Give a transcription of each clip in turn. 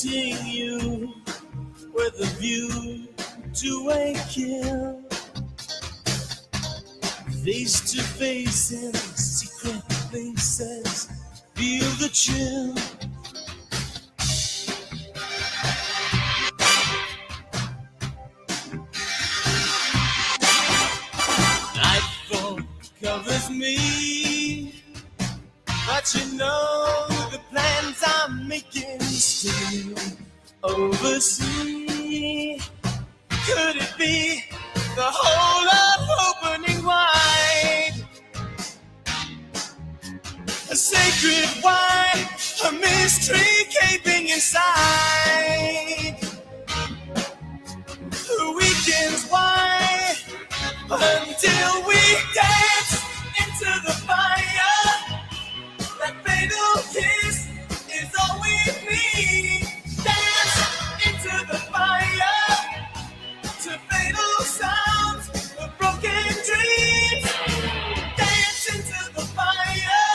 meeting you with a view to a kill. Face to face in secret places, feel the chill. Nightfall covers me, but you know the plans I'm making still oversee. Could it be the whole of opening wide? A sacred wine, a mystery gaping inside. The weekends wide until we dance into the fire. That fatal kiss is all we need. Dance into the fire to fatal sounds of broken dreams. Dance into the fire.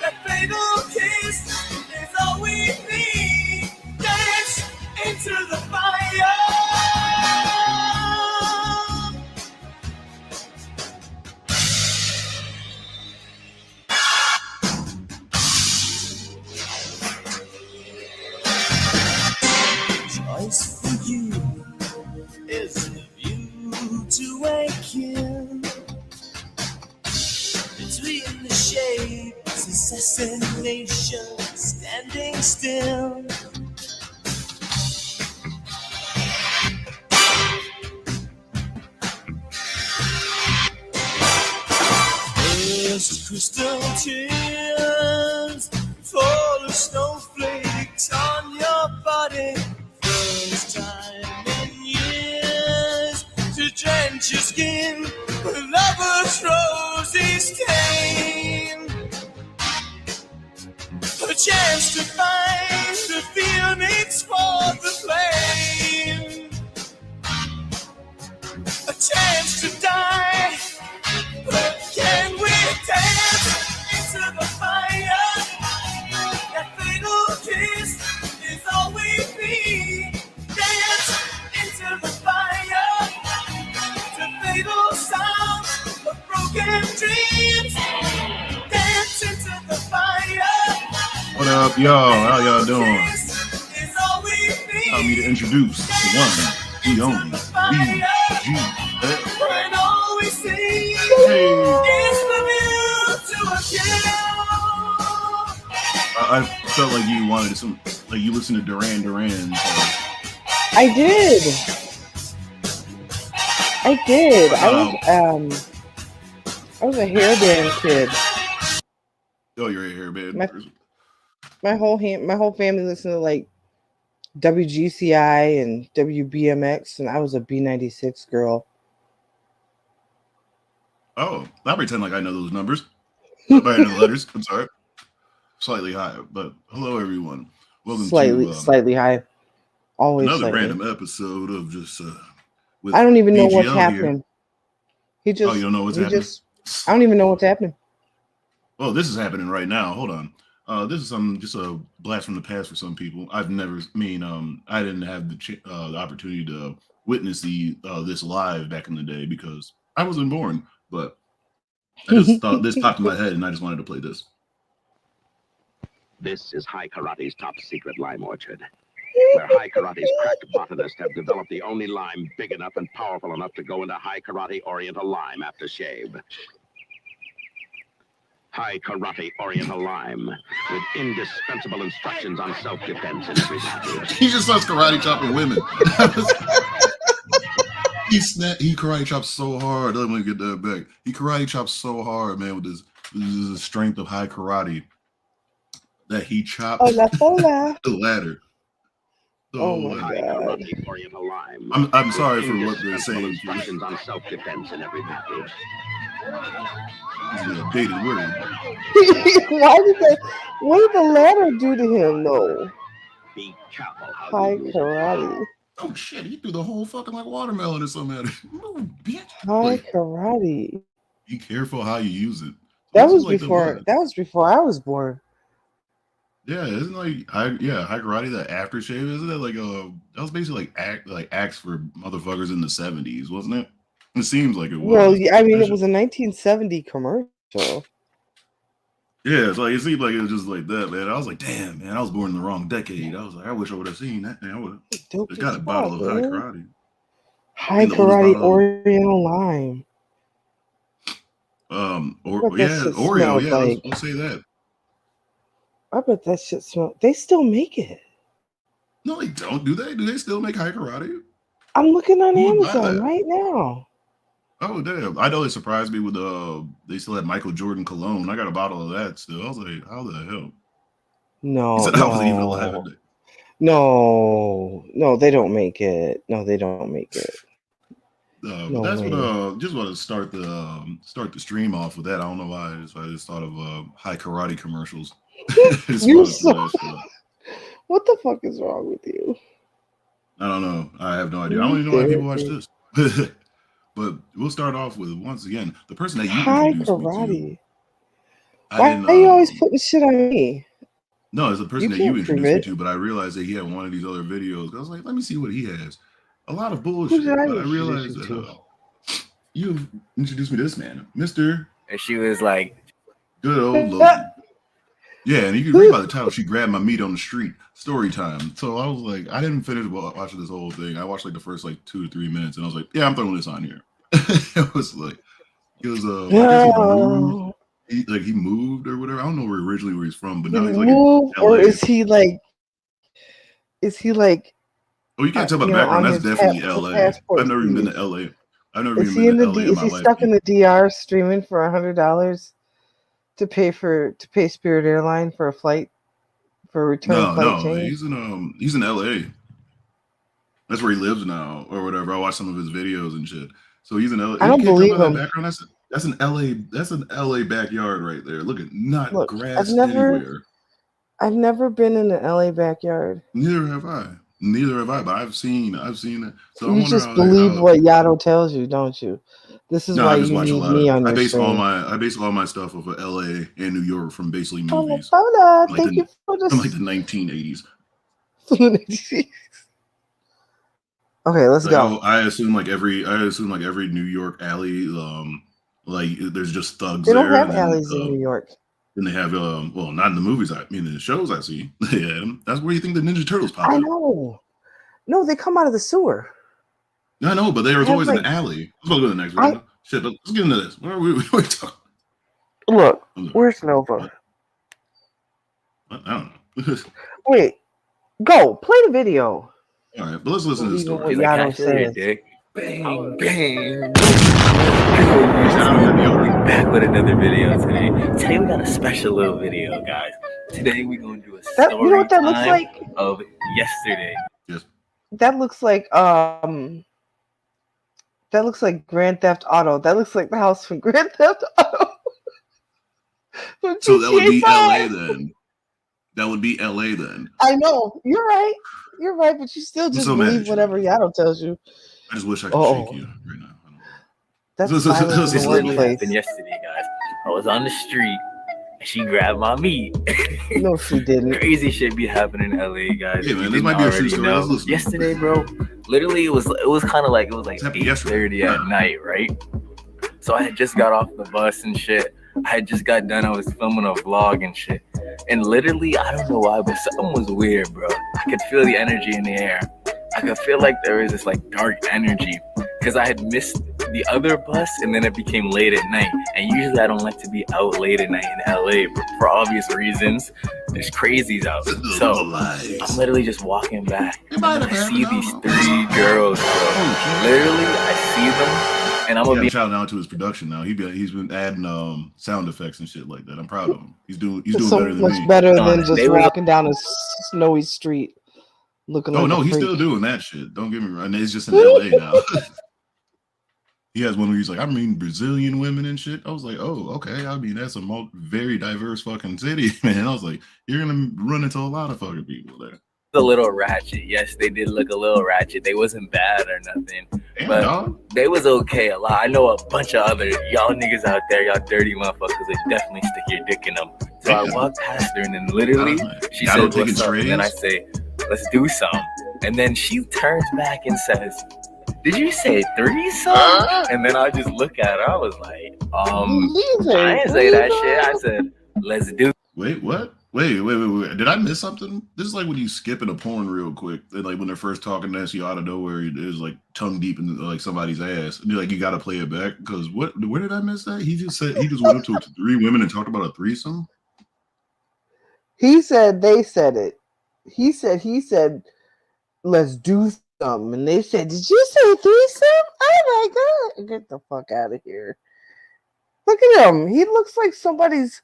That fatal kiss is all we need. Dance into the fire. Choice for you is the view to a kill. Between the shapes, assassination, standing still. First crystal tears fall as snowflakes on your body. First time in years to drench your skin with lover's rosy stain. A chance to find the feelings for the flame. A chance to die, but can we dance into the fire? That fatal kiss is all we need. Dance into the fire to fatal sounds of broken dreams. Dance into the fire. What up, y'all? How y'all doing? Is all we need. Allow me to introduce the one, the only, BGL. When all we see is the view to a kill. I felt like you wanted some, like you listened to Duran Duran. So. I did. I was a hairband kid. Oh, you're a hairband person. My whole family listened to like WGCI and WBMX, and I was a B96 girl. Oh, I pretend like I know those numbers. I know the letters. I'm sorry. Slightly high, but hello everyone. Welcome to slightly high. Always another slightly. random episode of just. With I don't even know BGL what's here. happening. You don't know what's happening? I don't even know what's happening. Well, this is happening right now. Hold on. This is just a blast from the past for some people. I didn't have the opportunity to witness this live back in the day because I wasn't born. But I just thought this popped in my head, and I just wanted to play this. This is High Karate's top secret lime orchard, where High Karate's crack botanists have developed the only lime big enough and powerful enough to go into High Karate Oriental Lime after shave. High Karate Oriental Lime, with indispensable instructions on self-defense in every package. He just starts karate chopping women. He karate chops so hard. Let me get that back. He karate chops so hard, man, with his strength of High Karate that he chopped the ladder. Oh my God! I'm sorry for what they're saying. Instructions on self-defense in every package. This is a dated word. What did the ladder do to him, though? Be careful. High Karate. Oh shit! He threw the whole fucking like watermelon or something at it. Oh, bitch! High Karate. Be careful how you use it. That was before I was born. Yeah, isn't like high karate that aftershave? Isn't that like that was basically like acts for motherfuckers in the 70s, wasn't it? It seems like it Well, was. I mean, it was a 1970 commercial. Yeah, it's like it seemed like it was just like that, man. I was like, damn, man, I was born in the wrong decade. I was like, I wish I would have seen that. Man, I would have got a bottle of high karate. High karate Oriental lime. Oreo. Yeah, like? let's say that. I bet that shit smells. They still make it. No, they don't. Do they? Do they still make high karate? I'm looking on Amazon right now. Oh damn! I know it surprised me with they still had Michael Jordan cologne. I got a bottle of that still. I was like, how the hell? No, he said I wasn't even alive. No, they don't make it. No, they don't make it. That's what just want to start the stream off with that. I don't know why. I just thought of high karate commercials. What the fuck is wrong with you? I don't know. I have no idea. I don't even know why people watch this. But we'll start off with, once again, the person that you high introduced karate. me to. Why are you always putting shit on me? No, it's the person that you introduced me to, but I realized that he had one of these other videos. I was like, let me see what he has. A lot of bullshit. But I realized that you introduced me to this man, Mr. And she was like, good old Logan. Yeah, and you can read by the title, she grabbed my meat on the street. Storytime. So I was like, I didn't finish watching this whole thing. I watched like the first like 2 to 3 minutes, and I was like, yeah, I'm throwing this on here. It was I guess he moved or whatever. I don't know where he's from, but now he's like in LA. Or is he like? Oh, you can't tell by the background. That's definitely LA. I've never even been to LA. I've never even been to LA. Is he stuck in the DR streaming for $100 to pay Spirit Airline for a flight for a return flight change? He's in LA. That's where he lives now or whatever. I watched some of his videos and shit. So he's in LA. I don't believe him. Background. That's an LA backyard right there. Look at grass anywhere. I've never been in an LA backyard. Neither have I. But I've seen it. So you just believe what Yato tells you, don't you? This is why you need me on your stream. I base all my stuff off of LA and New York from basically movies. Thank you for this. From like the 1980s. Okay, let's go. I assume like every New York alley, like there's just thugs. They don't have alleys in New York. And they have well, not in the movies. In the shows I see. Yeah, that's where you think the Ninja Turtles pop up. I know. No, they come out of the sewer. I know, but there was always an alley. Let's go to the next one. Shit, let's get into this. Where are we talking? Look, where's Nova? I don't know. Wait, go play the video. All right, but let's listen to the story. Yato says. Bang, bang. Back with another video today. Today we got a special little video, guys. Today we're going to do a story you know what that looks like? Of yesterday. Yes. That looks like Grand Theft Auto. That looks like the house from Grand Theft Auto. So that would be LA then. That would be LA then. I know. You're right, but you still just believe whatever Yato tells you. I just wish I could shake you right now. That's what happened yesterday, guys. I was on the street and she grabbed my meat. No, she didn't. Crazy shit be happening in LA, guys. Yeah, man, this might be a true story. Yesterday, bro, literally it was kind of like 8:30 at night, right? So I had just got off the bus and shit. I had just got done. I was filming a vlog and shit. And literally, I don't know why, but something was weird, bro. I could feel the energy in the air. I could feel like there was this like dark energy because I had missed the other bus and then it became late at night. And usually I don't like to be out late at night in LA, but for obvious reasons, there's crazies out. So I'm literally just walking back. And I see these 3 girls, bro. Literally, I see them. And I'm gonna be shouting out to his production now. He's been adding sound effects and shit like that. I'm proud of him. He's doing so better than much me. Better than just walking down a snowy street looking like no, he's still doing that shit. Don't get me wrong. It's just in LA now. He has one where he's like, I mean Brazilian women and shit. I was like, oh, okay. I mean, that's a very diverse fucking city, man. I was like, you're gonna run into a lot of fucking people there. A little ratchet. Yes, they did look a little ratchet. They wasn't bad or nothing. Damn, but dog. They was okay a lot. I know a bunch of other y'all niggas out there, y'all dirty motherfuckers that definitely stick your dick in them. So I walked past her, and then literally she said, "What's up?" And then I say, "Let's do some." And then she turns back and says, "Did you say threesome?" And then I just look at her. I was like, I didn't say that shit. I said, "Let's do." Wait, what? Wait. Did I miss something? This is like when you skip in a porn real quick. And like when they're first talking to you out of nowhere, it is like tongue deep in like somebody's ass. And you're like, you got to play it back. Because where did I miss that? He just went up to 3 women and talked about a threesome. He said they said it. He said, let's do something. And they said, did you say threesome? Oh my God. Get the fuck out of here. Look at him. He looks like somebody's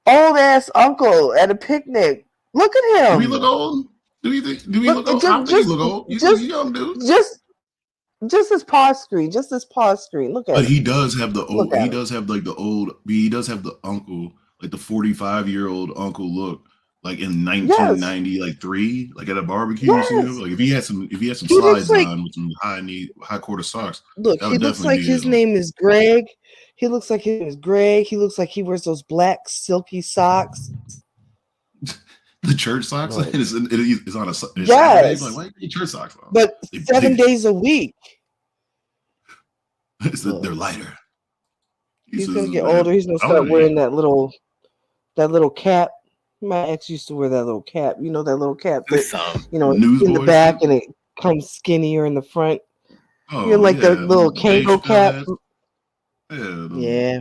old ass uncle at a picnic. Look at him. Do we look old? Do we look old? I think you look old. You look young, dude. Just his paw screen. Just his paw screen. Look at him. But he does have the old. He does have like the old. He does have the uncle, like the 45-year-old uncle look, like in 1990, like 3, like at a barbecue. Yes. You know? Like if he had some slides on with some high quarter socks. Look, he looks like his name is Greg. He looks like his name is Greg. He looks like he wears those black silky socks. The church socks? Right. It's on a Saturday. Yes. Like, why are you church socks on? But 7 days a week. They're lighter. He's gonna get older. He's gonna start wearing that little cap. My ex used to wear that little cap. You know that little cap that, in the back and it comes skinnier in the front. Oh, you're like the little Kango cap. Yeah.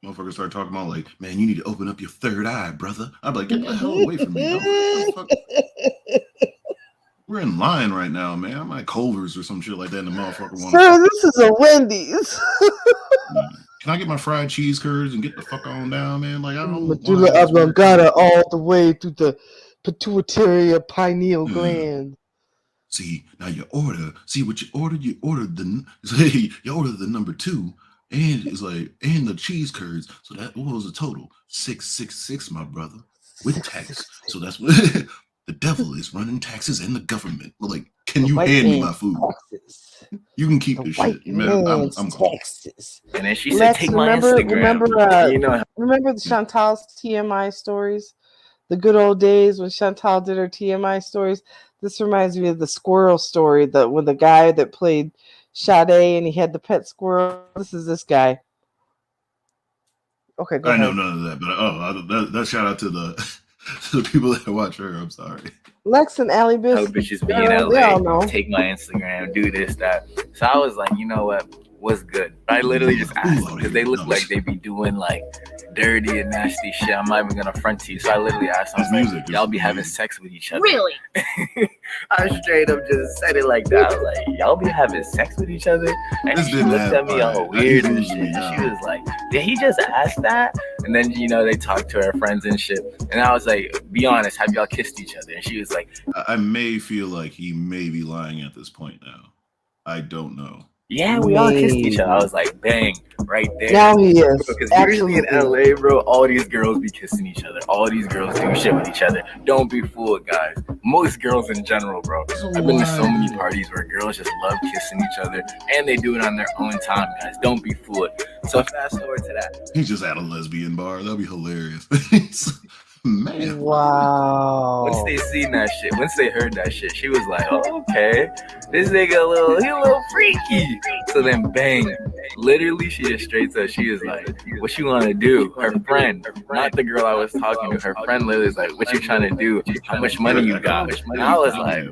Motherfuckers start talking about like, man, you need to open up your third eye, brother. I'm like, get the hell away from me. We're in line right now, man. I'm at Culver's or some shit like that. And the motherfucker wants. Sir, this is a Wendy's. Can I get my fried cheese curds and get the fuck on down, man? Like, I don't. Medulla oblongata all the way through the pituitary pineal gland. See, now you order. See what you ordered. You ordered you ordered the number 2. And it's like, and the cheese curds. So that was a total 666, my brother, with tax. So that's what the devil is running taxes and the government. Like, can you hand me my food? Taxes. You can keep this shit, man. I'm taxes. And then she said, "Take my Instagram." Remember the Chantal's TMI stories, the good old days when Chantal did her TMI stories. This reminds me of the squirrel story. When the guy that played Sade and he had the pet squirrel. This is this guy. Okay, go ahead. I know none of that, but that shout out to the people that watch her. I'm sorry. Lex and Allie Bitches be in LA. Take my Instagram, do this, that. So I was like, you know what's good? I literally just asked them because they look like they be doing like dirty and nasty shit. I'm not even gonna front to you. So I literally asked them, like, y'all be having sex with each other? Really? I straight up just said it like that. I was like, y'all be having sex with each other? And she looked at me all weird and shit. And she was like, did he just ask that? And then, they talked to her friends and shit. And I was like, be honest, have y'all kissed each other? And she was like, I may feel like he may be lying at this point now. I don't know. Yeah, we all kissed each other. I was like, bang, right there. Now he is. Because usually in LA, bro, all these girls be kissing each other. All these girls do shit with each other. Don't be fooled, guys. Most girls in general, bro. I've been to so many parties where girls just love kissing each other. And they do it on their own time, guys. Don't be fooled. So fast forward to that. He's just at a lesbian bar. That'd be hilarious. Man. Wow. Once they seen that shit, once they heard that shit, she was like, oh, okay, this nigga he a little freaky. So then bang, literally she just straight up, she was like, what you want to do? Her friend, not the girl I was talking to, her friend literally was like, what you trying to do? How much money you got? And I was like,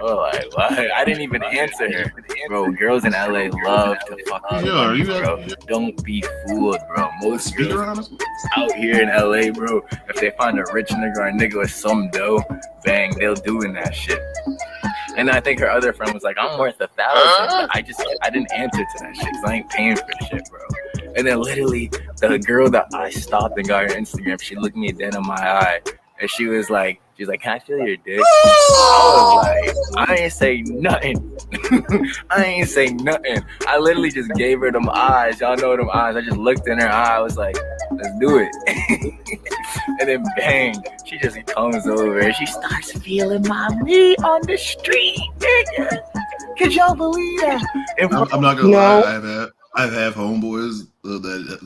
oh, like, what? I didn't even answer her. Bro, girls in LA love to fuck bro. Don't be fooled, bro. Most girls out here in LA, bro, if they find a rich nigga or a nigga with some dough, bang, they'll doing that shit. And I think her other friend was like, I'm worth 1,000. But I didn't answer to that shit because I ain't paying for the shit, bro. And then literally the girl that I stopped and got her Instagram, she looked me dead in my eye and she was like, can I feel your dick? I was like, I ain't say nothing. I ain't say nothing. I literally just gave her them eyes. Y'all know them eyes. I just looked in her eye. I was like, let's do it. And then bang, she just comes over and she starts feeling my meat on the street, nigga. Could y'all believe that? I'm not gonna lie, I have homeboys that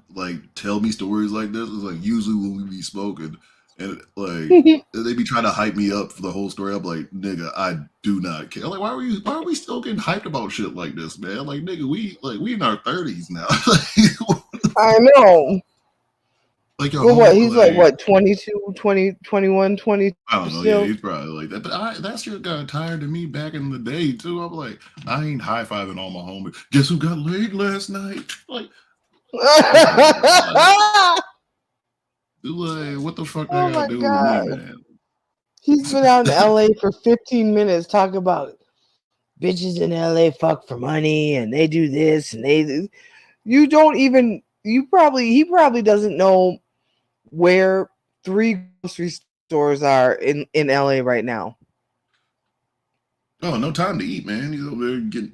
like tell me stories like this. It's like usually when we be smoking, and like they be trying to hype me up for the whole story. I'm like, nigga, I do not care. Like, why are we still getting hyped about shit like this, man? Like, nigga, we in our 30s now. I know. Like, well, what he's like what 22, 20, 21, 22 I don't know. still? Yeah, he's probably like that. But that shit got tired of me back in the day too. I'm like, I ain't high fiving all my homies. Guess who got laid last night? Like, what the fuck oh that my got to do God. with me, man? He's been out in LA for 15 minutes talking about bitches in LA fuck for money and they do this and they do. He probably doesn't know where 3 grocery stores are in LA right now. Oh, no time to eat, man. He's over there getting.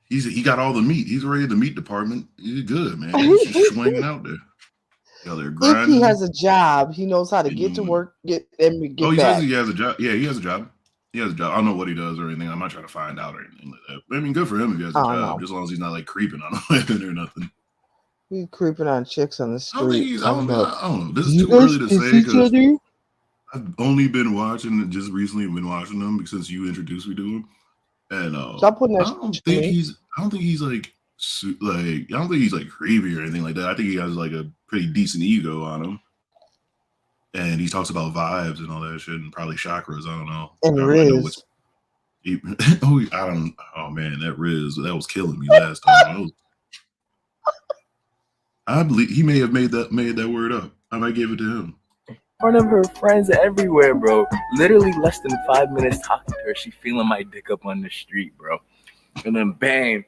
He got all the meat. He's already in the meat department. He's good, man. He's just swinging out there. If he has a job, he knows how to get to work, get back. He says he has a job. Yeah, he has a job. He has a job. I don't know what he does or anything. I'm not trying to find out or anything like that. But, I mean, good for him if he has a job, just as long as he's not like creeping on women or nothing. He's creeping on chicks on the street. I don't know. This is too early to say because I've only been watching, just recently been watching them since you introduced me to him. And I don't think he's like I don't think he's like creepy or anything like that. I think he has like a pretty decent ego on him. And he talks about vibes and all that shit and probably chakras. I don't know. And Riz. Oh man, that Riz, that was killing me last time. I believe he may have made that word up. I might give it to him. One of her friends everywhere, bro. Literally less than 5 minutes talking to her, she feeling my dick up on the street, bro. And then bang,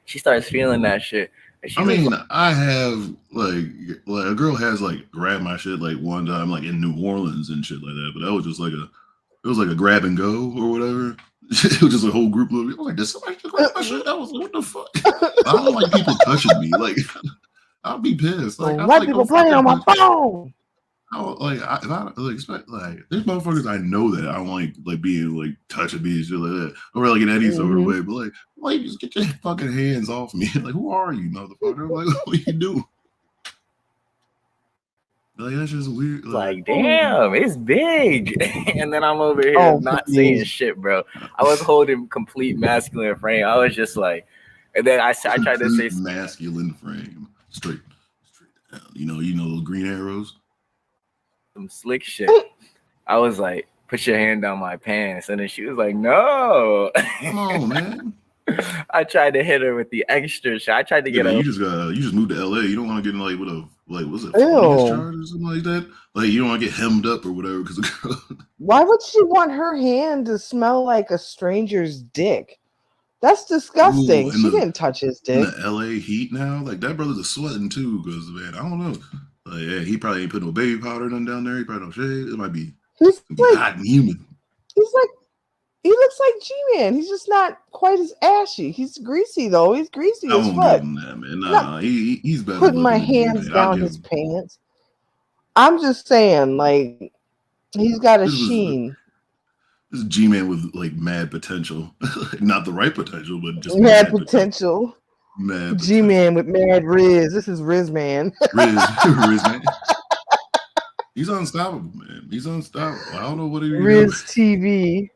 she starts feeling that shit. I have like a girl has like grabbed my shit like one time like in New Orleans and shit like that, but that was just like a grab and go or whatever. It was just a whole group of people. Like, did somebody just grab my shit? That was what the fuck? I don't like people touching me. Like, I'll be pissed. Like, white people playing on my phone. There's motherfuckers I know that I don't like being like touching me and shit like that, or like in any sort of way. But like just get your fucking hands off me. Like, who are you, motherfucker? Like, what you do? Like, that's just weird. Like, damn, it's big. And then I'm over here not saying shit, bro. I was holding complete masculine frame. I was just like, and then I tried to say masculine frame, straight down. You know those green arrows. Some slick shit. I was like, put your hand down my pants, and then she was like, no. Come on, man. I tried to hit her with the extra shit. I tried to get her. You just moved to LA. You don't want to get in like with a was it charge or something like that? Like, you don't want to get hemmed up or whatever because why would she want her hand to smell like a stranger's dick? That's disgusting. She didn't touch his dick. In the LA heat now, like that brother's a sweating too because man, I don't know. Like, yeah, he probably ain't put no baby powder down there. He probably don't shave. It might be hot and humid. He looks like G-Man. He's just not quite as ashy. He's greasy though. He's greasy as fuck. That, man. Nah, he's better. Putting my hands down his pants. I'm just saying, like, he's got a sheen. This is G-Man with like mad potential. Not the right potential, but just mad potential. Mad G-Man with mad Riz. This is Riz Man. Riz Man. He's unstoppable, man. He's unstoppable. I don't know what he Riz TV.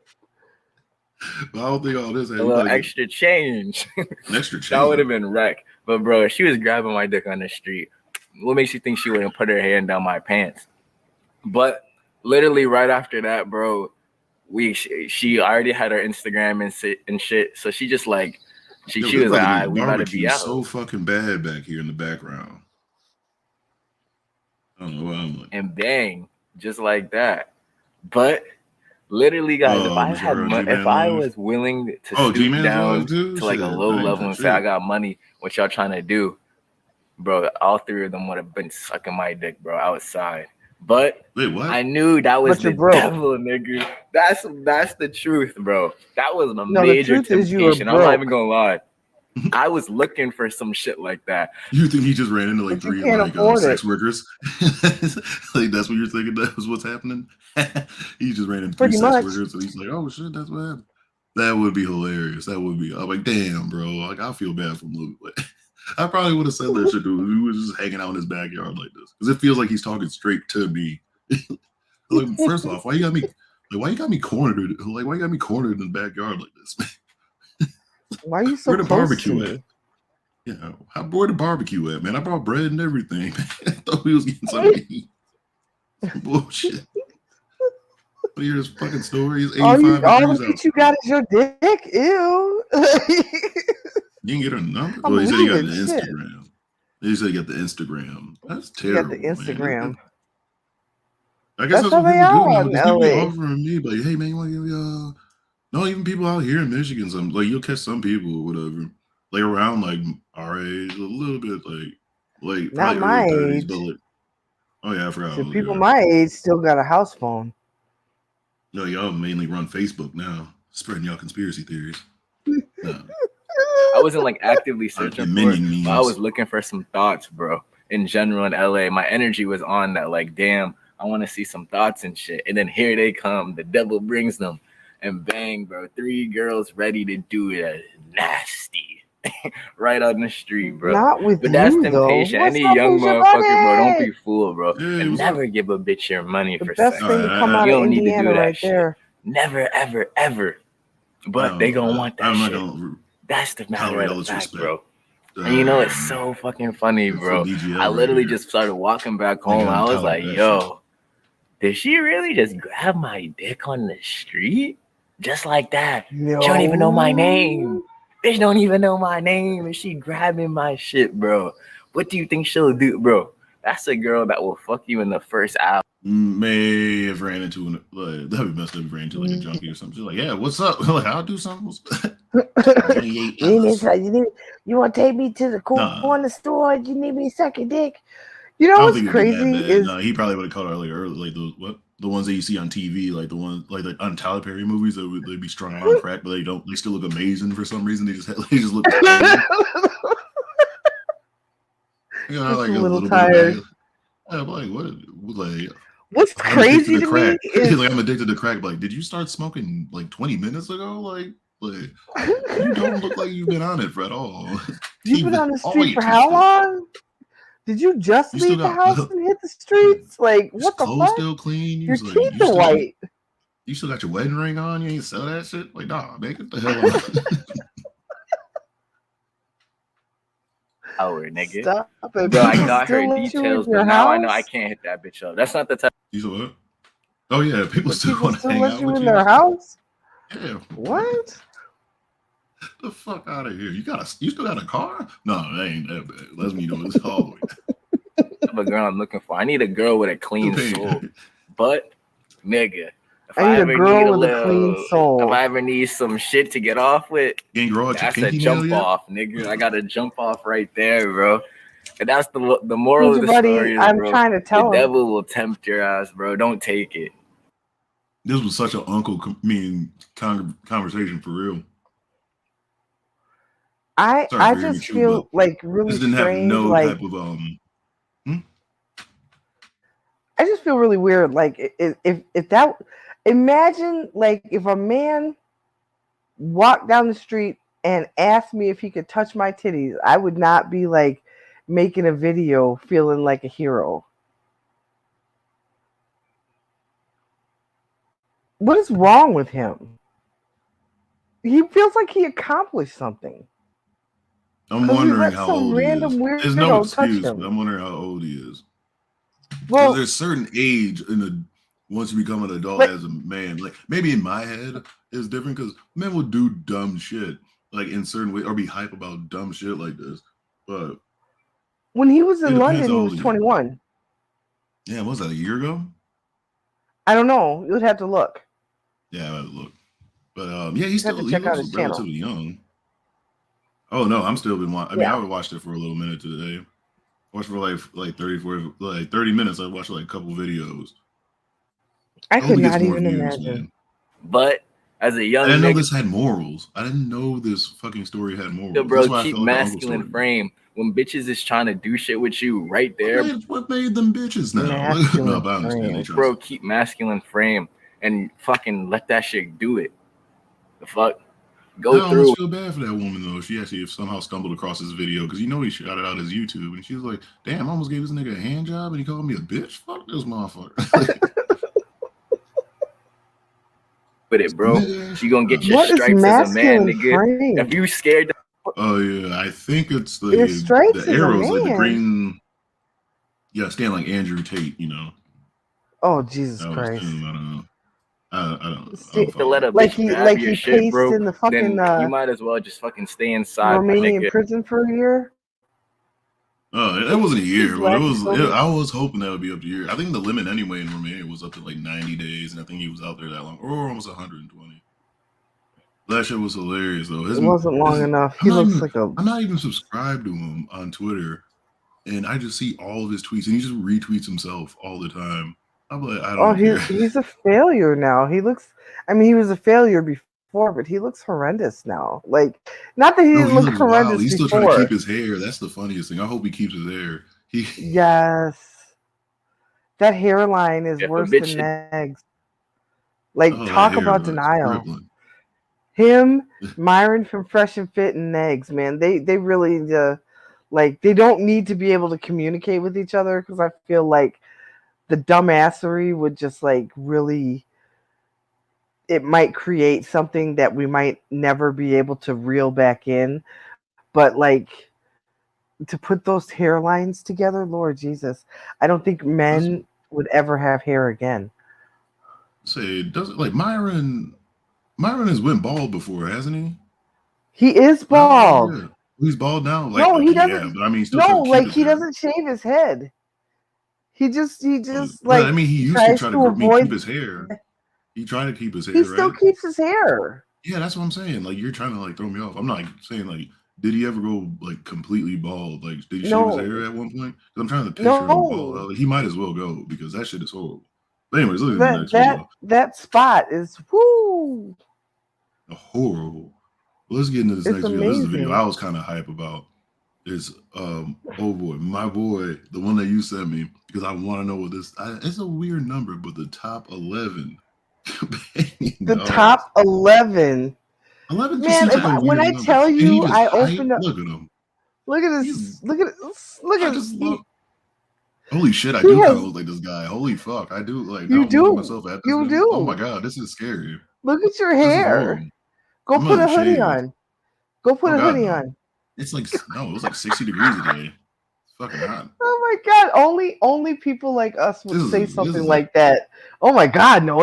But I don't think all this. A little extra change. Extra change. That would have been wreck. But bro, she was grabbing my dick on the street. What makes you think she wouldn't put her hand down my pants? But literally right after that, bro, she already had her Instagram and shit. So she just like she was like, all right, we gotta be out. So fucking bad back here in the background. I don't know why I'm like. And bang, just like that. But literally, guys, if I had money, if I was willing to stoop down to like a low level and say I got money, what y'all trying to do, bro? All 3 of them would have been sucking my dick, bro, outside. But wait, what? I knew that was the devil, nigga. That's the truth, bro. That was a major temptation. I'm not even gonna lie. I was looking for some shit like that. You think he just ran into like 3 like sex workers? Like that's what you're thinking? That was what's happening? He just ran into 3 sex workers, and he's like, "Oh shit, that's what happened." That would be hilarious. That would be. I'm like, damn, bro. Like I feel bad for him. I probably would have said that shit to him if he was just hanging out in his backyard like this. Because it feels like he's talking straight to me. Like, first off, why you got me cornered? Like, why you got me cornered in the backyard like this? Why are you so Where the close barbecue to at? me? Yeah, where the barbecue at, man? I brought bread and everything. I thought we was getting something to eat. Bullshit. But here's fucking stories. 85 All degrees that you got is your dick. Ew. You didn't get her number? I'm Oh, he said he got the leaving, shit. Instagram. He said he got the Instagram. That's You terrible. got the Instagram. Man. I guess That's that's what how people they do are now. in These people be LA. offering me, like, hey man, you want to give me no, even people out here in Michigan, some like you'll catch some people or whatever, like around like our age, a little bit like Not probably my early 30s, age. but like, oh yeah, I forgot. So people my age still got a house phone. No, y'all mainly run Facebook now, spreading y'all conspiracy theories. No. I wasn't like actively searching for it, but I was looking for some thoughts, bro. In general in LA, my energy was on that, like, damn, I want to see some thoughts and shit. And then here they come, the devil brings them, and bang, bro, 3 girls ready to do it nasty, right on the street, bro. Not with but that's you, temptation. though. Any young motherfucker, bro, don't Buddy? be fooled, bro. Yeah, and never give a bitch your money The for best sex. thing to come out you of don't need to Indiana do that right shit. there. Never, ever, ever. But they gonna want that shit. That's the matter of the fact, bro. And you know, it's so fucking funny, bro. I literally just started walking back home. I was like, yo, did she really just grab my dick on the street? Just like that. No. She don't even know my name. Bitch don't even know my name. And she grabbing my shit, bro. What do you think she'll do, bro? That's a girl that will fuck you in the first hour. May have ran into that'd be messed up if ran into like a junkie or something. She's like, yeah, what's up? Like, I'll do something. You want to take me to the corner store? You need me to suck your dick? You know what's crazy is he probably would have caught her earlier, like the ones that you see on TV, like the ones like the on Tyler Perry movies that they'd be strung out on crack, but they still look amazing for some reason. They just look you know, like a little tired. Bit of, like what's crazy to me is like I'm addicted to crack. Like, did you start smoking like 20 minutes ago? Like you don't look like you've been on it for at all. You've been on the street for how long? Did you just leave the house and hit the streets? Like, what the fuck? Still clean. Your teeth are white. You still got your wedding ring on? You ain't sell that shit? Like, nah, man, get the hell out. Nigga. Stop it, bro, I got her details, but now I know I can't hit that bitch up. That's not the type. You said what? Oh yeah, people still want to hang let out you with in you. Their house? Yeah. What? The fuck out of here! You still got a car? No, that ain't that bad. Let me know this all. The girl I'm looking for. I need a girl with a clean soul. But nigga, if I need a girl with a clean soul. If I ever need some shit to get off with, that's a jump off, nigga. I got a jump off right there, bro. And that's the moral of the story. I'm bro, trying to tell the devil will tempt your ass, bro. Don't take it. This was such an conversation for real. I just feel like really strange. Have no like, type of I just feel really weird. Like if that, imagine like if a man walked down the street and asked me if he could touch my titties, I would not be like making a video feeling like a hero. What is wrong with him? He feels like he accomplished something. I'm wondering how old he is. There's no excuse, but I'm wondering how old he is. Well, there's a certain age once you become an adult as a man. Like maybe in my head it's different because men will do dumb shit like in certain way or be hype about dumb shit like this. But when he was in London, he was 21. Yeah, was that a year ago? I don't know. You would have to look. Yeah, I have to look. But yeah, he looks relatively young. Oh no, I'm still been watching. I mean, I watched it for a little minute today. Watched for like 30 minutes. I watched like a couple videos. I could not even imagine. Man. But as a young, I didn't know this had morals. I didn't know this fucking story had morals. Yo, bro, keep masculine frame. When bitches is trying to do shit with you right there. What made them bitches now? No, but I understand. Bro, keep masculine frame and fucking let that shit do it. The fuck. go I through. almost feel bad for that woman though. She actually somehow stumbled across this video because he shot it out his YouTube, and she was like, "Damn, I almost gave this nigga a hand job, and he called me a bitch. Fuck this motherfucker." With it, bro. You gonna get your What is stripes as a man, masculine nigga. frame? If you scared, Oh yeah, I think it's His stripes the as a arrows, like the man. green. Yeah, stand like Andrew Tate, you know. Oh Jesus I was Christ! thinking, I don't know. I don't See, know. to let a like bitch he grab your he shit, paced bro, in the fucking then you might as well just fucking stay inside, my Romanian nigga. prison for a year. It wasn't a year, but Black I was hoping that would be up to a year. I think the limit anyway in Romania was up to like 90 days, and I think he was out there that long, or almost 120. That shit was hilarious though. It wasn't long enough. He looks like a. I'm not even subscribed to him on Twitter, and I just see all of his tweets, and he just retweets himself all the time. I'm like, I don't care. He's a failure now. He looks. I mean, he was a failure before, but he looks horrendous now. Like, not that he didn't look horrendous wild. He's still before. trying to keep his hair. That's the funniest thing. I hope he keeps his hair. Yes, that hairline is worse than Negs. Like, talk about denial. Him, Myron from Fresh and Fit, and Negs, man, they really like, they don't need to be able to communicate with each other, because I feel like the dumbassery would just like really, it might create something that we might never be able to reel back in. But like, to put those hairlines together, Lord Jesus, I don't think men would ever have hair again. Say, doesn't like Myron has went bald before, hasn't he? He is bald. Yeah. He's bald now. Like, no, he doesn't. Yeah, but I mean, he doesn't shave his head. He just like. I mean, he used to try to keep his hair. He tried to keep his hair. He still keeps his hair. Yeah, that's what I'm saying. Like, you're trying to like throw me off. I'm not saying like, did he ever go like completely bald? Like, did he shave his hair at one point? Because I'm trying to picture him bald. Like, he might as well go because that shit is horrible. But anyways, look at the next video. That spot is horrible. Well, let's get into this next video. This is the video I was kind of hype about. Is oh boy, my boy, the one that you sent me, because I want to know what this. It's a weird number, but the top 11. The top 11. 11. Man, when I tell you, I opened up. Look at him. Look at this. Look at this. Holy shit! I do kind of look like this guy. Holy fuck! I do like. You do. Myself at this you video. do. Oh my god, this is scary. Look at your hair. Go put a hoodie on. Go put a hoodie on. It's like it was like 60 degrees today. It's fucking hot. Oh my god! Only people like us would say something like that. Oh my god! No,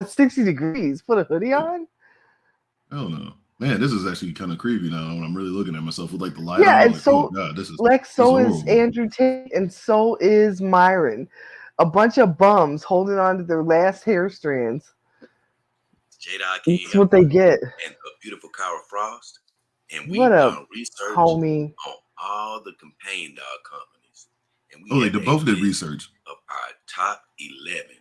it's 60 degrees. Put a hoodie on. Hell no, man. This is actually kind of creepy now when I'm really looking at myself with like the light. Yeah, on. and like, so oh god, this is like so is Andrew Tate, and so is Myron. A bunch of bums holding on to their last hair strands. That's what they get. And a beautiful Kyra Frost. And we what up, done research homie? On all the companion dog companies. And we they both did research of our top 11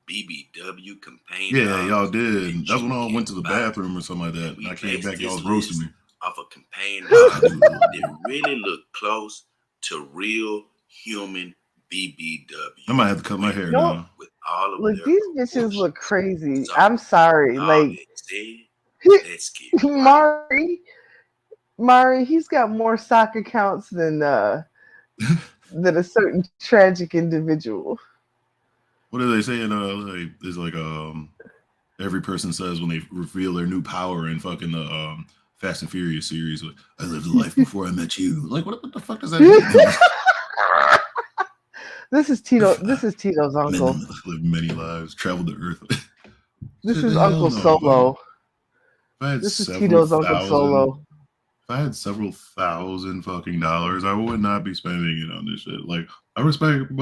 BBW companion. Yeah, y'all did. That's when I went to the bathroom or something like that. And I came back, y'all was roasting me. Off a companion dog that really look close to real human BBW. I might have to cut my hair now. With all of look, these bitches look crazy. I'm sorry, like Mari, he's got more stock accounts than than a certain tragic individual. What are they saying? Like, there's like every person says when they reveal their new power in fucking the Fast and Furious series. Like, I lived a life before I met you. Like, what the fuck does that mean? This is Tito. This is Tito's uncle. Lived many lives, traveled the earth. This is Uncle Solo. This is Tito's Uncle Solo. If I had several thousand fucking dollars, I would not be spending it on this shit. Like, I respect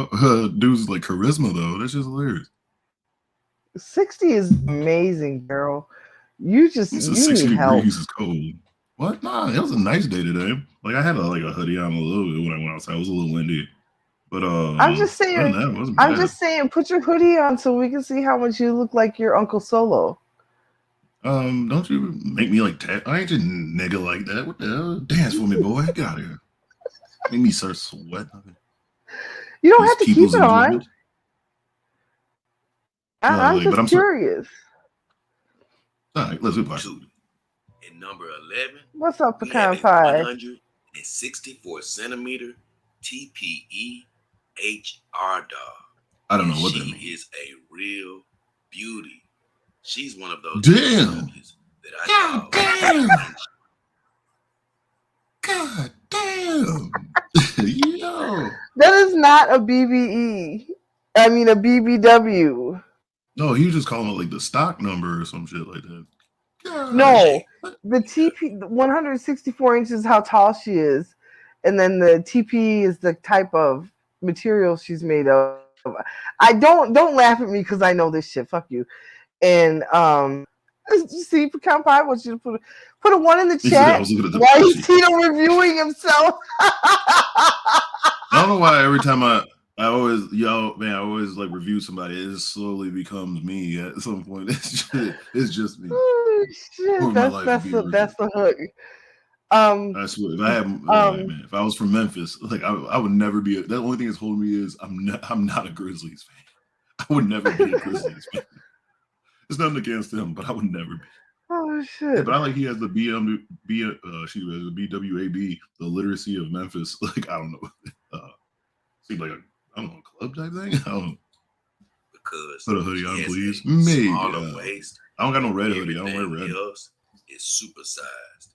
dudes like charisma though. That's just hilarious. 60 is amazing, girl. You need 60 help. degrees is cold. What? Nah, it was a nice day today. Like, I had a hoodie on a little bit when I went outside. It was a little windy. But I'm just saying, put your hoodie on so we can see how much you look like your Uncle Solo. Don't you make me like I ain't just nigga like that. What the hell? Dance for me, boy. Get out of here. Make me start sweating. You don't have to keep it on. I'm just curious. All right, let's watch it. At number 11, What's up, we have Pecan a Pie? 164 centimeter TPE HR dog. I don't know what that She means. is a real beauty. She's one of those Damn. BGWs that I God damn. Yo. That is not a BBE. I mean a BBW. No, he was just calling it like the stock number or some shit like that. God. No, the TP 164 inches is how tall she is, and then the TP is the type of material she's made of. I don't laugh at me because I know this shit. Fuck you. And you see, Pecan Pie wants you to put a 1 in the chat. Why is Tito reviewing himself? I don't know why every time I always like review somebody, it slowly becomes me at some point. It's just me. Oh, shit. That's the hook. I swear, if I was from Memphis, like I would never be. The only thing that's holding me is I'm not a Grizzlies fan. I would never be a Grizzlies fan. It's nothing against him, but I would never be. Oh shit! Yeah, but I like he has the BWAB, the literacy of Memphis. Like I don't know, seems like a club type thing. I don't know. Because put a hoodie on, please. Smaller waist. I don't got no red hoodie. I don't wear red. Else is supersized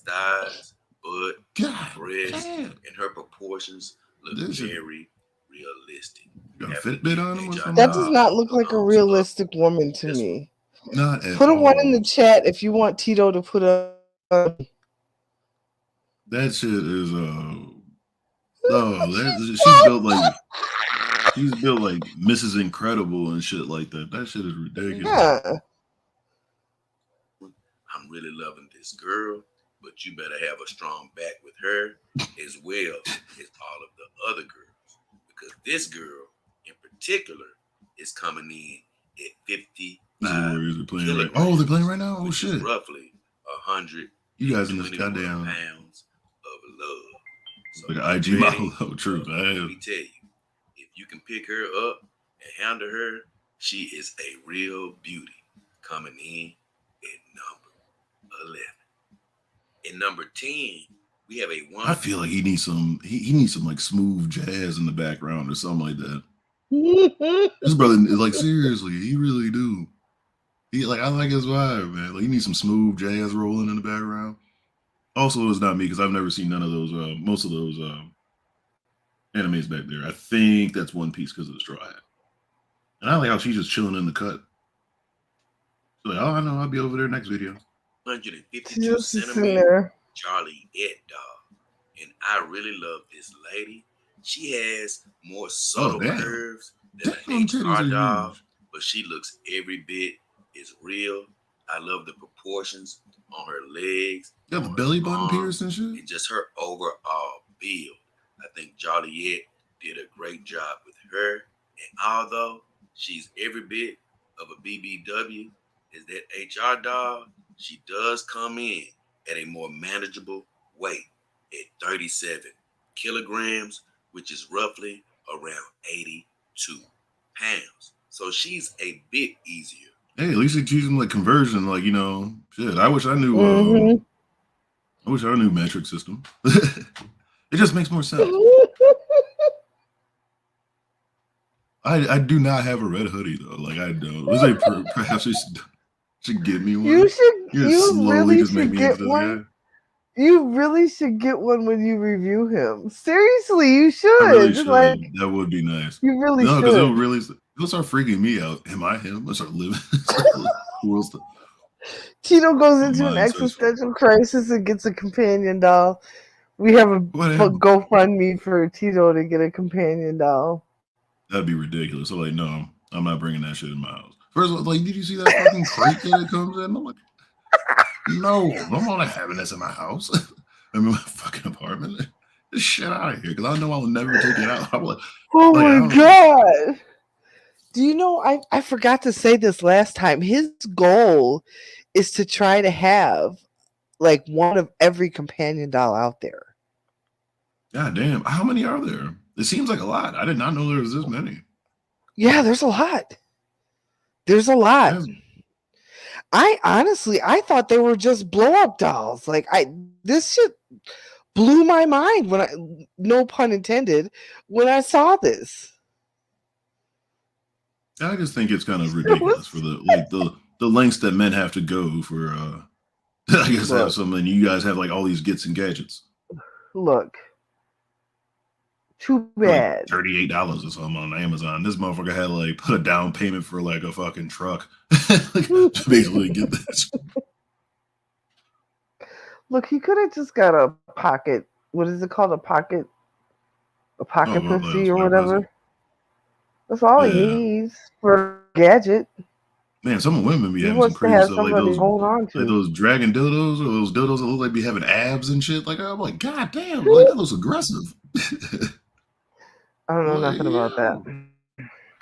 thighs, butt, breasts, and her proportions look very realistic. You got a Fitbit on him or something? That does not look like a realistic woman to me. Not at put a all. 1 in the chat if you want Tito to put a. That shit is she's built like Mrs. Incredible and shit like that. That shit is ridiculous. Yeah. I'm really loving this girl, but you better have a strong back with her as well as all of the other girls, because this girl in particular is coming in at 55 kilograms. Oh, they're playing right now. Oh shit! Roughly 100. You guys in this goddamn pounds of love. So like an IG model. Oh, true. Let me tell you, if you can pick her up and handle her, she is a real beauty coming in at number 11. In number 10, we have a one. I feel like he needs some. He needs some like smooth jazz in the background or something like that. This brother, like seriously, he really do. He like I like his vibe, man. Like he needs some smooth jazz rolling in the background. Also, it's not me because I've never seen none of those. Most of those animes back there. I think that's One Piece because of the straw hat. And I like how she's just chilling in the cut. She's like, oh, I know, I'll be over there next video. 152 centimeter Charlie Et dog. And I really love this lady. She has more subtle curves than an HR dog, but she looks every bit as real. I love the proportions on her legs. You have a belly button pierced and shit? And just her overall build. I think Joliet did a great job with her. And although she's every bit of a BBW as that HR dog, she does come in at a more manageable weight at 37 kilograms, which is roughly around 82 pounds. So she's a bit easier. Hey, at least he's using like conversion, like, you know, shit. I wish I knew. I wish I knew metric system. It just makes more sense. I do not have a red hoodie though. Like I don't. Was like perhaps you should get me one. You really just should get one. You really should get one when you review him. Seriously, you should. I really should. Like, that would be nice. You really should. No, because it'll start freaking me out. Am I him? I'll start living. Tito goes into an existential crisis and gets a companion doll. We have a GoFundMe for Tito to get a companion doll. That'd be ridiculous. So like, no, I'm not bringing that shit in my house. First of all, like, did you see that fucking crate that it comes in? I'm like, no, I'm not having this in my house. I'm in my fucking apartment. Get shit out of here, because I know I will never take it out. I'm like, oh my god. Do you know, I forgot to say this last time. His goal is to try to have like one of every companion doll out there. God damn. How many are there? It seems like a lot. I did not know there was this many. Yeah, there's a lot. There's a lot. I thought they were just blow up dolls. Like this shit blew my mind when no pun intended, when I saw this. I just think it's kind of ridiculous for the lengths that men have to go for I guess have something. You guys have like all these gets and gadgets. Look, too bad. Like $38 or something on Amazon. This motherfucker had like put a down payment for like a fucking truck to basically get this. Look, he could have just got a pocket. What is it called? A pocket pussy or whatever. Pussy. That's all he needs for a gadget. Man, some women be having some crazy stuff like those dragon dildos, or those dildos that look like be having abs and shit. Like, I'm like, God damn, like, that looks aggressive. I don't know nothing about that.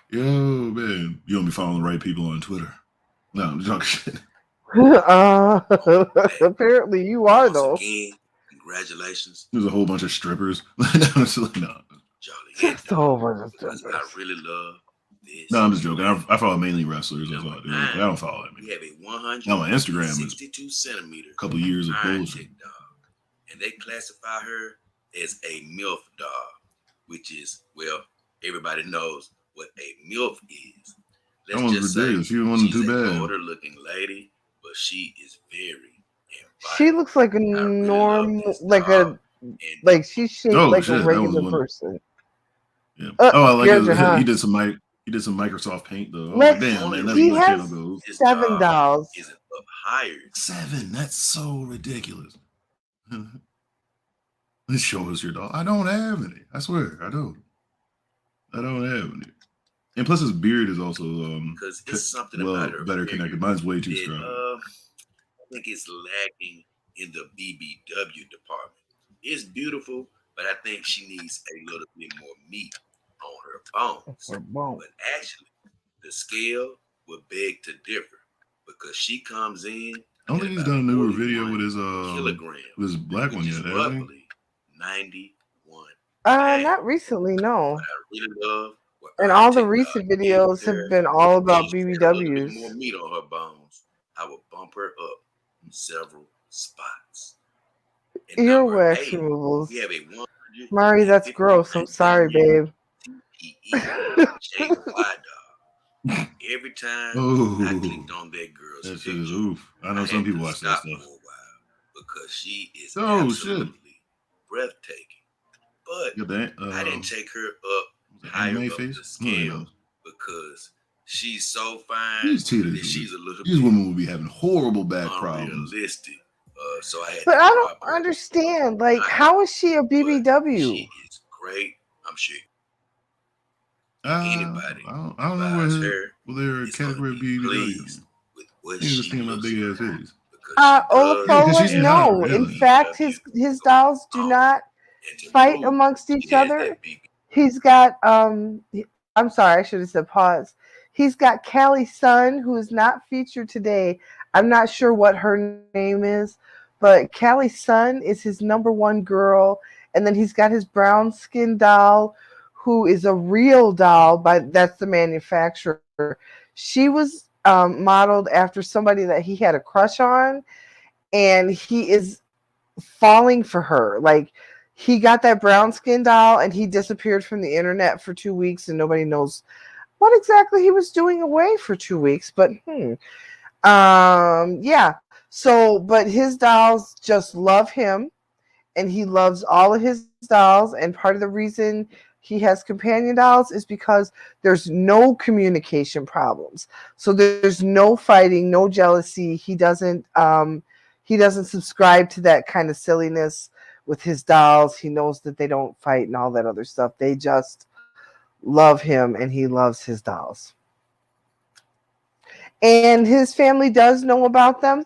Yo, man, you don't be following the right people on Twitter. No, I'm joking. Apparently you are, though. Again, congratulations. There's a whole bunch of strippers. No. Just a whole bunch of strippers. I really love this. No, I'm just joking. I follow mainly wrestlers. That's all I do. I don't follow that. We have a 162 centimeter. A couple years of bullshit. Dog, and they classify her as a MILF dog, which is, well, everybody knows what a MILF is. Let's just say she wasn't too bad. She's an older looking lady, but she is very inviting. She looks like a normal, like she's shaped like a regular person. Yeah. I like it. He did some Microsoft Paint though. Damn, man, that's where channel goes. 7 dolls. Isn't up higher. 7. That's so ridiculous. Let's show us your doll. I don't have any. I swear, I don't have any. And plus, his beard is also because it's something about her better connected. Mine's way too strong. I think it's lacking in the BBW department. It's beautiful, but I think she needs a little bit more meat on her bones. But actually, the scale would beg to differ because she comes in. I don't think he's done a newer video with his kilogram. With his black one yet, has he? 91. Not recently, no. What I really love. And all the recent videos have been all about BBWs. More meat on her bones. I would bump her up in several spots. Earwax removals. Mari, that's gross. I'm sorry, babe. Every time I clicked on that girl's picture, oof. I know some people watch that stuff. Because she is absolutely breathtaking. But I didn't take her up higher up the scale because she's so fine that she's a little These women will be having horrible back problems. Unrealistic. So I but I don't understand. Like, how is she a BBW? She is great. I'm sure. Anybody. I don't know where their category of BBW. With what she just thinking about big ass titties. No. In fact, his dolls do not fight amongst each other. He's got I'm sorry, I should have said pause. He's got Callie's son, who is not featured today. I'm not sure what her name is, but Callie's son is his #1 girl. And then he's got his brown skin doll, who is a real doll, that's the manufacturer. She was modeled after somebody that he had a crush on, and he is falling for her. Like, he got that brown skin doll and he disappeared from the internet for 2 weeks, and nobody knows what exactly he was doing away for 2 weeks. But yeah. So, but his dolls just love him, and he loves all of his dolls. And part of the reason he has companion dolls is because there's no communication problems. So there's no fighting, no jealousy. He doesn't subscribe to that kind of silliness with his dolls. He knows that they don't fight and all that other stuff. They just love him, and he loves his dolls. And his family does know about them.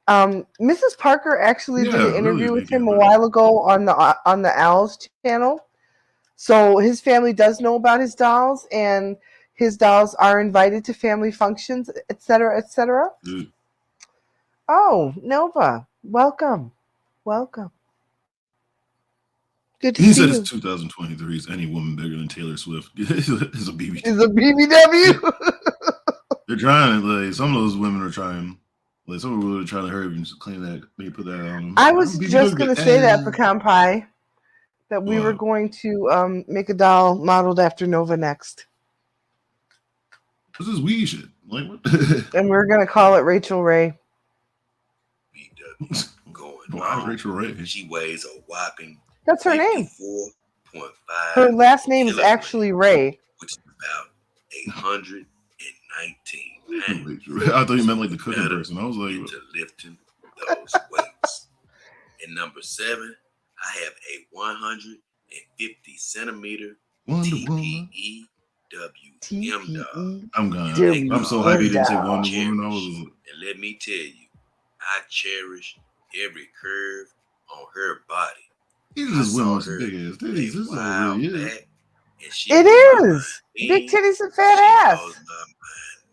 Mrs. Parker actually did an interview with him a while ago on the Owls channel. So his family does know about his dolls, and his dolls are invited to family functions, etc., etc. Oh, Nova, welcome. Good to see you. He said it's 2023. Is any woman bigger than Taylor Swift is a BBW? Is a BBW? They're trying. Like, some of those women are trying. Like someone really trying to hurry and just claim that they put that on. I was just gonna say that, Pecan Pie, that we were going to make a doll modeled after Nova next. This is weed shit. Like what? And we're gonna call it Rachel Ray. BW going Why on. Rachel Ray? She weighs a whopping. That's her name. 54.5. Her last name is actually Ray. Which is about 819 pounds. I thought you meant like the cooking person. I was like, into lifting those weights. And number 7, I have a 150 centimeter TPE WM dog. I'm gone. I'm so happy you didn't say Wonder Woman. And let me tell you, I cherish every curve on her body. You just went on some big ass titties. This is really it. It is. Big titties and fat ass.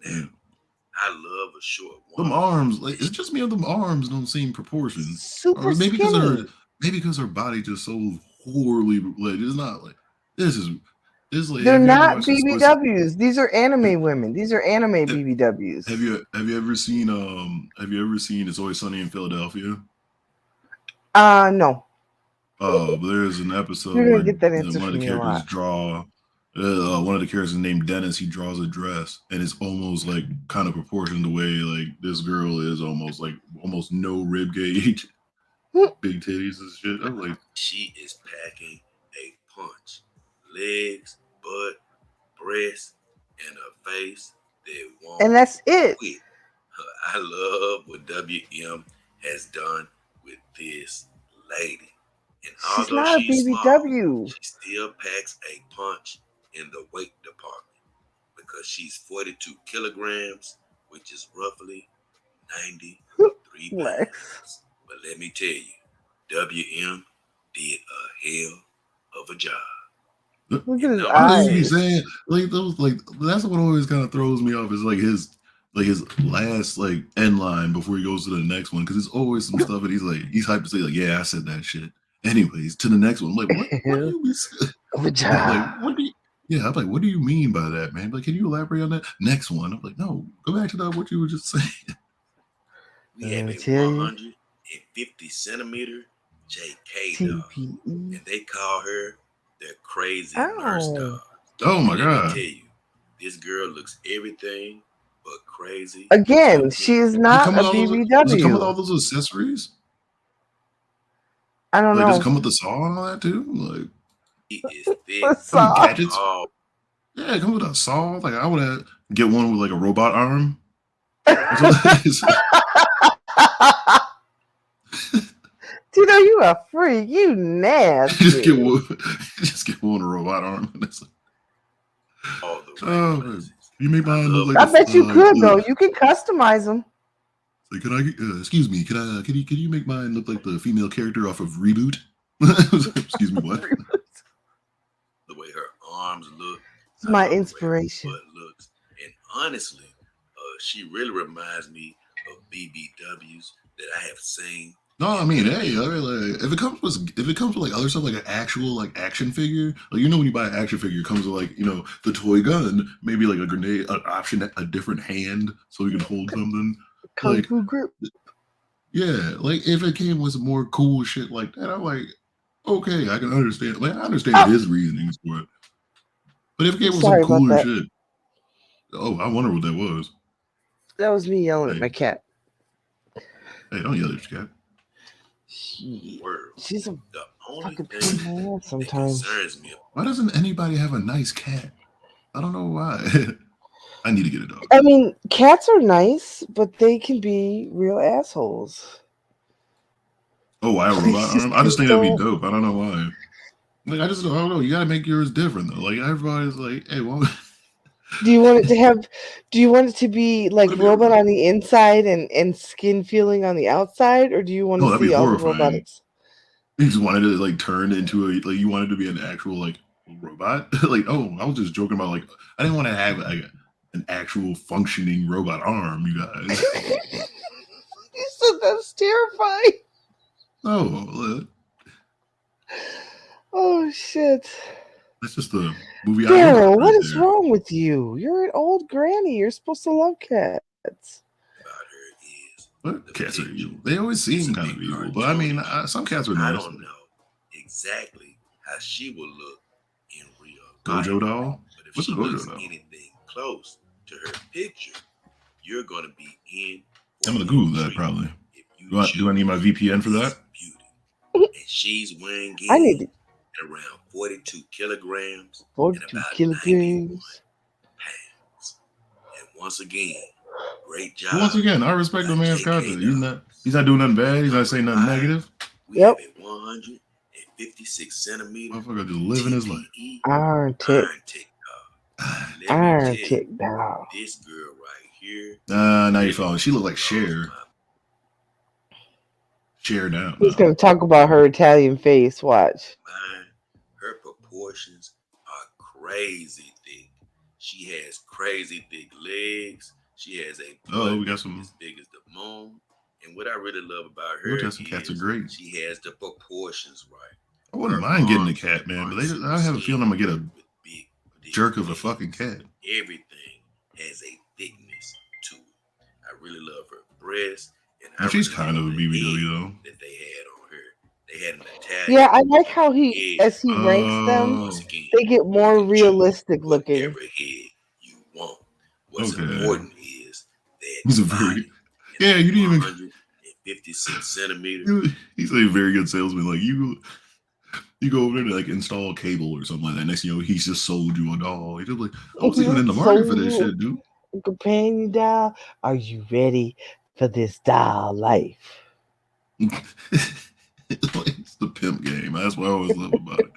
I love a short one. Them arms, like it's just me on them arms don't seem proportioned. Super or maybe skinny. because her body just so horribly like it's not like this is like they're not BBWs. These are anime women. These are anime BBWs. Have you ever seen It's Always Sunny in Philadelphia? No. There's an episode You're gonna where get that answer one of the characters draw one of the characters named Dennis, he draws a dress and it's almost like kind of proportioned the way like this girl is almost no rib gauge, big titties and shit. I'm like, she is packing a punch, legs, butt, breast, and a face that won't. And that's it. Quit. I love what WM has done with this lady. And she's although not she's a BBW. Small, she still packs a punch in the weight department because she's 42 kilograms, which is roughly 93 pounds. But let me tell you, WM did a hell of a job. Look at his eyes. eyes. Saying, like those, like that's what always kind of throws me off is like his last like end line before he goes to the next one, because it's always some stuff and he's hyped to say like, yeah, I said that shit. Anyways, to the next one, I'm like, what do you mean? Good job. Like, what do you? Yeah, I'm like, what do you mean by that, man? Like, can you elaborate on that? Next one, I'm like, no, go back to what you were just saying. We have a 150 centimeter JK dog, and they call her their crazy nurse dog. Oh my god! Let me tell you, this girl looks everything but crazy. Again, she is not a BBW. Does it come with all those accessories? I don't know. Does it come with the saw and all that too? Like, it is thick. Gadgets? Yeah, it comes with a saw. Like, I would get one with like a robot arm. Tito, you a freak. You nasty. just get one with a robot arm. You make mine look like. I bet you could though. You can customize them. So can I? Excuse me. Can you make mine look like the female character off of Reboot? Excuse me. What? The way her arms look. It's my inspiration. Looks. And honestly, she really reminds me of BBWs that I have seen. No, I mean, hey, like, if it comes with like other stuff, like an actual like action figure, like when you buy an action figure, it comes with like the toy gun, maybe like a grenade, an option, a different hand so you can hold something. Kung Fu grip. Yeah, like if it came with some more cool shit like that, I'm like, okay, I can understand. Like I understand his reasonings for it. But if it came with some cooler shit, oh, I wonder what that was. That was me yelling at my cat. Hey, don't yell at your cat. She's a fucking pain sometimes. Why doesn't anybody have a nice cat? I don't know why. I need to get a dog. I mean, cats are nice, but they can be real assholes. Oh, why a robot arm? I just think that'd be dope. I don't know why. Like, I don't know. You gotta make yours different though. Like everybody's like, hey, well. Do you want it to be like robot on the inside and skin feeling on the outside, or do you want to see all the robotics? You just wanted to like turn into you wanted to be an actual like robot? Like, oh, I was just joking about like I didn't want to have like an actual functioning robot arm, you guys. You said that's terrifying. Oh, oh shit. That's just the movie. Daryl, what is wrong with you? You're an old granny. You're supposed to love cats. What? Cats are evil. They always seem kind of evil, but I mean, some cats are nice. I don't know exactly how she will look in real Gojo life. doll? But if What's she a Gojo looks doll? anything close to her picture, you're gonna be in. I'm gonna Google that probably. Do I need my VPN for that? Beauty. And she's weighing I need in at around 42 kilograms 42 and about kilograms. pounds. And once again, great job. Well, once again, I respect the man's content. He's not doing nothing bad. He's not saying nothing negative. We have a 156 centimeter. Motherfucker just living his life. Iron Tech. Iron Tech doll. This girl right here. Now you're following. She look like Cher. Cher down. He's gonna talk about her Italian face. Watch. Her proportions are crazy thick. She has crazy thick legs. She has a butt we got some as big as the moon. And what I really love about her is cats are great. She has the proportions right. I wouldn't mind getting a cat, man, but I have a feeling I'm gonna get a jerk of a fucking cat. Everything has a thickness to it. I really love her breasts. And she's kind of a BBW though. That they had on her. They had an Italian. Yeah, I like how as he ranks them, they get more realistic looking. Whatever head you want. What's important is that he's a very you didn't even 156 centimeters. He's a very good salesman. Like you go over there to like install cable or something like that. Next thing you know, he's just sold you a doll. He's just like, I was even in the market for this shit, dude. Companion doll, are you ready for this doll life? It's the pimp game. That's what I always love about it.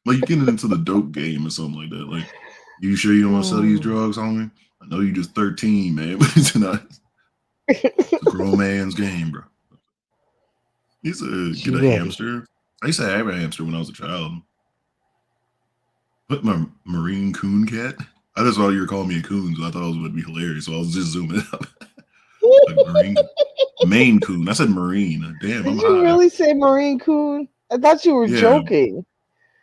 Like you getting into the dope game or something like that. Like, you sure you don't want to sell these drugs, homie? I know you just 13, man, but it's not. It's a grown man's game, bro. He's get a hamster. I used to have a hamster when I was a child. What, my marine coon cat? I just thought you were calling me a coon, so I thought it was going to be hilarious. So I was just zooming up. Like marine, Maine coon. I said marine. Damn, Did you really say marine coon? I thought you were joking.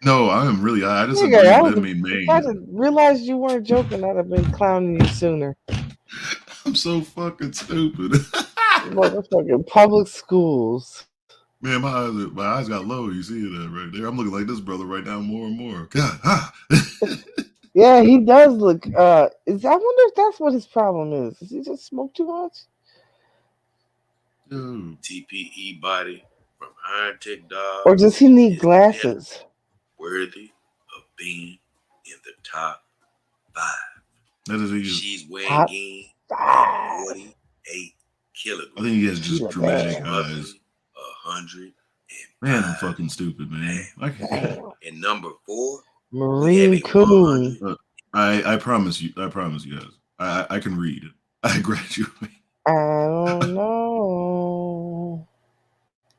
No, I am really. I just said Maine. If I realized you weren't joking, I'd have been clowning you sooner. I'm so fucking stupid. Motherfucking public schools. Man, my eyes got low. You see that right there? I'm looking like this brother right now more and more. God. Yeah, he does look. I wonder if that's what his problem is. Does he just smoke too much? TPE body from Iron Tech Dog. Or does he need glasses? Worthy of being in the top 5. That is She's weighing in 48 kilograms. I think he has just dramatic eyes. 100. Man, I'm fucking stupid, man. And number 4, marine coon. I promise you guys. I can read. I graduate. I don't know.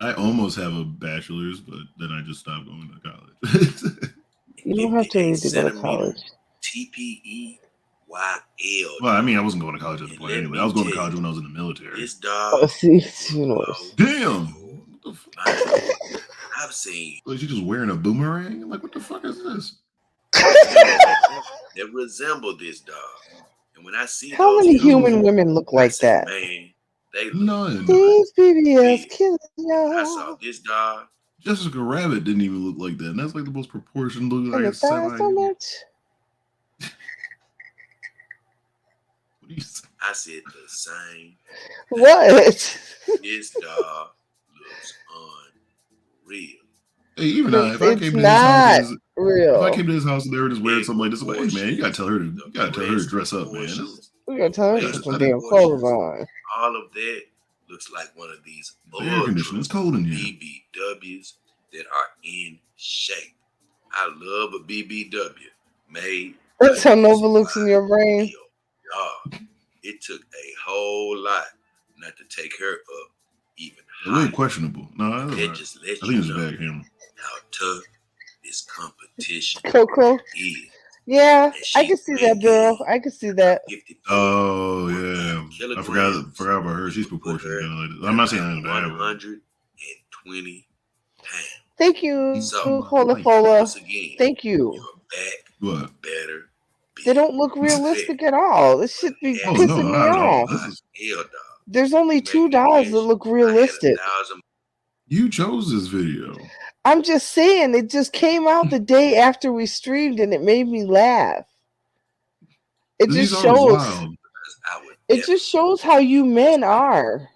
I almost have a bachelor's, but then I just stopped going to college. You don't have to read to go to college. TPE YL. Well, I mean, I wasn't going to college at the point anyway. I was going to college when I was in the military. This dog. Damn. I've seen. Like, she just wearing a boomerang? I'm like, what the fuck is this? That resemble this dog. And when I see how many human women look like that? Man, they none. These BBLs killing y'all. I saw this dog. Jessica Rabbit didn't even look like that. And that's like the most proportioned looking. Like so much. What do you say? I said the same. What? This dog looks unreal. Hey, even if I came to his house, real. If I came to his house and they were just wearing something like this, I'm like, hey man, you gotta tell her to dress up, man. We gotta tell her to put some damn clothes on. All of that looks like one of these air conditioning. It's cold in here. BBWs that are in shape. I love a BBW made. That's how Nova looks in your brain. It took a whole lot not to take her up even higher. Really questionable. No, that just lets I think it's a bad camera. How tough this competition Coco. is. Yeah, I can see that, girl. I can see that. Oh yeah, I forgot about her. She's proportionate. I'm not saying anything bad. 120 pounds. Thank you, Cola. Thank you. What? Better. They don't look realistic at all. This should be pissing me off. There's only 2 dolls that look realistic. You chose this video. I'm just saying, it just came out the day after we streamed, and it made me laugh. It just shows. It just shows how you men are.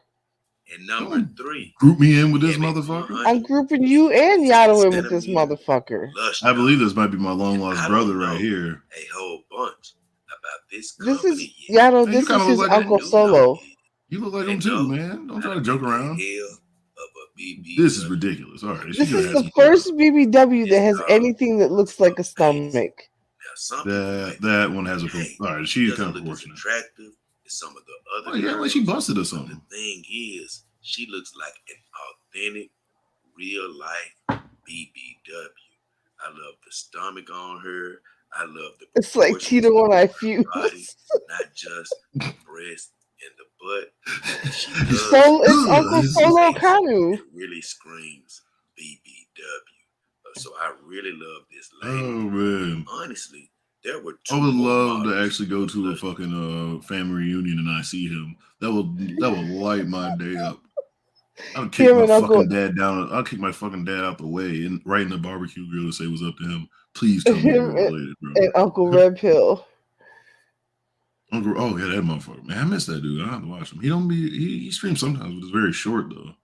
And number 3, group me in with this motherfucker. I'm grouping you and Yato in with this motherfucker. I believe this might be my long lost brother right here. A whole bunch about this. This is Yato. Hey, this is his like Uncle Solo. You look like him too, man. Don't try to joke around. This is ridiculous. All right, this is the first BBW that has anything that looks like a stomach. That one has a. All right, she's kind of proportionate. Attractive as some of the other. Oh, yeah, like she busted or something. The thing is, she looks like an authentic, real life BBW. I love the stomach on her. I love the. It's like Tito when I fuse. Not just the breast and the butt. It's Uncle Solo Kanu. It really screams BBW. So I really love this lady. Oh man! Honestly, there were 2 I would love to actually go to a fucking family reunion and I see him. That would light my day up. I would kick my fucking dad down. I'll kick my fucking dad out the way and right in the barbecue grill to say what's up to him. Please tell me we're related, bro. And Uncle Red Pill. Oh yeah, that motherfucker, man. I miss that dude. I have to watch him. He streams sometimes, but it's very short though.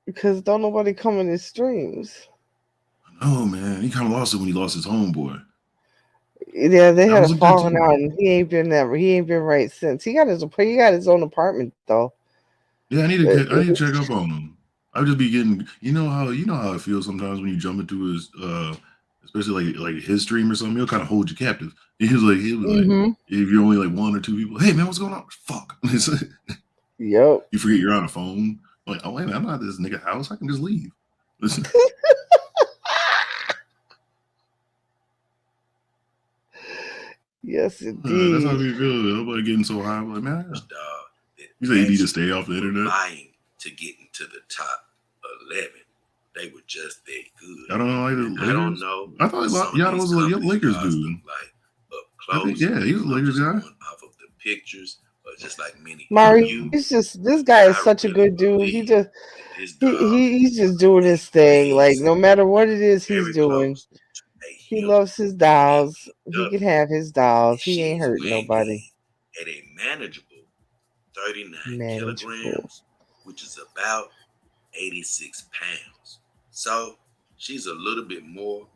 Because don't nobody come in his streams. Oh man, he kind of lost it when he lost his homeboy. Yeah, they had a falling out, and he ain't been right since. He got his own apartment though. Yeah, I need to check up on him. I'll just be getting, you know how it feels sometimes when you jump into his especially like his stream or something, he'll kind of hold you captive. He was like if you're only like 1 or 2 people, hey man, what's going on? Fuck. Yep. You forget you're on a phone. I'm like, oh wait, I'm not at this nigga house. I can just leave. Listen. Yes, indeed. That's how we feel. Nobody getting so high. I'm like, man, you say you need to stay off the internet. Vying to get into the top 11. They were just that good. I don't know. I don't know. I thought Yato was a Lakers dude. Like up close. Yeah, he was a Lakers guy. Off of the pictures, but just like many. Mario, this guy is such a good dude. He's just doing his thing. Like no matter what it is he's doing. He loves his dolls. He can have his dolls. He ain't hurting nobody. At a manageable 39 kilograms, which is about 86 pounds. So she's a little bit more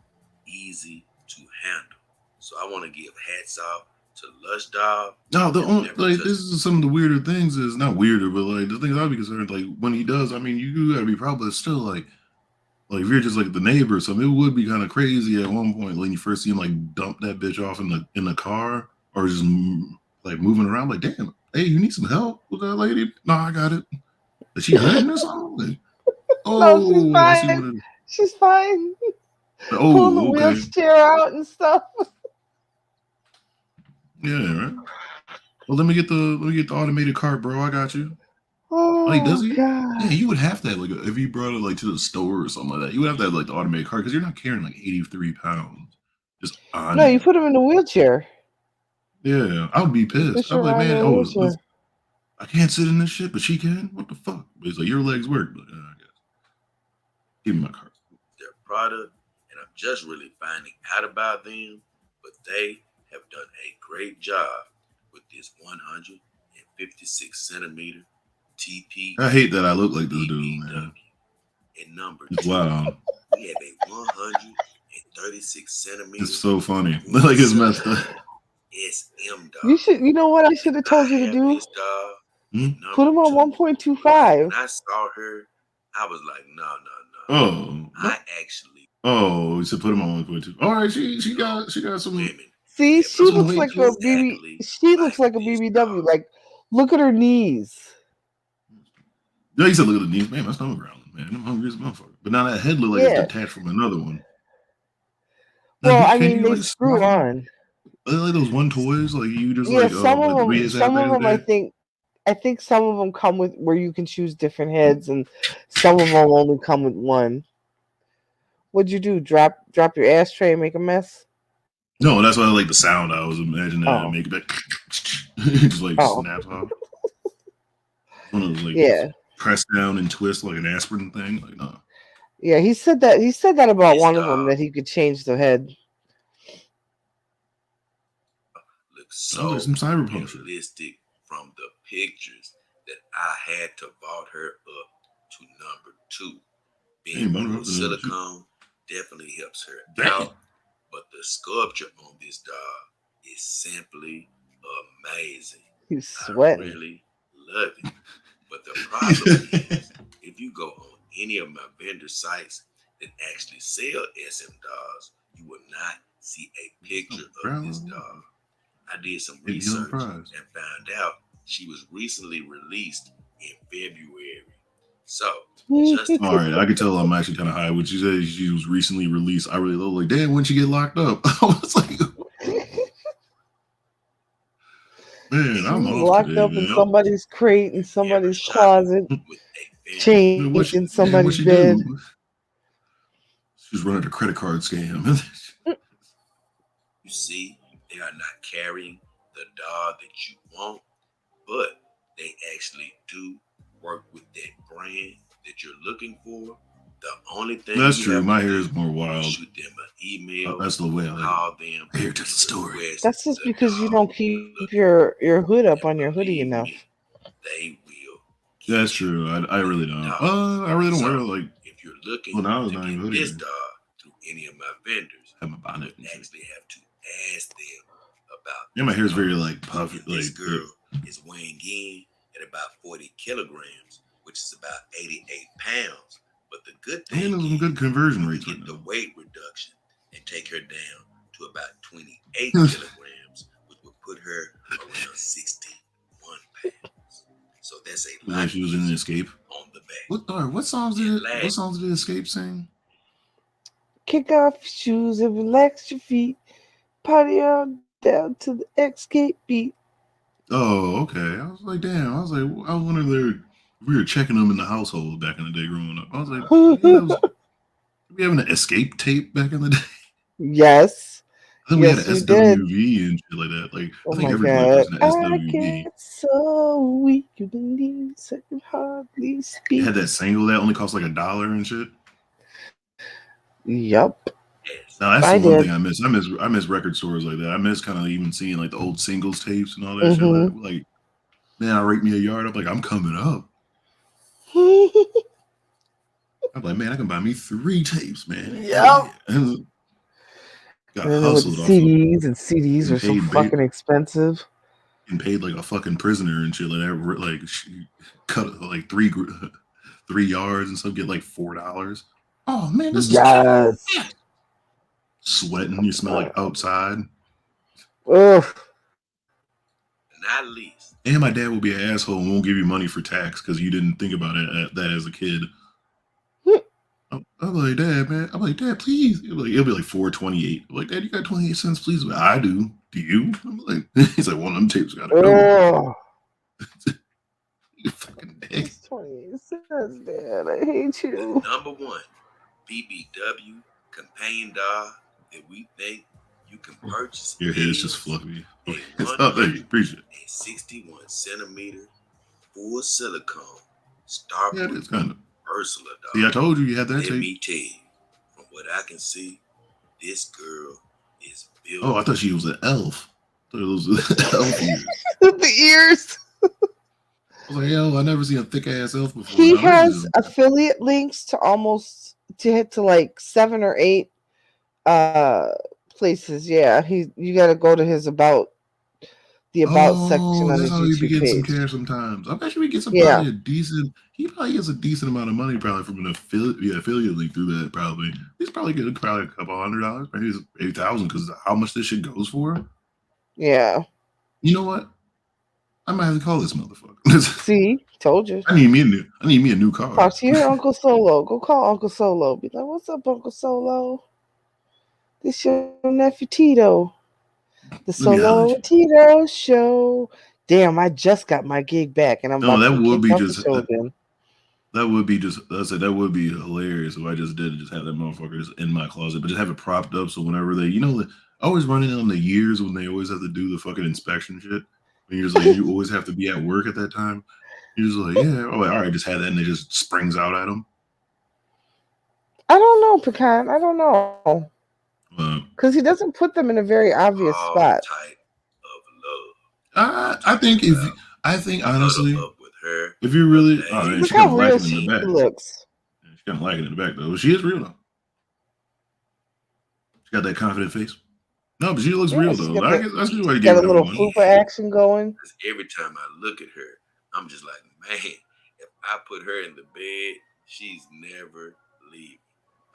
easy to handle. So I want to give hats off to Lush Doll. No, this is some of the weirder things. Is not weirder, but like the things I'd be concerned. Like when he does, I mean, you gotta be probably still like if you're just like the neighbor or something, it would be kind of crazy at one point when you first see him like dump that bitch off in the car or just like moving around. Like, damn, hey, you need some help with that lady? No, I got it. Is she hurting or something? Like, no, she's fine. She's fine. Oh, pull the wheelchair out and stuff. Yeah, right. Well, let me get the automated cart, bro. I got you. Oh, like, does he? God. Yeah, you would have to have, like, if you brought it like to the store or something like that, you would have to have like the automated cart because you're not carrying like 83 pounds. Just on. No, you put him in a wheelchair. Yeah, I would be pissed. I'm like, man, I can't sit in this shit, but she can. What the fuck? But it's like your legs work, but I guess. Give me my cart. Their product, and I'm just really finding out about them, but they have done a great job with this 156 centimeter TP. I hate that I look like this dude, man. And number 2, wow. We have a 136 centimeter. It's so funny. Like it's messed up. SM dog. You know what I should have told you to do? Put him on 1.25. When I saw her, I was like, no. Oh. I actually. Oh, we should put him on 1.2. All right, she got some women. See, she looks like a BB. She looks like a BBW. Like, look at her knees. Yeah, you said look at the knees. Man, my stomach growling, man. I'm hungry as a motherfucker. But now that head look like it's detached from another one. Well, I mean, they screw on. Like those one toys, like you just some of them. I think some of them come with where you can choose different heads, and some of them only come with one. What'd you do? Drop your ashtray and make a mess? No, that's why I like the sound. I was imagining that and make it back. It just like snaps off. One of those like Yeah. press down and twist like an aspirin thing. Like no. Yeah, he said that about This one of them, dog that he could change the head. looks Oh, there's so some cyberpunk shit. realistic from the pictures that I had to vault her up to number 2. Being Hey, blue silicone definitely helps her Damn. out, but the sculpture on this dog is simply amazing. He's I sweating. really love it. But the problem is, if you go on any of my vendor sites that actually sell SM dolls, you will not see a picture of this dog. I did some research and found out she was recently released in February. So, just all right, I could tell I'm actually kind of high. When she said she was recently released, I really was like, damn, when'd she get locked up? I was like, man, I'm locked today, up man. in somebody's crate, in somebody's closet, chained Man, in somebody's she bed. do? She's running a credit card scam. You see, they are not carrying the dog that you want, but they actually do work with that brand that you're looking for. The only thing that's you true. have My to hair do is more wild. shoot them an email. That's the way I like call them. My hair tells a story. That's just because you don't keep your hood up on your hoodie enough. They will. That's true. I really don't. I really don't wear like. If you're looking Well, now to it's not even get hoodie. this dog through any of my vendors, I have my bonnet. you actually have to ask them about. Yeah, my hair is very like puffy. This Like girl is weighing in at about 40 kilograms, which is about 88 pounds. But the good thing there's some is good conversion you rates can right get the now. weight reduction and take her down to about 28 kilograms, which would put her around 61 pounds. So that's a lot. Like she was in an Escape. On the back. What songs did Escape sing? Kick off your shoes and relax your feet. Party on down to the Escape beat. Oh, okay. I was like, damn. I was wondering we were checking them in the household back in the day growing up. I was like, we having an Escape tape back in the day? Yes. I think we had an SWV and shit like that. Like, I think every black person had SWV. I get so weak, you believe I can hardly speak. It had that single that only cost like $1 and shit. Yup. Now that's the one thing I miss. I miss record stores like that. I miss kind of even seeing like the old singles tapes and all that shit. Like, man, I rate me a yard up. Like, I'm coming up. I'm like, man, I can buy me 3 tapes, man. Yep. Got hustled off CDs, and CDs are so fucking expensive. And paid like a fucking prisoner and shit like that. Like, cut like 3 yards and stuff. Get like $4. Oh man, this is sweating. You smell like outside. Ugh. Not least. And my dad will be an asshole and won't give you money for tax because you didn't think about that as a kid. I'm like, Dad, man. I'm like, Dad, please. It'll be like $4.28. I'm like, Dad, you got 28 cents, please. Like, I do. Do you? I'm like, he's like, one of them tapes gotta go. You fucking dick. It's 28 cents, Dad. I hate you. Number 1, BBW companion dog that we think you can purchase. Your head is just fluffy. Appreciate it. A 61 centimeter full silicone star. Yeah, it's kind of Ursula dog. See, I told you had that tape. Let me tell you, from what I can see, this girl is built. Oh, I thought she was an elf. I thought it was elf ears. The ears. I was like, yo, I never seen a thick ass elf before. He has affiliate links to like 7 or 8 places. Yeah, you got to go to his about section on his YouTube page. Some cash sometimes. I bet you we get somebody a decent. He probably gets a decent amount of money probably from an affiliate link through that. Probably he's probably getting a couple $100, maybe $8,000 because how much this shit goes for. Yeah. You know what? I might have to call this motherfucker. See, told you. I need me a new car. Talk to your Uncle Solo. Go call Uncle Solo. Be like, "What's up, Uncle Solo? This your nephew Tito. The Solo and Tito show." Damn, I just got my gig back, and I'm about that to would be just again. That would be just. I said that would be hilarious if I just have that motherfucker in my closet, but just have it propped up so whenever they, always running on the years when they always have to do the fucking inspection shit. And you're just like, you always have to be at work at that time. He's like, yeah, all right, just had that, and it just springs out at him. I don't know, Pecan. I don't know. Because he doesn't put them in a very obvious spot. Type of love. I think honestly, with her, if you really, look how real she looks. She's kind of lacking in the back though. She is real though. She got that confident face. No, but she looks real though. That's the way to get got a little fupa action going. Every time I look at her, I'm just like, man, if I put her in the bed, she's never leaving.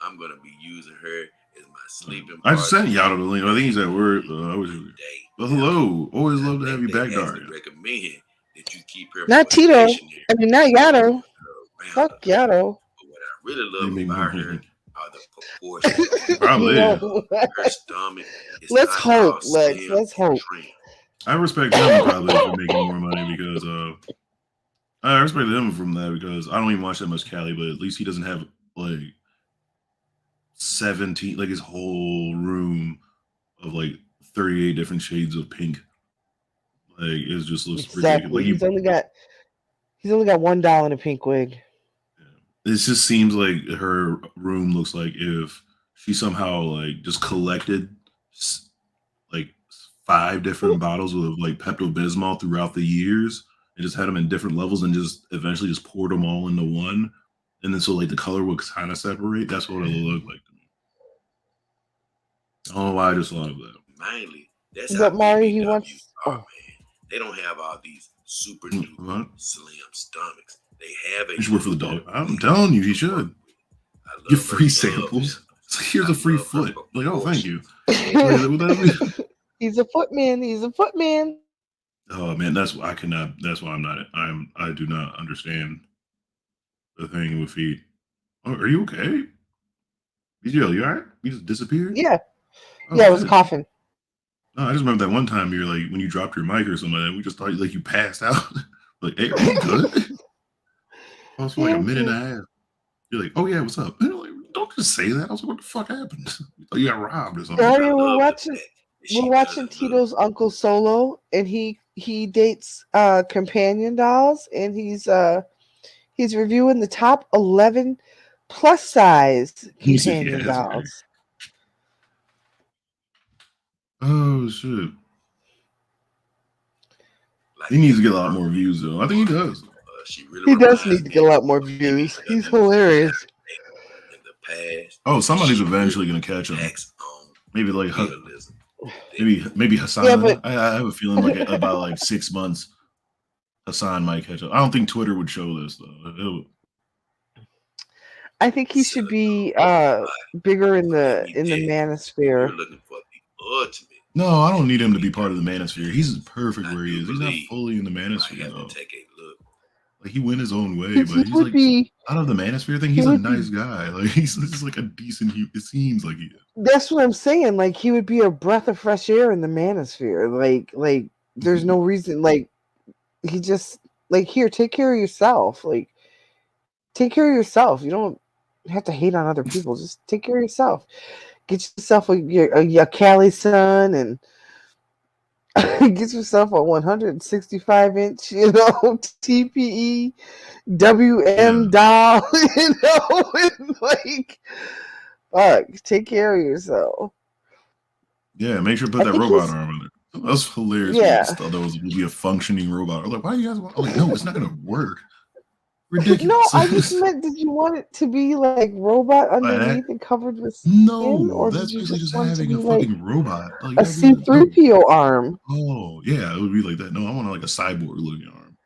I'm gonna be using her as my sleeping partner. I just sent Yato the link. I think he's at work. Well, hello. Always love to have you back, Daria. Recommend that you keep her. Not Tito. I mean, not Yato. Fuck Yato. But what I really love about her are the proportions. Probably. Her stomach. Let's hope. Let's hope. I respect them probably for making more money because I respect him from that because I don't even watch that much Cali, but at least he doesn't have like 17, like his whole room of like 38 different shades of pink. Like it just looks ridiculous. Like he's only got $1 in a pink wig. It just seems like her room looks like if she somehow like just collected like 5 different bottles of like Pepto-Bismol throughout the years and just had them in different levels and just eventually just poured them all into one. And then so like the color would kind of separate. That's what it looked like to me. I don't know why I just thought of that. Mainly, that's how Mari, he wants. Man. They don't have all these super duper slim stomachs. They have a. You should work for the dog. I'm telling you, he should. Get free samples. So here's a free foot. Like, oh, thank you. He's a footman. He's a footman. Oh man, that's why I cannot. That's why I'm not. I do not understand the thing with feet. Oh, are you okay? BGL, you all right? You just disappeared? Yeah. Oh, yeah, I was coughing. No, I just remember that one time you were like, when you dropped your mic or something like that, we just thought like you passed out. Like, hey, are you good? I was for like a minute and a half. You're like, oh yeah, what's up? And like, don't just say that. I was like, what the fuck happened? You got robbed or something. We're watching Tito's Uncle Solo, and he dates companion dolls, and he's reviewing the top 11 plus size companion dolls. Oh shit! He needs to get a lot more views, though. I think he does. He does need to get a lot more views. He's hilarious. Oh, somebody's eventually gonna catch him. Maybe like maybe Hassan. Yeah, but I have a feeling like about like 6 months, Hassan might catch up. I don't think Twitter would show this though. I think he should be bigger in the Manosphere. No, I don't need him to be part of the Manosphere. He's perfect where he is. He's not fully in the Manosphere though. Like he went his own way, but he's like out of the Manosphere thing. He's a nice guy. Like he's just like a decent. It seems like he is. That's what I'm saying. Like he would be a breath of fresh air in the Manosphere. Like there's no reason. Like he just like here, take care of yourself. Like take care of yourself. You don't have to hate on other people. Just take care of yourself. Get yourself a Cali son and get yourself a 165-inch, TPE WM doll, and like, fuck, take care of yourself. Yeah, make sure to put that robot arm in there. That was hilarious. Yeah, I thought that was be a functioning robot. I'm like, why do you guys want? I'm like, no, it's not gonna work. Ridiculous. No, I just meant, did you want it to be like robot underneath and covered with skin? No, or that's basically just having a fucking robot. Like, a C-3PO arm. Oh, yeah, it would be like that. No, I want like a cyborg looking arm.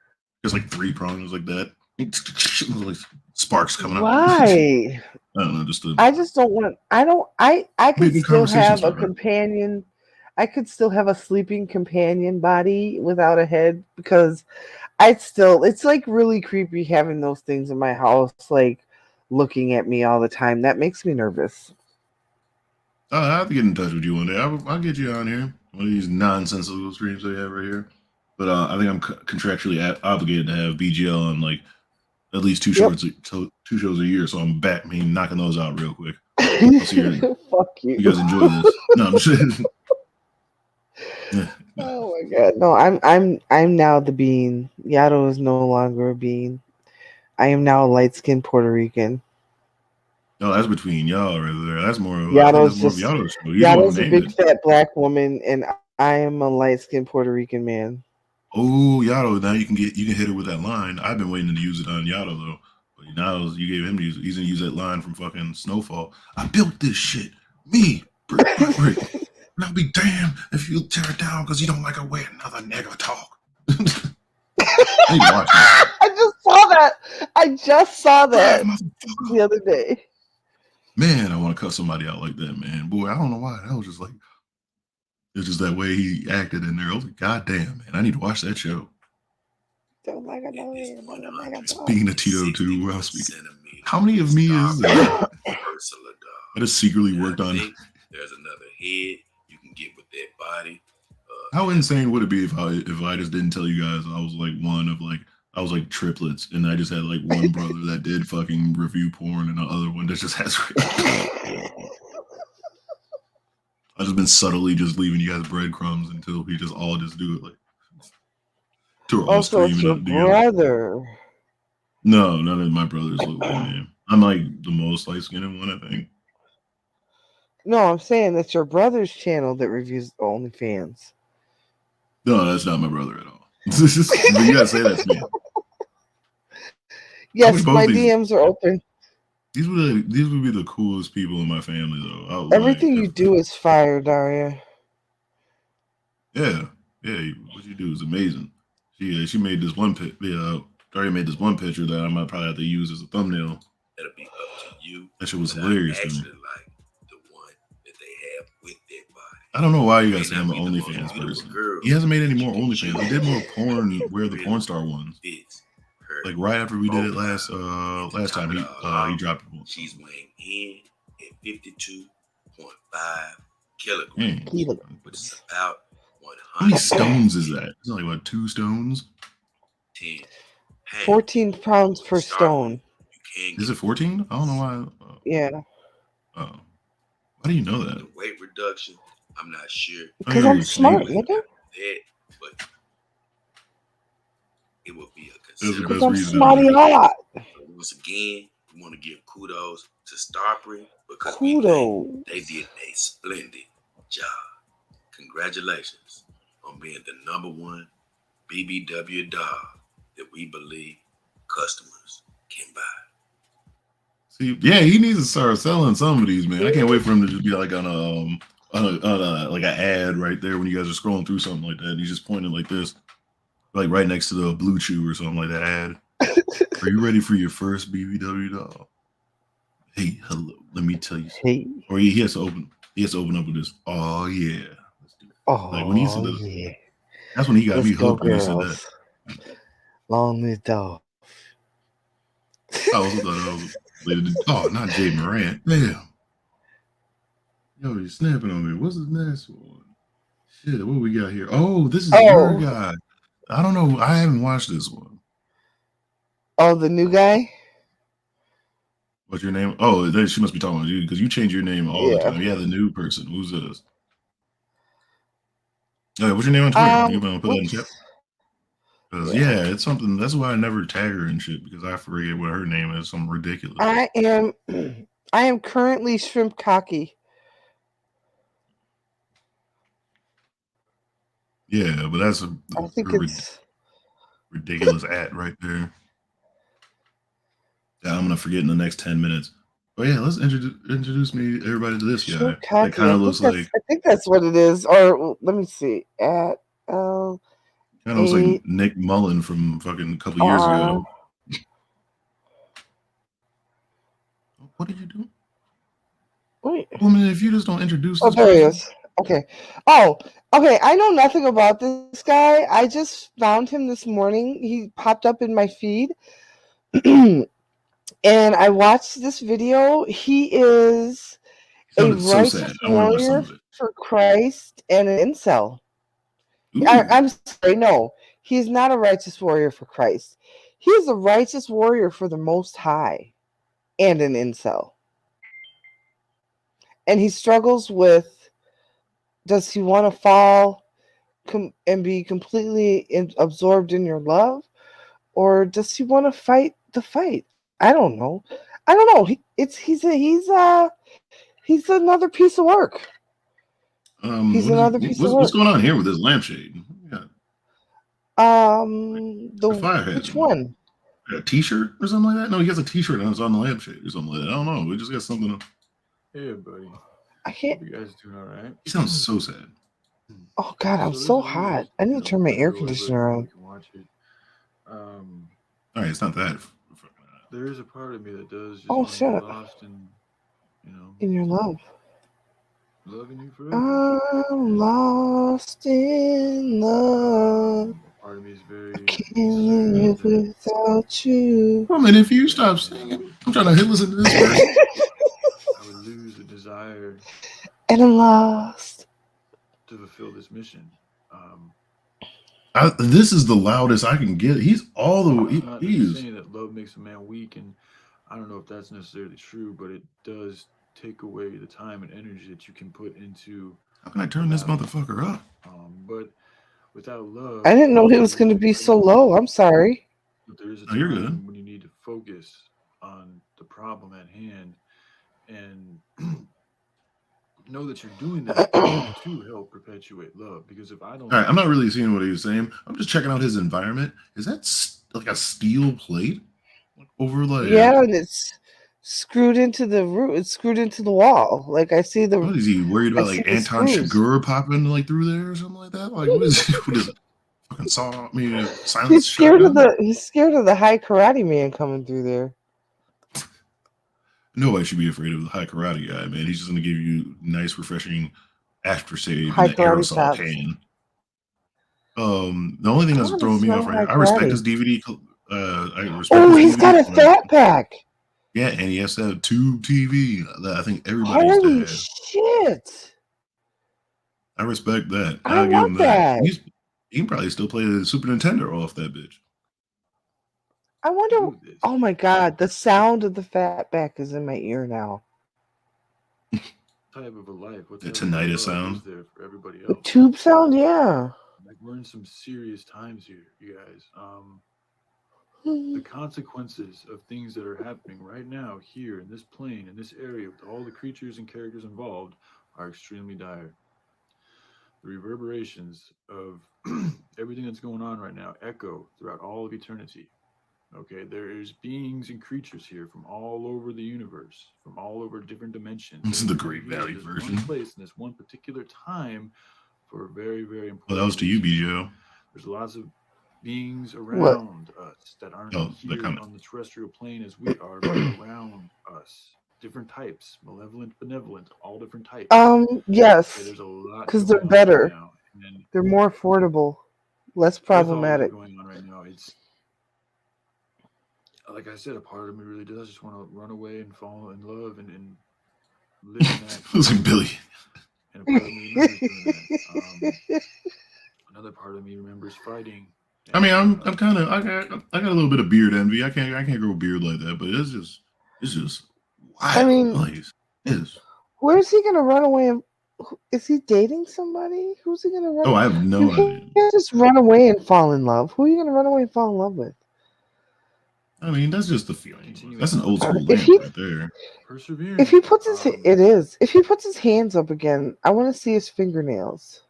There's like 3 prongs like that. Like sparks coming up. Why? I don't know. I just don't want. I could still have a companion. I could still have a sleeping companion body without a head because it's like really creepy having those things in my house, like looking at me all the time. That makes me nervous. I'll have to get in touch with you one day. I'll get you on here. One of these nonsensical streams they have right here. But I think I'm contractually obligated to have BGL on like at least 2 shows, 2 shows a year. So I'm back, knocking those out real quick. Fuck you. You guys enjoy this? No, I'm just Oh my god. No, I'm now the bean. Yato is no longer a bean. I am now a light-skinned Puerto Rican. No, that's between y'all right there. That's more. I think Yato's that's more of just Yato's show. He's the one who Yato's a named big it. fat black woman, and I am a light-skinned Puerto Rican man. Oh, Yato! Now you can hit it with that line. I've been waiting to use it on Yato though. But now you gave him to use it. He's gonna use that line from fucking Snowfall. I built this shit, me, brick by brick. And I'll be damned if you tear it down because you don't like a way another nigga talk. I need to watch that. I just saw that the other day. Man, I want to cut somebody out like that, man. Boy, I don't know why. That was just like, it's just that way he acted in there. I was like, God damn, man, I need to watch that show. Don't like Speaking of Tito too, where else speaking? How many of me is there? I just secretly worked on. There's another head you can get with that body. How insane would it be if I just didn't tell you guys I was like I was like triplets and I just had like one brother that did fucking review porn and the other one that just has. I've just been subtly just leaving you guys breadcrumbs until we just all just do it like. Also, it's your brother. No, none of my brothers look like me. I'm like the most light-skinned one, I think. No, I'm saying that's your brother's channel that reviews OnlyFans. No, that's not my brother at all. You gotta say that to me. Yes, my DMs are open. These would be the coolest people in my family, though. Everything you do is fire, Daria. Yeah. What you do is amazing. She made this one Daria made this one picture that I might probably have to use as a thumbnail. It'll be up to you. That shit was hilarious to me. Like the one that they have with their body. I don't know why you guys say I'm an OnlyFans person. He hasn't made any more OnlyFans. He did more porn. Where the porn star ones. Like right after we did it last time he dropped it. She's weighing in at 52.5 kilograms, which is about 100. How many stones is that? It's like what, 2 stones? 10. 14 pounds per stone. Is it 14? I don't know why. Yeah. Oh. Why do you know that? The weight reduction, I'm not sure. Because I'm smart, nigga. But it would be a considerable. Because I'm smarty hot. Once again, we want to give kudos to Starprint because they did a splendid job. Congratulations on being the #1 BBW dog that we believe customers can buy. See, yeah, he needs to start selling some of these, man. I can't wait for him to just be like on like an ad right there when you guys are scrolling through something like that. And he's just pointing like this, like right next to the Blue Chew or something like that ad. Are you ready for your first BBW doll? Hey, hello. Let me tell you something. Hey. Or he has to open up with this. Oh yeah. Let's do it. Oh, like when he said that, yeah. That's when he got me hooked when he said that. Long live dog. I also thought I was oh, not Jay Morant. Damn. Yo, he's snapping on me. What's his next one? Shit, what we got here? Oh, this is your guy. I don't know. I haven't watched this one. Oh, the new guy? What's your name? Oh, she must be talking about you because you change your name all the time. Yeah, the new person. Who's this? Oh, what's your name on Twitter? You want to put that in chat? Yeah, it's something. That's why I never tag her and shit because I forget what her name is. Something ridiculous. I am currently shrimp cocky. Yeah, but that's I think it's ridiculous at right there. Yeah, I'm gonna forget in the next 10 minutes. But yeah, let's introduce me everybody to this guy. That kind of looks like. I think that's what it is. Or let me see. At kind of looks like Nick Mullen from fucking a couple years ago. What did you do? Wait. Woman, if you just don't introduce this there he is. Okay. Oh, okay. I know nothing about this guy. I just found him this morning. He popped up in my feed. And I watched this video. He is a righteous warrior for Christ and an incel. I'm sorry, no. He's not a righteous warrior for Christ. He is a righteous warrior for the Most High and an incel. And he struggles with, does he want to fall and be completely absorbed in your love, or does he want to fight the fight? I don't know. I don't know. He's another piece of work. He's another piece of what's work. going on here with this lampshade? Yeah. A fire hat. Which one? A T-shirt or something like that? No, he has a T-shirt and it's on the lampshade or something like that. I don't know. We just got something. Hey, buddy. I can't. Hope you guys doing all right? He sounds so sad. Oh God, I'm this so movie hot. is, I need to turn my air really good, conditioner but on. we can watch it. All right, it's not that. There is a part of me that does just Oh, want to shut be up. lost in, In your love. loving you forever. I'm lost in love. Part of me is very I can't concerned live that without you. Well, man, if you stop singing, I'm trying to listen to this person. I would lose the desire And I'm lost. to fulfill this mission. This is the loudest I can get. He's all the Not he's saying that love makes a man weak, and I don't know if that's necessarily true, but it does take away the time and energy that you can put into. How can I turn this motherfucker up? But without love, I didn't know he was going to be so low. I'm sorry. But there is a No, you're time good. when you need to focus on the problem at hand and know that you're doing that to help perpetuate love. Because if I don't, All right, I'm not really seeing what he was saying. I'm just checking out his environment. Is that like a steel plate over like? Yeah, and it's screwed into the roof. It's screwed into the wall. Like I see the. What is he worried about? I see Like the Anton screws. Chigurh popping like through there or something like that? Like what is it? What is it? Fucking saw me silence. He's scared shotgun? He's scared of the high karate man coming through there. Nobody should be afraid of the high karate guy, man. He's just gonna give you nice, refreshing aftershave High in the karate aerosol chops. can. The only thing that's wanna throwing me smell off right high here, I respect karate. his DVD. I respect Oh, his he's DVD got a collection. fat pack. Yeah, and he has to have tube TV that I think everybody used to Holy have. shit! I respect that. I I'll give want him that. that. He can probably still play the Super Nintendo off that bitch. I wonder. Oh my god, the sound of the fat back is in my ear now. type of a life, what The type of a tinnitus love sound. is there for everybody The else? tube sound, yeah. Like we're in some serious times here, you guys. The consequences of things that are happening right now here in this plane, in this area, with all the creatures and characters involved, are extremely dire. The reverberations of everything that's going on right now echo throughout all of eternity. Okay, there is beings and creatures here from all over the universe, from all over different dimensions. This is the They're Great here in Valley this version. one place in this one particular time for a very, very important. Well, that was to you, BGL. There's lots of beings around us that aren't here on the terrestrial plane as we are, but around us. Different types, malevolent, benevolent, all different types. Yes. Okay, there's a lot because they're going on better. right now. And They're more affordable, less problematic. with all that's going on right now, it's like I said, a part of me really does just want to run away and fall in love and live in that. Listen, Billy. And a part of me remembers doing that. Another part of me remembers fighting. I mean, I'm kind of I got a little bit of beard envy. I can't grow a beard like that, but it's just wild. I mean, where's he gonna run away? Is he dating somebody? Who's he gonna run? Oh, I have no idea. You can't just run away and fall in love. Who are you gonna run away and fall in love with? I mean, that's just the feeling. That's an old school If lamp right there. If he puts his if he puts his hands up again, I want to see his fingernails.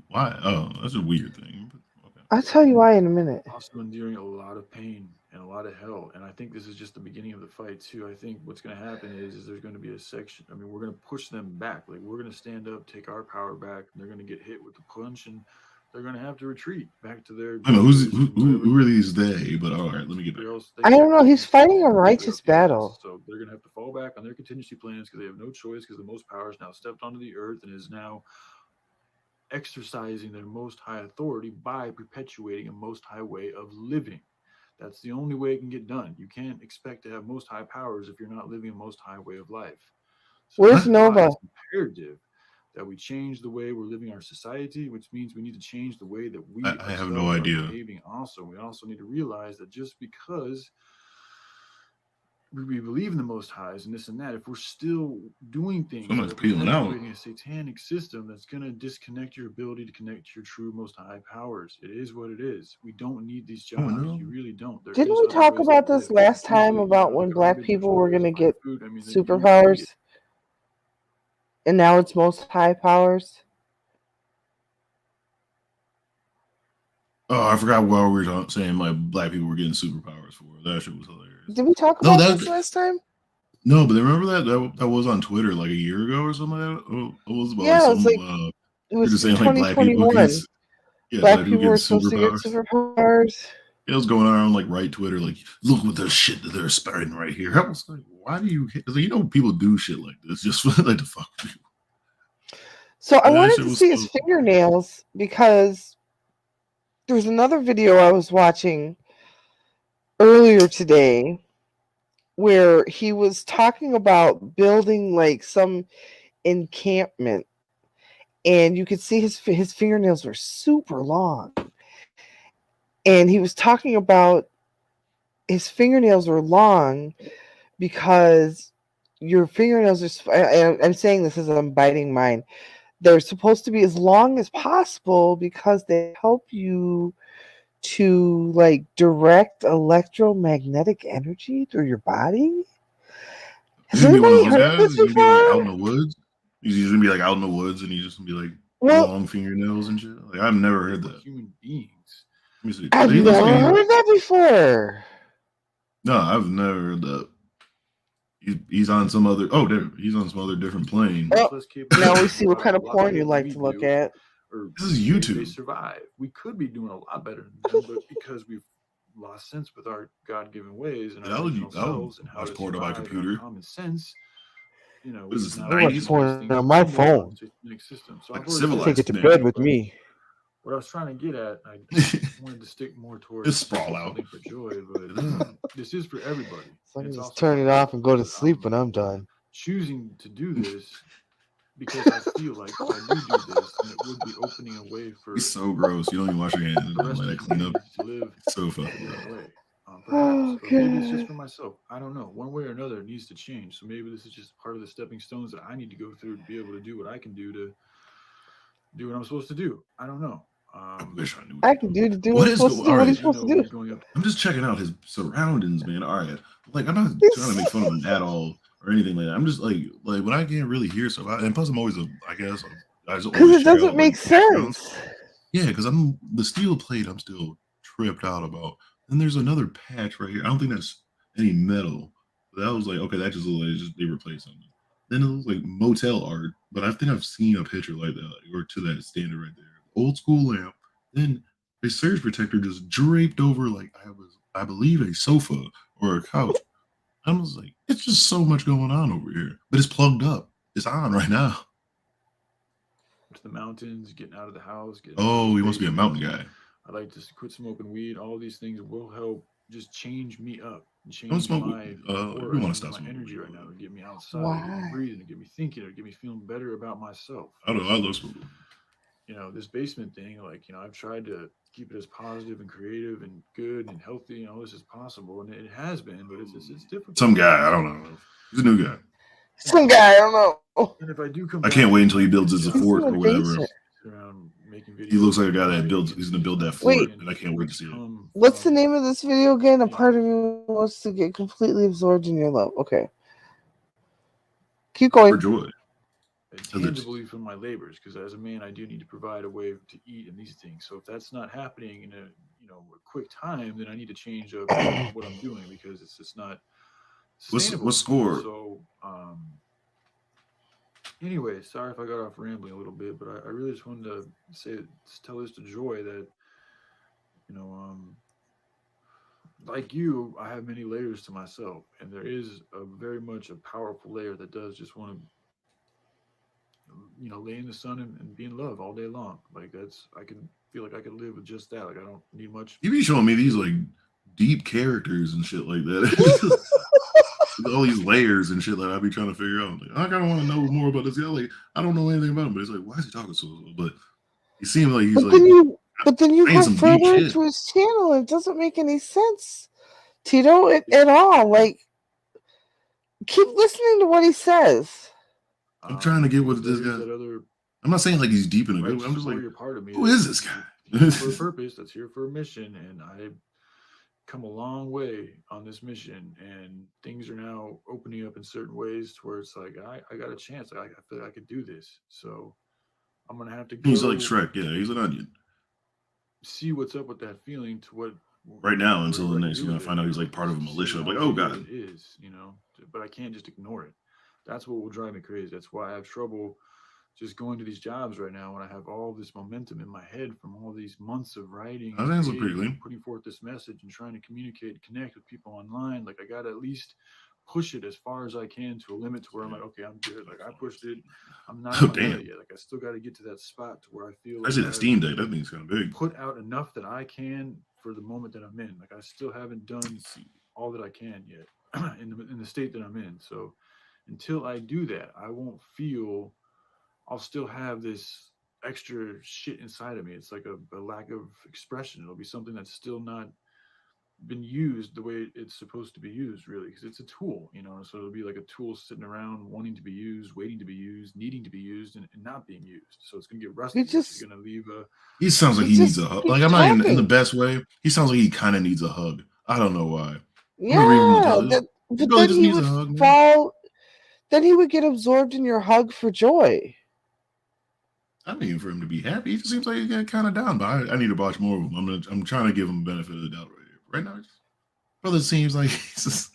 Why? Oh, that's a weird thing. Okay. I'll tell you why in a minute. Also enduring a lot of pain and a lot of hell, and I think this is just the beginning of the fight too. I think what's going to happen is there's going to be a section. I mean, we're going to push them back. Like we're going to stand up, take our power back, and they're going to get hit with the punch, and they're going to have to retreat back to their. I don't know who are these they, but all right, let me get back. I don't know. He's fighting a righteous battle. So they're going to have to fall back on their contingency plans because they have no choice because the Most Power has now stepped onto the earth and is now exercising their Most High authority by perpetuating a Most High way of living. That's the only way it can get done. You can't expect to have Most High powers if you're not living a Most High way of life. So where's Nova? It's imperative that we change the way we're living our society, which means we need to change the way that we I have no idea. Behaving also. We also need to realize that just because we believe in the Most Highs and this and that, if we're still doing things Someone's that are peeling out. perpetuating a satanic system, that's going to disconnect your ability to connect to your true Most High powers. It is what it is. We don't need these jobs. no. You really don't. There Didn't is we other talk ways about to this live. last Usually, time about the when black garbage people were destroys going to my get food. I mean, you can't eat superpowers? it. And now it's Most High powers? Oh, I forgot what we were saying. Like black people were getting superpowers for. That shit was hilarious. Did we talk about this last time? No, but remember that was on Twitter like a year ago or something like that. Oh, it was about Yeah, it was just saying like black people 2021. getting, Black black people were getting supposed to get superpowers. It was going on like right Twitter, like look what the shit that they're aspiring right here. I was like, why do you? Like, people do shit like this just for like to fuck with people. So I wanted to see his fingernails because there's another video I was watching earlier today where he was talking about building like some encampment, and you could see his fingernails were super long, and he was talking about his fingernails were long because your fingernails are. I'm saying this as I'm biting mine. They're supposed to be as long as possible because they help you to like direct electromagnetic energy through your body. Has anybody heard this before? Be like out in the woods. He's gonna be like out in the woods, and he's just gonna be like long fingernails and shit. Like I've never heard that. Human beings. Let me see. I've never heard that before. No, I've never heard that. He's on some other. Oh, there. He's on some other different plane. Oh, now we see what kind of porn you like to look at. This is YouTube. They survive. We could be doing a lot better than them, but because we've lost sense with our God-given ways and our original selves and how to survive on my computer. Common sense, you know, this is I watch porn on my phone. System. So like I've take it to bed with me. What I was trying to get at, I wanted to stick more towards just sprawl out for joy, but this is for everybody. So I can just turn it off and go to sleep when I'm done. Choosing to do this because I feel like if I do this, then it would be opening a way for. It's so gross. You don't even wash your hands. The rest let of it clean up. To live so fucking that way. Perhaps, maybe it's just for myself. I don't know. One way or another, it needs to change. So maybe this is just part of the stepping stones that I need to go through to be able to do what I can do to do what I'm supposed to do. I don't know. I wish I knew. I can do what he's supposed to do. What he's supposed to do. I'm just checking out his surroundings, man. All right, like I'm not trying to make fun of him at all or anything like that. I'm just like when I can't really hear stuff, and plus I'm always because it doesn't make sense. Yeah, because I'm the steel plate. I'm still tripped out about. And there's another patch right here. I don't think that's any metal. But that was like okay, that just looked like they replaced something. Then it was like motel art, but I think I've seen a picture like that or to that standard right there. Old school lamp, then a surge protector just draped over like I believe a sofa or a couch. I was like, it's just so much going on over here, but it's plugged up. It's on right now. To the mountains, getting out of the house. Oh, he must be a mountain guy. I like to quit smoking weed. All these things will help just change me up. Change my we want to stop my energy right now to get me outside, Why? to get me breathing, to get me thinking, to get me feeling better about myself. I don't know. I love smoking. You know, this basement thing, like, you know, I've tried to keep it as positive and creative and good and healthy, you know, as possible. And it has been, but it's difficult. Some guy, I don't know. He's a new guy. Some guy, I don't know. And if I do come I can't wait until he builds his fort or whatever. He looks like a guy that builds, he's going to build that fort, and I can't wait to see it. What's the name of this video again? A part of you wants to get completely absorbed in your love. Okay. Keep going. For joy. Tangibly from my labors, because as a man I do need to provide a way to eat and these things. So if that's not happening in a quick time, then I need to change up what I'm doing because it's just not sustainable. What score? So anyway, sorry if I got off rambling a little bit, but I really just wanted to tell this to Joy that like you, I have many layers to myself, and there is very much a powerful layer that does just want to lay in the sun and be in love all day long. Like I can feel like I could live with just that. Like I don't need much. You be showing me these like deep characters and shit like that. All these layers and shit like I be trying to figure out. Like, I kind of want to know more about this guy. Like I don't know anything about him, but it's like, why is he talking so slow? But he seems like he's but then you go further into his channel. It doesn't make any sense, Tito, at all. Like Keep listening to what he says. I'm trying to get what this guy. I'm not saying like he's deep in a good way. I'm just like, part of me who is this guy? Here for a purpose, that's here for a mission, and I come a long way on this mission, and things are now opening up in certain ways to where it's like I got a chance. I feel like I could do this, so I'm gonna have to go. He's like Shrek, yeah. He's an onion. See what's up with that feeling to what. Right now, until the next, I find out he's like part of a militia. I'm like, oh god, it is, but I can't just ignore it. That's what will drive me crazy. That's why I have trouble just going to these jobs right now when I have all this momentum in my head from all these months of writing, and putting forth this message and trying to communicate and connect with people online. Like I got to at least push it as far as I can to a limit to where I'm like, okay, I'm good. Like I pushed it. I'm not on that yet. Like I still got to get to that spot to where I feel. I see that Steam Deck. That thing's kind of big. Put out enough that I can for the moment that I'm in. Like I still haven't done all that I can yet in the state that I'm in. So until I do that, I won't feel. I'll still have this extra shit inside of me. It's like a lack of expression. It'll be something that's still not been used the way it's supposed to be used, really, because it's a tool, so it'll be like a tool sitting around wanting to be used, waiting to be used, needing to be used, and not being used. So it's going to get rusty. It's going to leave a... He sounds like he needs a hug. Like, I'm not in the best way. He sounds like he kind of needs a hug. I don't know why. Yeah, but then he would fall... Then he would get absorbed in your hug for joy. I mean, for him to be happy, he just seems like he's getting kind of down. But I need to watch more of him. I'm trying to give him the benefit of the doubt right here. Right now, brother seems like he's just.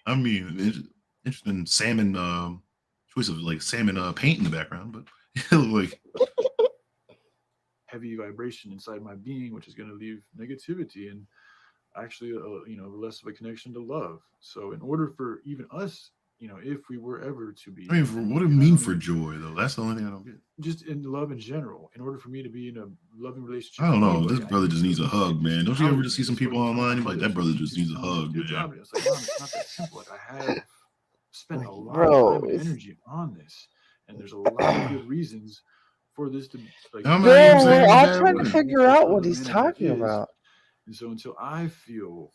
I mean, interesting salmon choice of like salmon paint in the background, but it look like heavy vibration inside my being, which is going to leave negativity and actually, less of a connection to love. So, in order for even us. If we were ever to be... I mean, what do you mean for joy, though? That's the only thing I don't get. Just in love in general. In order for me to be in a loving relationship... I don't know. This brother just needs a hug, man. Don't you ever just see some people online? Like, that brother just needs a hug, man. It's like, it's not that simple. Like, I have spent a lot of time and energy on this. And there's a lot of good reasons for this to... Like, we're all trying to figure out what he's talking about. And so until I feel...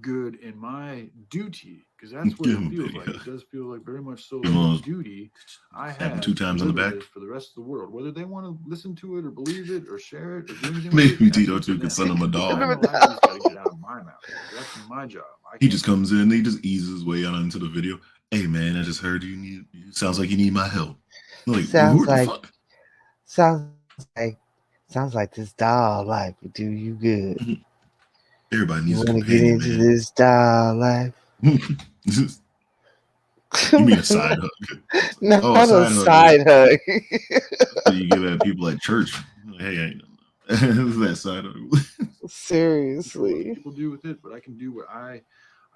good in my duty, because that's what it feels like. It does feel like very much so duty. I have 2 times on the back for the rest of the world, whether they want to listen to it or believe it or share it or do anything. Maybe Tito too can send him a dog. I just gotta get out of my mouth. That's my job. He just comes in, he just eases his way out into the video. Hey man, I just heard you sounds like you need my help. Like, sounds like this doll life would do you good. Everybody needs to get into this doll life. You mean a side hug? No, not a side hug. You give at people at church. Hey, that side hug. Seriously. People do with it, but I can do what I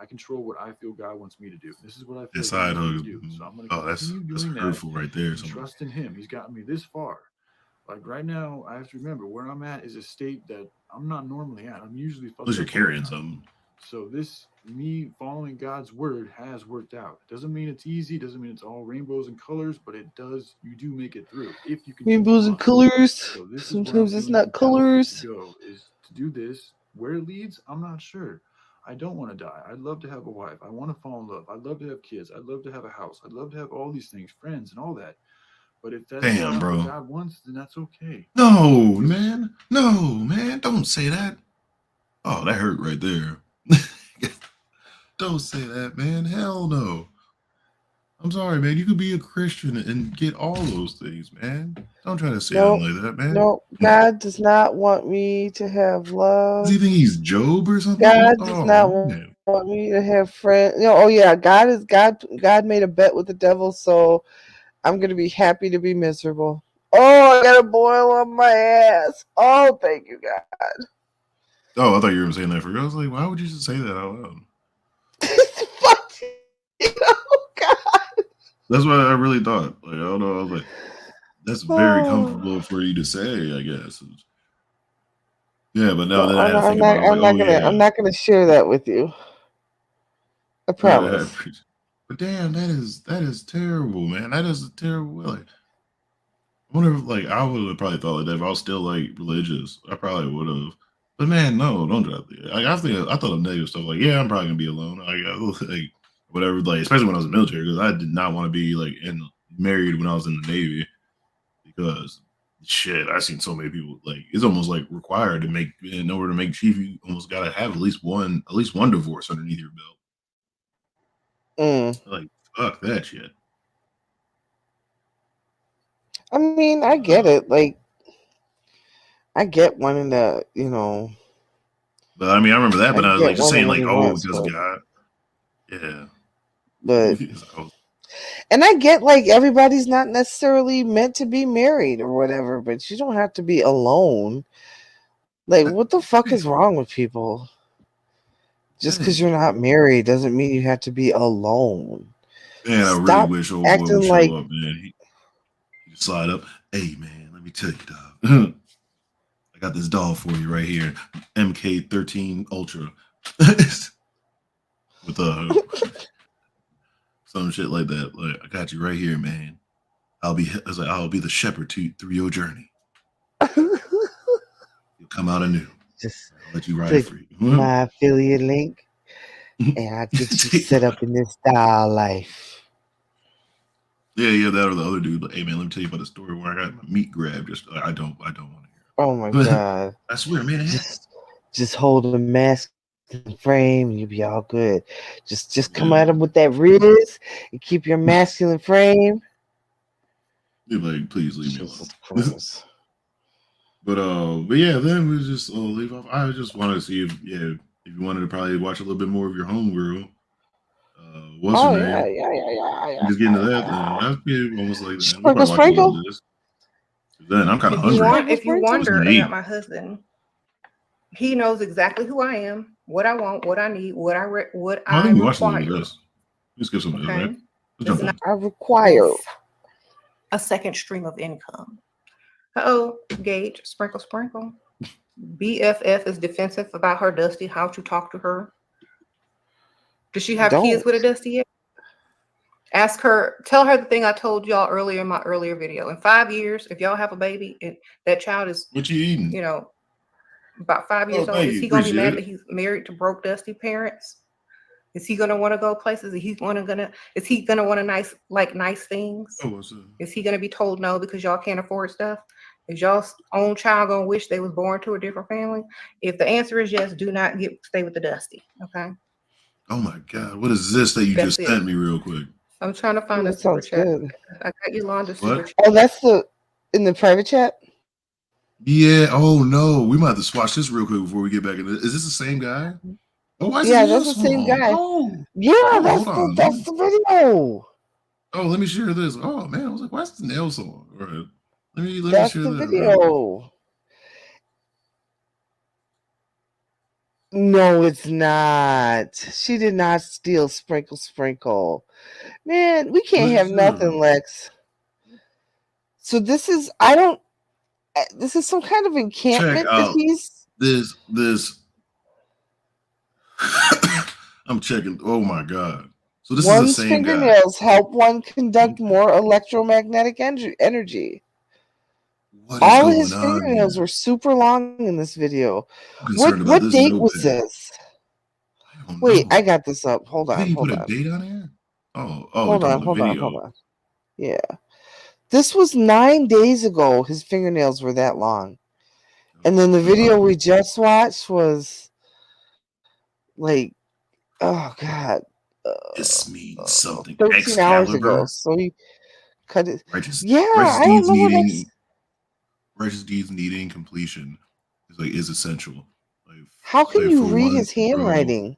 control what I feel God wants me to do. This is what I feel side hug. Do. So I'm going to continue that's doing hurtful that. Right there. Trust in Him. He's gotten me this far. Like right now, I have to remember where I'm at is a state that I'm not normally at. I'm usually you're carrying something. So me following God's word has worked out. It doesn't mean it's easy. Doesn't mean it's all rainbows and colors, but it does. You do make it through if you can. Rainbows and colors. So sometimes it's not colors. Go is to do this. Where it leads, I'm not sure. I don't want to die. I'd love to have a wife. I want to fall in love. I'd love to have kids. I'd love to have a house. I'd love to have all these things, friends, and all that. But if that's not what God wants, then that's okay. No, man. Don't say that. Oh, that hurt right there. Don't say that, man. Hell no. I'm sorry, man. You could be a Christian and get all those things, man. Don't try to say it like that, man. No, God does not want me to have love. Does he think he's Job or something? God does not want me to have friends. God made a bet with the devil, so I'm going to be happy to be miserable. Oh, I got a boil on my ass. Oh, thank you, God. Oh, I thought you were saying that for you. I was like, why would you just say that out loud? Fuck you, God. That's what I really thought. Like, I don't know. I was like, that's very comfortable for you to say, I guess. Yeah, but now that I think about it, I'm not gonna share that with you. I promise. Yeah, but damn, that is terrible, man. That is a terrible. Like, I wonder if I would have probably thought like that if I was still like religious. I probably would have. But man, no, don't drop it. I thought of negative stuff like, yeah, I'm probably gonna be alone. whatever. Like, especially when I was in the military, because I did not want to be like married when I was in the Navy, because shit, I've seen so many people, like, it's almost like required to make, in order to make chief, you almost gotta have at least one divorce underneath your belt. Like, fuck that shit. I mean, I get it. Like, I get wanting to, you know. But I mean, I remember that, but I was like just saying, like, oh, wants, because God, yeah. But and I get, like, everybody's not necessarily meant to be married or whatever, but you don't have to be alone. Like, what the fuck is wrong with people? Just because you're not married doesn't mean you have to be alone. Man, I really wish old boy would show up, man. He just slide up. Hey, man, let me tell you, dog. I got this doll for you right here, MK13 Ultra, with some shit like that. Like, I got you right here, man. I'll be the shepherd through your journey. You'll come out anew. Just I'll let you ride free. My affiliate link, and I'll get you set up in this style life. Yeah, that or the other dude. Like, hey, man, let me tell you about the story where I got my meat grabbed. Just I don't want to hear it. Oh my god! I swear, man. Just hold a mask frame, and you'll be all good. Just come at him with that riz and keep your masculine frame. You're like, please leave me alone. But yeah, then we just leave off. I just wanted to see if you wanted to probably watch a little bit more of your homegirl. What's her name? Yeah. Just get into that. That'd be almost like that. We'll Sprinkle. Then I'm kind of hungry. If you wonder about my husband, he knows exactly who I am, what I want, what I need, what I require. Watch a little of this. Let's get some of this, right? I require a second stream of income. Gage, sprinkle. BFF is defensive about her Dusty. How'd you talk to her? Does she have kids with a Dusty yet? Ask her, tell her the thing I told y'all earlier in my earlier video. In 5 years, if y'all have a baby and that child is, what you eating? You know, about 5 years old, is he gonna be mad that he's married to broke Dusty parents? Is he gonna want to go places? Is he gonna want nice things? Is he gonna be told no because y'all can't afford stuff? Is y'all's own child gonna wish they was born to a different family? If the answer is yes, do not stay with the Dusty. Okay. Oh my God, what is this that you just sent me real quick? I'm trying to find a super chat. I got Yolanda's super chat. Oh, that's in the private chat? Yeah. Oh no, we might have to swatch this real quick before we get back into this. Is this the same guy? Oh, why is that's the same guy. Oh, yeah, that's the video. Oh, let me share this. Oh man, I was like, why is the nail song? All right. Let me share the that video. Right. No, it's not. She did not steal Sprinkle. Man, we can't have nothing, Lex. So this is some kind of encampment that he's this I'm checking. Oh my God. So this One's is the same fingernails help one conduct more electromagnetic energy. All his fingernails were super long in this video. What date was this? Wait, I got this up. Hold on. Put a date on here? Oh, hold on. Yeah. This was 9 days ago. His fingernails were that long. And then the video we just watched was like, oh God. This means something. 13 hours ago. So he cut it. Righteous deeds needing completion is essential. How can you read his handwriting?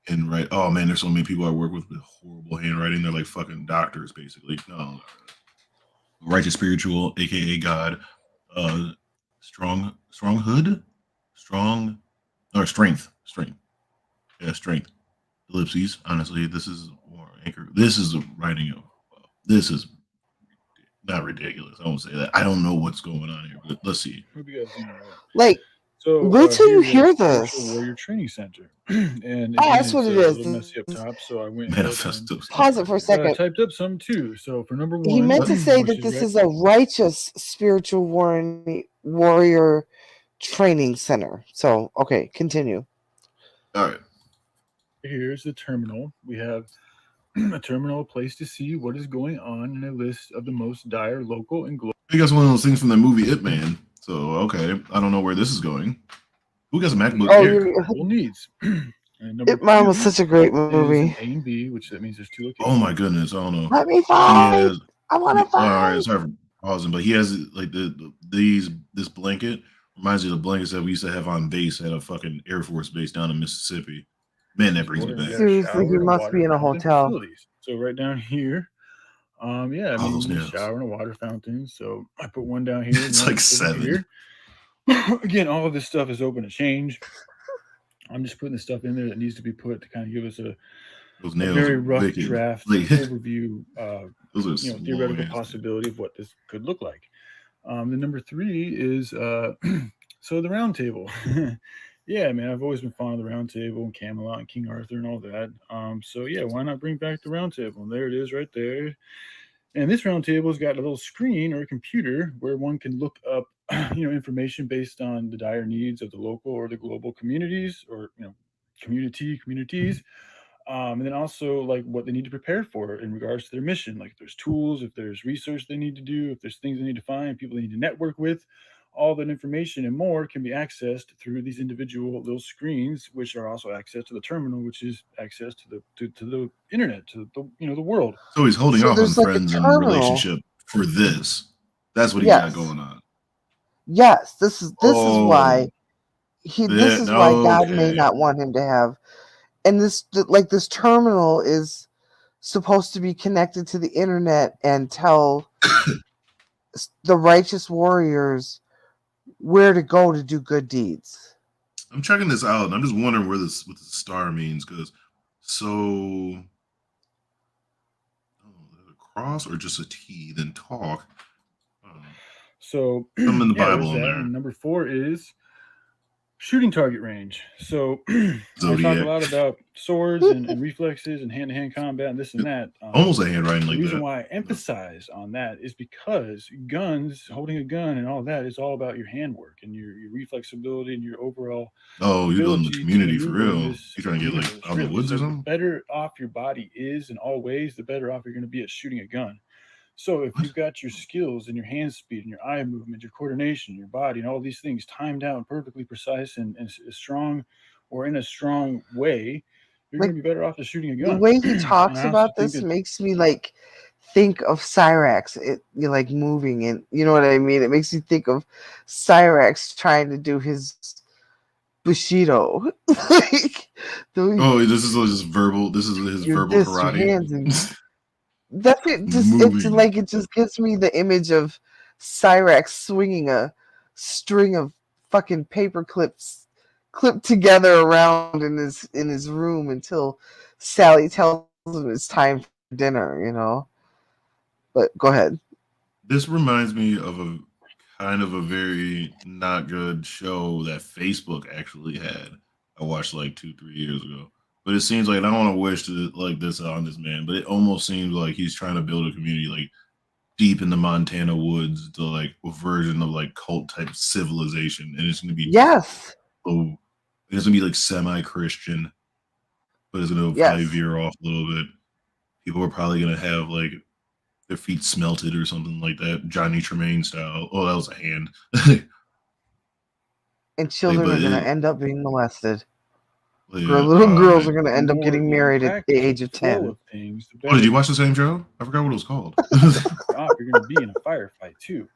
And oh man, there's so many people I work with horrible handwriting. They're like fucking doctors, basically. No, righteous spiritual, aka God, strength. Yeah, strength. Ellipses. Honestly, this is more anchor. This is a writing of. This is not ridiculous. I won't say that. I don't know what's going on here, but let's see. So wait till you hear this. Warrior Training Center, and that's what it is. A little messy up top, so I went manifestos. Pause it for a second. I typed up some too. So for number one, he meant to say that this is a righteous spiritual warrior training center. So okay, continue. All right. Here's the terminal. We have a terminal, a place to see what is going on, and a list of the most dire local and global. I guess one of those things from the movie It Man. So okay, I don't know where this is going. Who got a MacBook Air? Needs. It Man was such a great movie. A and B, which that means there's 2 locations. Oh my goodness, I don't know. Let me find. I want to find. All right, sorry for pausing, but he has like this blanket reminds me of the blankets that we used to have on base at a fucking Air Force base down in Mississippi. Man, that brings me back. Seriously, he must be in a hotel. Facilities. So right down here, yeah, I mean, a shower and a water fountain. So I put one down here. It's like 7. Here. Again, all of this stuff is open to change. I'm just putting the stuff in there that needs to be put to kind of give us a very rough draft overview, theoretical possibility of what this could look like. The number 3 is so the round table. Yeah, man, I've always been fond of the round table and Camelot and King Arthur and all that. So yeah, why not bring back the round table? And there it is right there. And this round table's got a little screen or a computer where one can look up, information based on the dire needs of the local or the global communities or, communities. And then also like what they need to prepare for in regards to their mission. Like if there's tools, if there's research they need to do, if there's things they need to find, people they need to network with, all that information and more can be accessed through these individual little screens, which are also access to the terminal, which is access to the internet, to the world. So he's holding off on friends and relationship for this. That's what he got going on. Yes, this is why this is why God may not want him to have. And this terminal is supposed to be connected to the internet and tell the righteous warriors where to go to do good deeds. I'm checking this out, and I'm just wondering what the star means, because a cross or just a T, then talk. So something in the Bible in there. And number 4 is shooting target range. So I talk a lot about swords and reflexes and hand-to-hand combat and this and that. Almost a handwriting like that. The reason why I emphasize on that is because guns, holding a gun and all that is all about your handwork and your reflex ability and your overall. Oh, you're in the community for real. You're trying to get out of the woods or something? The better off your body is in all ways, the better off you're going to be at shooting a gun. So if you've got your skills and your hand speed and your eye movement, your coordination, your body, and all these things timed out and perfectly precise and strong or in a strong way, you're going to be better off at shooting a gun. The way he talks about this makes me think of Cyrax. You're like moving and you know what I mean? It makes me think of Cyrax trying to do his Bushido. This is his verbal karate. That's it. It just gives me the image of Cyrax swinging a string of fucking paper clips clipped together around in his room until Sally tells him it's time for dinner, But go ahead. This reminds me of a kind of a very not good show that Facebook actually had. I watched 2-3 years ago. But it seems like, and I don't want to wish this on this man, but it almost seems like he's trying to build a community deep in the Montana woods, to a version of cult type civilization, and it's going to be it's going to be semi-Christian, but it's going to veer off a little bit. People are probably going to have their feet smelted or something like that, Johnny Tremaine style. Oh, that was a hand. And children are going to end up being molested. Little girls are going to end up getting married at the age of 10. Did you watch the same show? I forgot what it was called. You're going to be in a firefight too.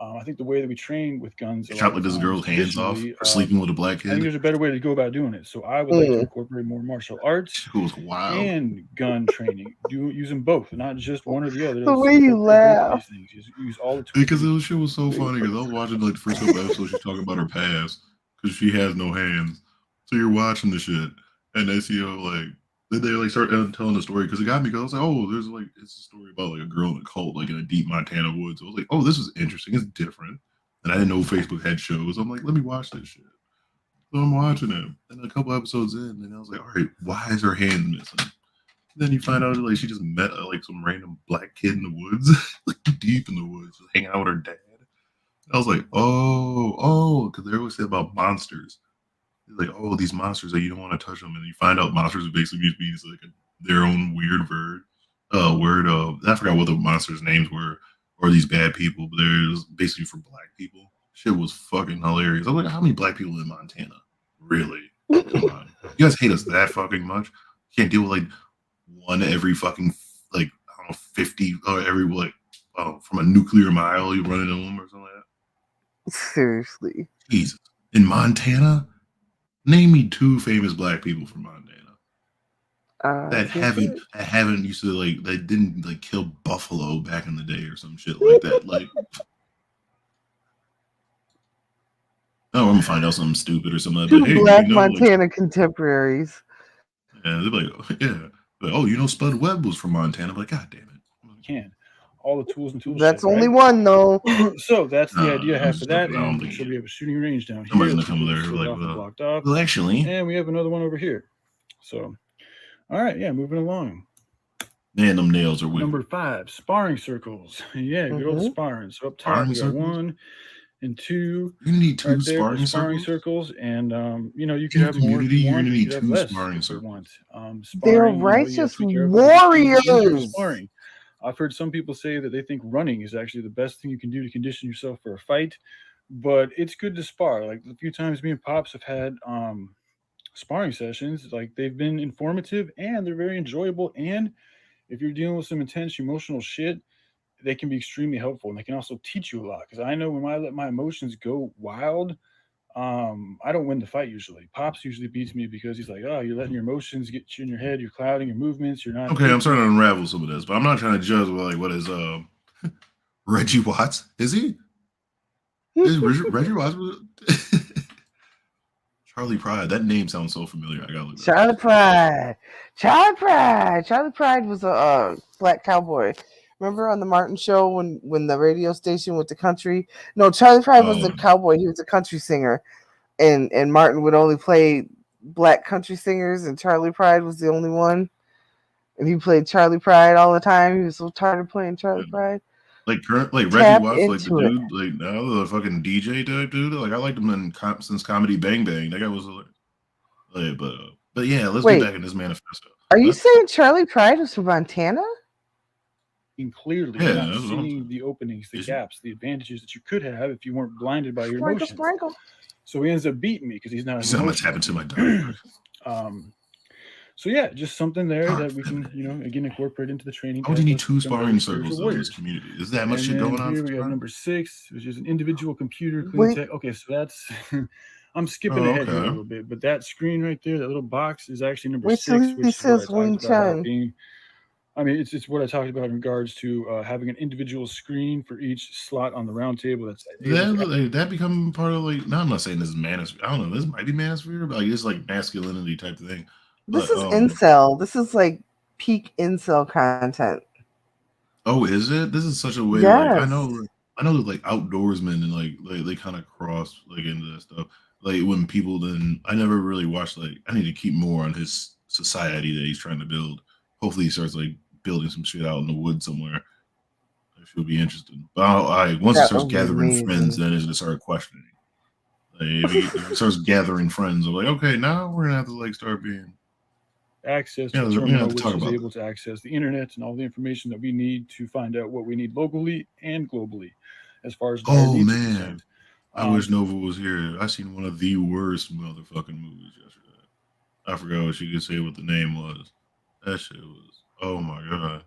I think the way that we train with guns, chop this girl's hands off for sleeping with a black kid. I think there's a better way to go about doing it. So I would like to incorporate more martial arts and gun training. Use them both, not just one or the other. The way you laugh. Use all the tools. Because the shit was so funny. Because I was watching the first couple episodes, she's talking about her past because she has no hands. So you're watching the shit, and they see then they start telling the story, because it got me, because I was like, oh, there's it's a story about a girl in a cult in a deep Montana woods. So I was like, oh, this is interesting, it's different, and I didn't know Facebook had shows. I'm like, let me watch this shit. So I'm watching it, and a couple episodes in, and I was like, all right, why is her hand missing? And then you find out she just met some random black kid in the woods, deep in the woods, just hanging out with her dad. And I was like, oh, because they always say about monsters. These monsters that you don't want to touch them, and you find out monsters are basically these their own weird word. I forgot what the monsters' names were, or these bad people, but there's basically for black people. Shit was fucking hilarious. I was like, how many black people in Montana? Really? Come on. You guys hate us that fucking much? Can't deal with like one every fucking like I don't know 50 or every like from a nuclear mile you run into them or something like that. Seriously. Jesus. In Montana? Name me 2 famous black people from Montana. That haven't used to like they didn't like kill buffalo back in the day or some shit like that. Like oh, I'm gonna find out something stupid or something like that. 2 Hey, black Montana contemporaries. Yeah, they're like, yeah. Like, oh, you know Spud Webb was from Montana. I'm like, God damn it. You can. All the tools and tools. That's set, only right? one though. So that's the idea after that. And so we have a shooting range down here. Somebody's gonna come there like, blocked off. Well, actually. And we have another one over here. So all right, yeah, moving along. Man, them nails are weird. Number 5, sparring circles. Yeah, good old sparring. So up top, we got 1 and 2. You need 2 right sparring circles, and you know you could have more. You're gonna need 2 sparring circles. They're righteous warriors. Sparring. I've heard some people say that they think running is actually the best thing you can do to condition yourself for a fight, but it's good to spar. Like the few times me and Pops have had sparring sessions, like they've been informative and they're very enjoyable. And if you're dealing with some intense emotional shit, they can be extremely helpful, and they can also teach you a lot. Because I know when I let my emotions go wild, I don't win the fight usually. Pops usually beats me because he's like, oh, you're letting your emotions get you in your head, you're clouding your movements, you're not. Okay, I'm starting to unravel some of this, but I'm not trying to judge what is Reggie Watts? Is he? Is Reggie Watts? Charlie Pride. That name sounds so familiar. I gotta look. Charlie Pride. Charlie Pride was a black cowboy. Remember on the Martin show when the radio station with the country? No, Charlie Pride was a cowboy. He was a country singer, and Martin would only play black country singers, and Charlie Pride was the only one. And he played Charlie Pride all the time. He was so tired of playing Charlie Pride. Like Reggie Watts, like the dude, like now the fucking DJ type dude. Like I liked him since Comedy Bang Bang. That guy was like, but yeah, let's get back in this manifesto. Are you saying Charlie Pride was from Montana? And clearly, you're not seeing the openings, the gaps, the advantages that you could have if you weren't blinded by your emotions. So he ends up beating me because he's not. So much happened to my dog. So yeah, just something there that we can, again, incorporate into the training. Oh, do you need 2 sparring circles in this community? Is that much shit going on? Here we have number 6, which is an individual computer clean tech. Okay, so that's I'm skipping ahead here a little bit, but that screen right there, that little box, is actually number 6, which is what I talked about being. I mean, it's what I talked about in regards to having an individual screen for each slot on the round table. That become part of like. Now I'm not saying this is Manosphere. I don't know. This might be Manosphere, but like it's like masculinity type of thing. This is incel. This is like peak incel content. Oh, is it? This is such a way. Yes. Like, I know like outdoorsmen and like they kind of cross like into that stuff. Like when people then I never really watched like I need to keep more on his society that he's trying to build. Hopefully he starts like building some shit out in the woods somewhere. That should be interesting. But once he starts gathering friends, then it's gonna start questioning. Like, if he starts gathering friends, I'm like, okay, now we're gonna have to like start being. Access to the terminal, which is able to access the internet and all the information that we need to find out what we need locally and globally, as far as. Oh man, I wish Nova was here. I seen one of the worst motherfucking movies yesterday. I forgot what you could say what the name was. That shit was. Oh my god,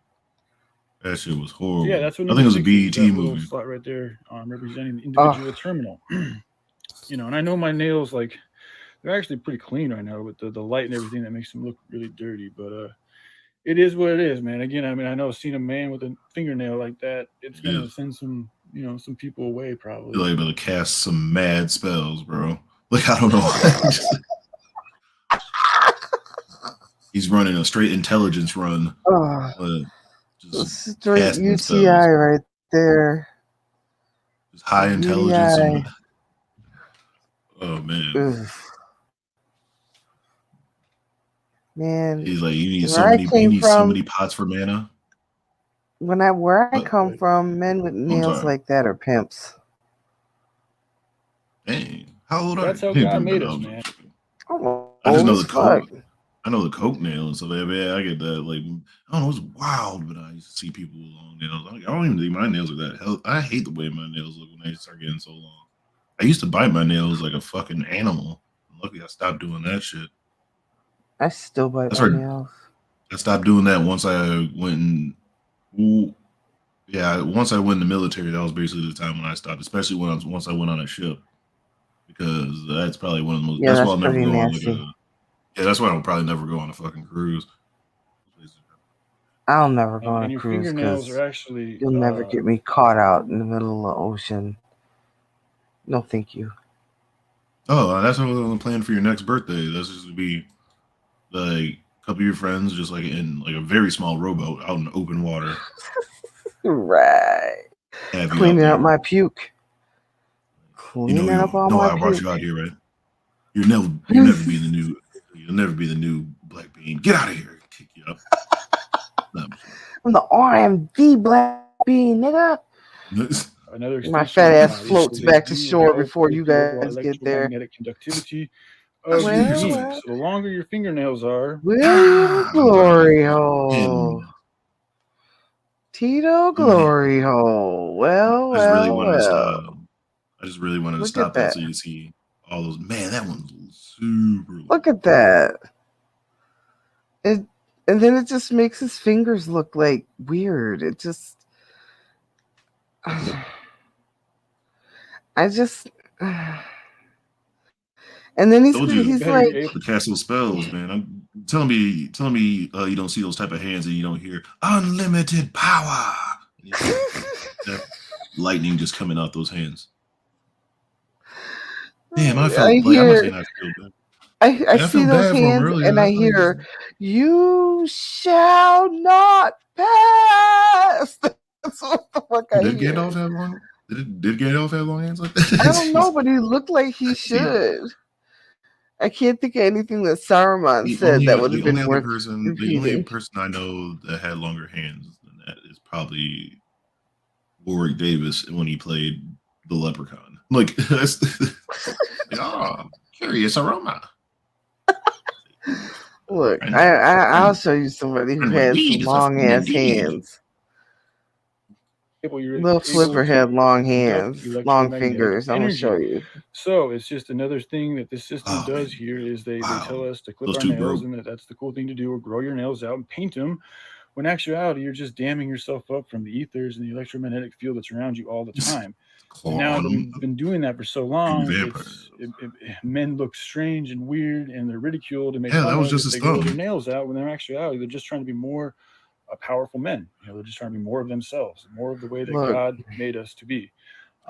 that shit was horrible. Yeah, that's what I think it was a BET movie. Slot right there, representing the individual terminal. And I know my nails like. They're actually pretty clean right now with the light and everything that makes them look really dirty. But it is what it is, man. Again, I mean, I know seeing a man with a fingernail like that, it's going to send some people away probably. You're able to cast some mad spells, bro. Like, I don't know. He's running a straight intelligence run. Just straight UTI spells. Right there. Just high intelligence. Oh, man. Ugh. Man, he's like, you need so many pots for mana. Where I come from, men with nails like that are pimps. Dang, how old are you? That's how God made us, man. I just know the code. I know the coke nail and stuff. Yeah, I get that. Like, I don't know, it's wild, but I used to see people with long nails. Like, I don't even think my nails are that hell. I hate the way my nails look when they start getting so long. I used to bite my nails like a fucking animal. Luckily, I stopped doing that shit. I still bite my nails. I stopped doing that once I went and, once I went in the military. That was basically the time when I stopped, especially once I went on a ship, because that's probably one of the most. Yeah, that's why that's I'll never pretty go on nasty. that's why I'll probably never go on a fucking cruise. I'll never go on And a your cruise fingernails because are actually you'll never get me caught out in the middle of the ocean. No, thank you. Oh, that's what I'm planning for your next birthday. That's just to be like a couple of your friends, just like in like a very small rowboat out in the open water. Right. Cleaning up my puke. Cleaning up all my I puke. brought you out here, right? You'll never be the new Black Bean. Get out of here! Kick you up. I'm the RMV Black Bean, nigga. My fat ass floats back to shore before you guys get there. Electromagnetic conductivity of your being. So the longer your fingernails are, glory hole. Tito glory hole. Well, I just really wanted to stop that so you see all those. Man, that one's super. Look at that. And then it just makes his fingers look like weird. It just. And then he's like the castle spells, man. I'm telling me you don't see those type of hands and you don't hear unlimited power. Lightning just coming out those hands. Damn, I felt I see those hands and I hear you shall not pass. That's what the fuck I hear. Did Gandalf have long? Did Gandalf have long hands like that? I don't know, but he looked like he should. I can't think of anything that Saruman said that would have been worth repeating. The only person I know that had longer hands than that is probably Warwick Davis when he played the Leprechaun. Like, that's curious aroma. Look, I'll show you somebody who has some long ass hands. Little Flipper had long hands, long fingers. I'm gonna show you. So it's just another thing that this system does here is they tell us to clip our nails, and that's the cool thing to do, or grow your nails out and paint them. When in actuality, you're just damming yourself up from the ethers and the electromagnetic field that's around you all the time. Now that we've been doing that for so long, men look strange and weird, and they're ridiculed and made fun of if they grow their nails out. When in actuality, they're just trying to be more powerful men. They're just trying to be more of themselves, more of the way that God made us to be.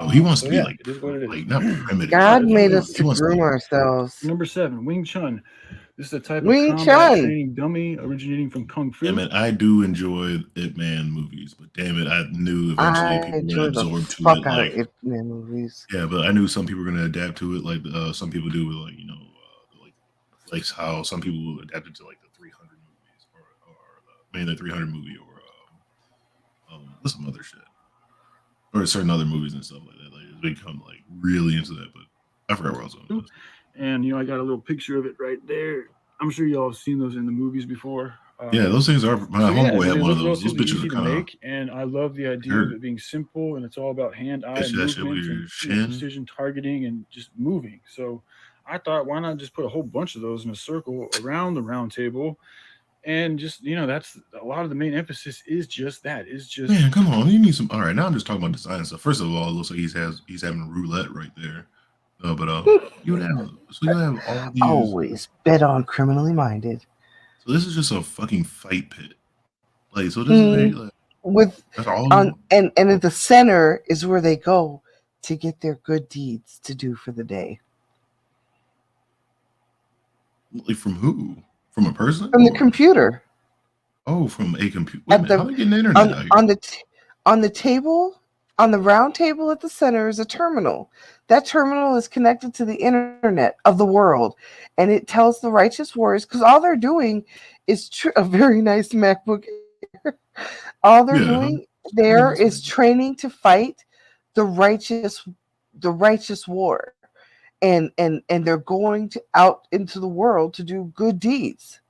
Oh, he wants to be like, it is what it is. Not primitive. God made us to groom ourselves. Number 7, Wing Chun. This is a type of combat training dummy originating from Kung Fu. Damn it, I do enjoy Ip Man movies, but damn it, I knew eventually people would absorb to it. Like Ip Man movies. Yeah, but I knew some people were going to adapt to it, like some people do with like how some people adapted to like the 300 movies or the 300 movie or some other shit or certain other movies and stuff like that. Like it's become like really into that, but I forgot where I was going. And I got a little picture of it right there. I'm sure y'all have seen those in the movies before. Yeah, those things are. My homeboy had one of those. Those bitches are kind of. And I love the idea of it being simple, and it's all about hand-eye movement, and precision targeting, and just moving. So I thought, why not just put a whole bunch of those in a circle around the round table, and just that's a lot of the main emphasis is just that. Is just man, come on, you need some. All right, now I'm just talking about design stuff. First of all, it looks like he's having roulette right there. But you have all these. Always bet on criminally minded. So this is just a fucking fight pit. Like so, this is like, with that's all. And at the center is where they go to get their good deeds to do for the day. Like from who? From a person? From the computer. Oh, from a computer. How are they getting the internet on the table. On the round table at the center is a terminal. That terminal is connected to the internet of the world, and it tells the righteous warriors, because all they're doing is a very nice MacBook Air. All they're doing there is training to fight the righteous war, and they're going out into the world to do good deeds.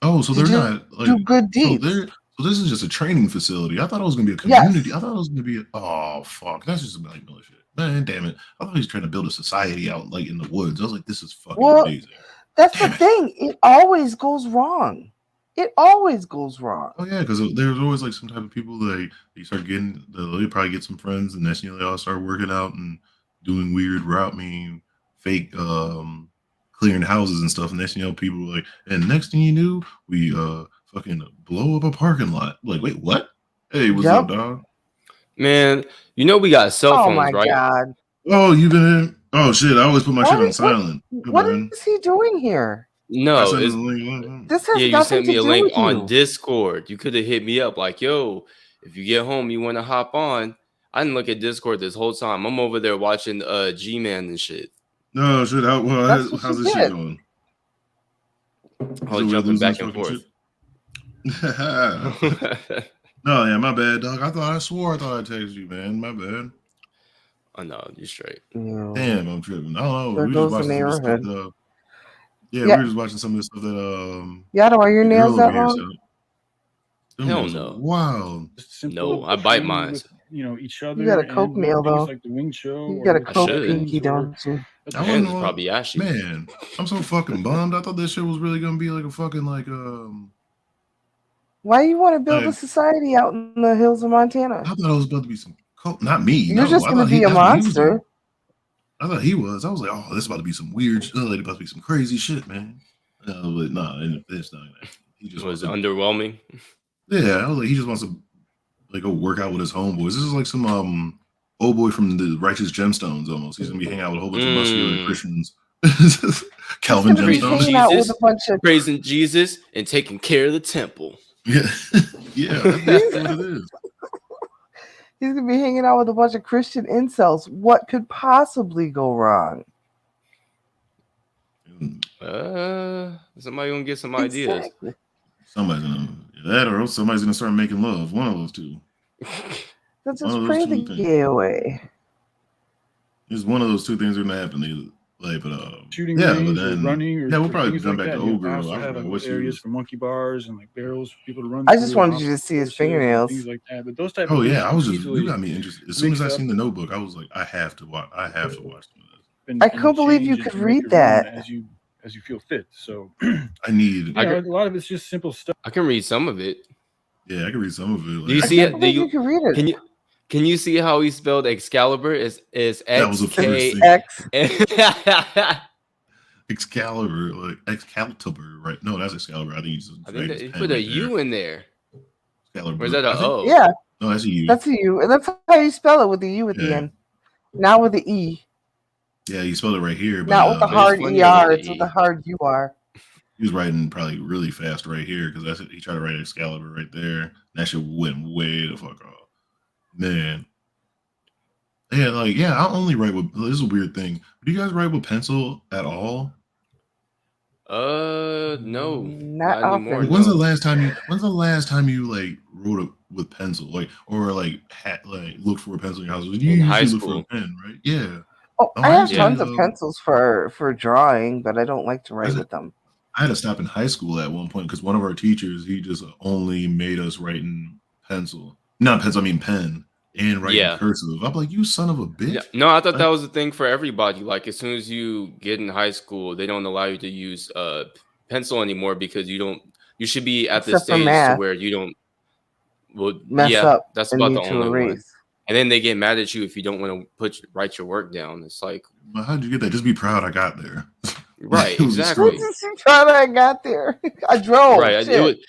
Oh, so they're not like do good deeds. So this is just a training facility. I thought it was gonna be a community. Yes. I thought it was gonna be oh fuck. That's just like bullshit. Man, damn it. I thought he was trying to build a society out like in the woods. I was like, this is fucking amazing. That's damn the thing. It always goes wrong. It always goes wrong. Oh yeah, because there's always like some type of people that you start getting. They probably get some friends, and that's they all start working out and doing weird fake clearing houses and stuff. And that's people like, and next thing you knew, we fucking blow up a parking lot. Like, wait, what? Hey, what's up, dog? Man, we got cell phones, right? Oh my god. Oh, you've been in? Oh shit! I always put my shit on silent. What is he doing here? No, this has you sent me a link on Discord. You could have hit me up like, yo, if you get home, you want to hop on. I didn't look at Discord this whole time. I'm over there watching G-Man and shit. No shit. How's this shit going? Oh, jumping back and forth. No, yeah, my bad, dog. I swore I thought I texted you, man. My bad. Oh no, you're straight. Damn, I'm tripping. I don't know. There we goes just the neighborhood. We were just watching some of the stuff that Yato, are your nails that long? Hell no. Wow. No, I bite mine. Each other. You got a coke nail though. Like the wing show. You got a coke pinky, don't you? My hands is probably ashy. Man, I'm so fucking bummed. I thought this shit was really gonna be like a fucking Why you want to build a society out in the hills of Montana? I thought it was about to be some coke. Not me. You're just gonna be a monster. I thought he was. I was like, oh, this is about to be some weird shit. It's about to be some crazy shit, man. But nah, it's not. He just was underwhelming. Yeah, I was like, he just wants to go work out with his homeboys. This is like some old boy from the Righteous Gemstones almost. He's gonna be hanging out with a whole bunch of muscular Christians. Calvin Gemstones. Praising Jesus and taking care of the temple. Yeah, yeah, that's what it is. He's gonna be hanging out with a bunch of Christian incels. What could possibly go wrong? Somebody gonna get some ideas. Somebody's gonna that, or somebody's gonna start making love. One of those two. Let's just pray the gay away. It's one of those two things are gonna happen. Shooting range, but then running, or we'll probably come back to old girl. Also have areas for monkey bars and like barrels for people to run. I just wanted you to see his fingernails, things like that. But those type. Oh yeah, I was just you got me interested. As soon as I seen the Notebook, I was like, I have to watch some of this. I couldn't believe you could read that. As you feel fit. So I need. A lot of it's just simple stuff. I can read some of it. Yeah, I can read some of it. Do you see it? You can read it. Can you see how he spelled Excalibur? Is X? Excalibur, like Excalibur, right? No, that's Excalibur. I think he put a U in there. Excalibur. Or is that a O? Yeah. No, that's a U. That's a U. And that's how you spell it, with the U at the end. Not with the E. Yeah, you spelled it right here. But, not with the hard ER. It's with the hard UR. He was writing probably really fast right here because that's it. He tried to write Excalibur right there. That shit went way the fuck off. Man. Yeah, I only write with, this is a weird thing. Do you guys write with pencil at all? No, not anymore. When's the last time you like wrote it with pencil, or looked for a pencil in your house? You usually high look school. for a pen, right? Yeah. Oh, I have tons of pencils for drawing, but I don't like to write with them. I had to stop in high school at one point because one of our teachers, he just only made us write in pencil. Not pencil, I mean pen. And write in cursive. I'm like, you son of a bitch. Yeah. No, I thought that was the thing for everybody. Like, as soon as you get in high school, they don't allow you to use pencil anymore because you should be at the stage where you don't mess up. That's about the only one. And then they get mad at you if you don't want to write your work down. It's like, but how'd you get that? Just be proud I got there. Right, exactly. Just be proud I got there. I drove. Right,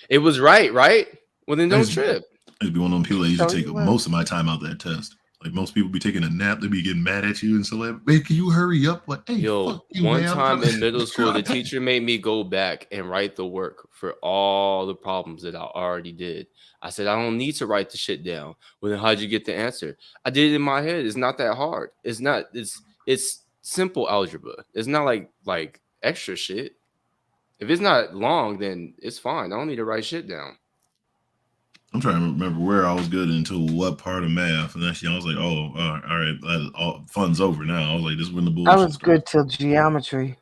it was right? Well, then don't trip. I'd be one of them people that used to take most of my time out that test. Like most people be taking a nap, they be getting mad at you and so like, hey, can you hurry up? Like, hey, yo, one time in middle school, the teacher made me go back and write the work for all the problems that I already did. I said, I don't need to write the shit down. Well, then how'd you get the answer? I did it in my head. It's not that hard. It's simple algebra. It's not like extra shit. If it's not long, then it's fine. I don't need to write shit down. I'm trying to remember where I was good into what part of math, and actually I was like, "Oh, all right, fun's over now." I was like, "This is when the bullshit." I was good till geometry,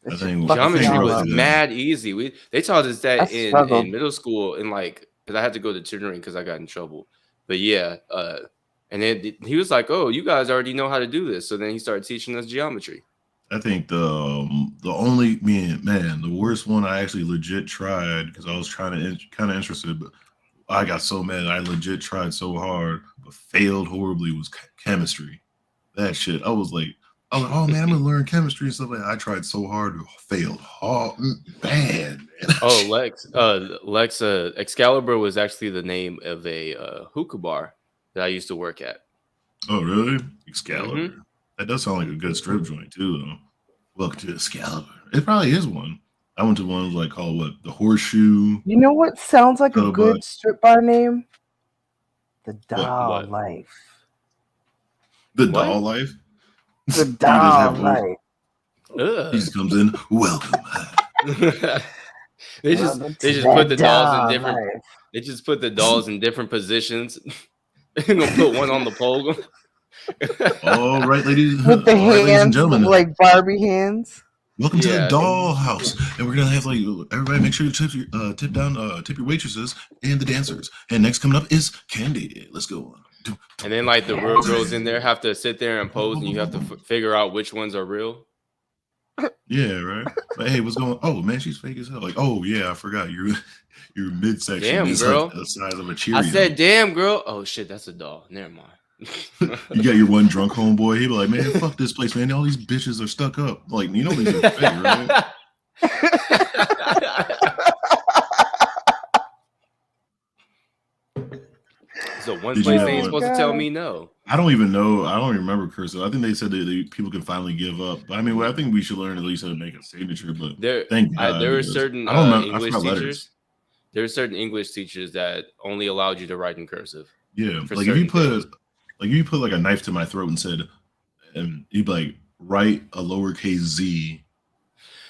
It's geometry was up. mad easy. They taught us that in middle school, and like, because I had to go to tutoring because I got in trouble. But yeah, and then he was like, "Oh, you guys already know how to do this." So then he started teaching us geometry. I think the only the worst one I actually legit tried because I was kind of interested, but I got so mad I legit tried so hard but failed horribly was chemistry. That shit, I was like, oh man, I'm gonna learn chemistry and stuff like that. I tried so hard, failed hard, bad. Oh, Lex, Excalibur was actually the name of a hookah bar that I used to work at. Oh, really? Excalibur. That does sound like a good strip joint too, though. Welcome to Excalibur. It probably is one. I went to one like called what? The Horseshoe. You know what sounds like a good strip bar name? The Doll Life. The Doll Life? The Doll Life. He just comes in, welcome. They just put the dolls in different. Life. They just put the dolls in different positions. They're gonna put one on the pole. All right, ladies. With the hands, and gentlemen, like Barbie hands. Welcome to the doll house, and we're gonna have like everybody make sure you tip your waitresses and the dancers. And next coming up is Candy. Let's go. And then like the real girls in there have to sit there and pose, and you have to figure out which ones are real. Yeah, right. Like, hey, what's going? Oh man, she's fake as hell. Like, oh yeah, I forgot your midsection is girl. Like the size of a Cheerio. I said, damn girl. Oh shit, that's a doll. Never mind. You got your one drunk homeboy. He be like, man, fuck this place, man. All these bitches are stuck up. Like, you know these are fake, right? So one place they ain't supposed to tell me no. I don't even know. I don't remember cursive. I think they said that people can finally give up. But I mean, I think we should learn at least how to make a signature. But thank God, there are certain English teachers. There are certain English teachers that only allowed you to write in cursive. Yeah, like if you put like a knife to my throat and said, and you'd be like, write a lowercase z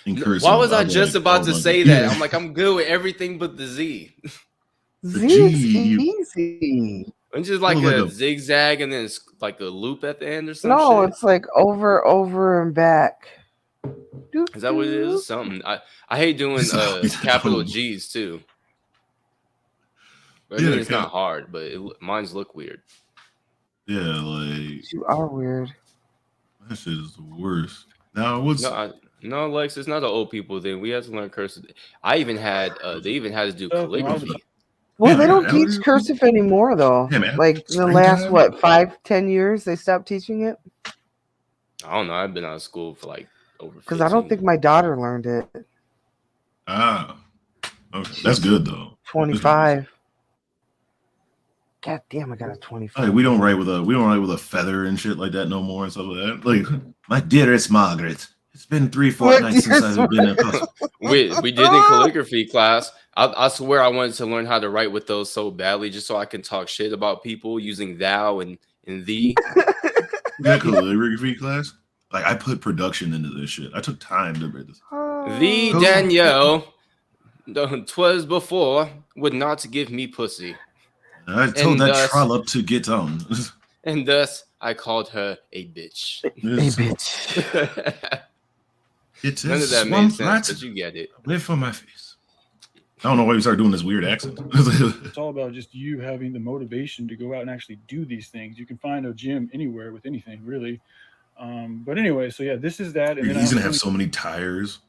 in cursive. Why was I just about to say that? I'm like, I'm good with everything but the Z. Z is easy. It's just like a zigzag and then it's like a loop at the end or something. No, it's like over and back. Is that what it is? Something. I hate doing capital G's too. I mean, it's not hard, but mine's look weird. Yeah, like you are weird. That shit is the worst. Now what's no, Lex, it's not the old people thing. We had to learn cursive. I even had they even had to do calligraphy. Well, they don't teach cursive anymore though. Yeah, like in the last 5-10 years, they stopped teaching it. I don't know. I've been out of school for like over 15. Because I don't think my daughter learned it. Ah, okay, that's good though. 25. God damn, I got a 25. Hey, we don't write with a feather and shit like that no more and stuff like that. Like, my dearest Margaret, it's been 3 fortnights since I've been in class. We did in calligraphy class. I swear I wanted to learn how to write with those so badly just so I can talk shit about people using thou and thee. That calligraphy class? Like, I put production into this shit. I took time to read this. The Danielle, 'twas before, would not give me pussy. I told that trollop to get on. And thus, I called her a bitch. A bitch. None of that made sense, but you get it. Live for my face. I don't know why you started doing this weird accent. It's all about just you having the motivation to go out and actually do these things. You can find a gym anywhere with anything, really. But anyway, so yeah, this is that. And he's gonna have so many tires.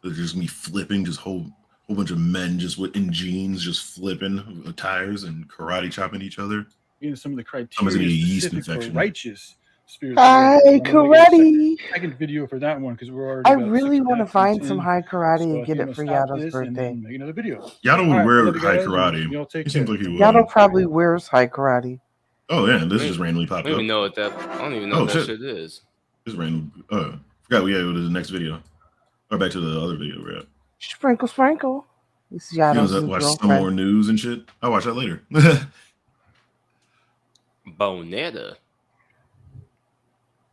They're just gonna be flipping, just whole bunch of men just in jeans, just flipping tires and karate chopping each other. You know, some of the criteria yeast infection. For righteous spirits. High karate. Second video for that one because we're already. I really want to find some high karate and get it for Yato's birthday. Make another video. Yato would wear high karate. He seems like he would. Yato probably wears high karate. Oh yeah, this just randomly popped up. I don't even know what that. I don't even know what that shit is. Just random. Forgot we had to the next video. Or back to the other video we're at. Sprinkle, sprinkle. This is Yato's watch some more news and shit. I'll watch that later. Bonetta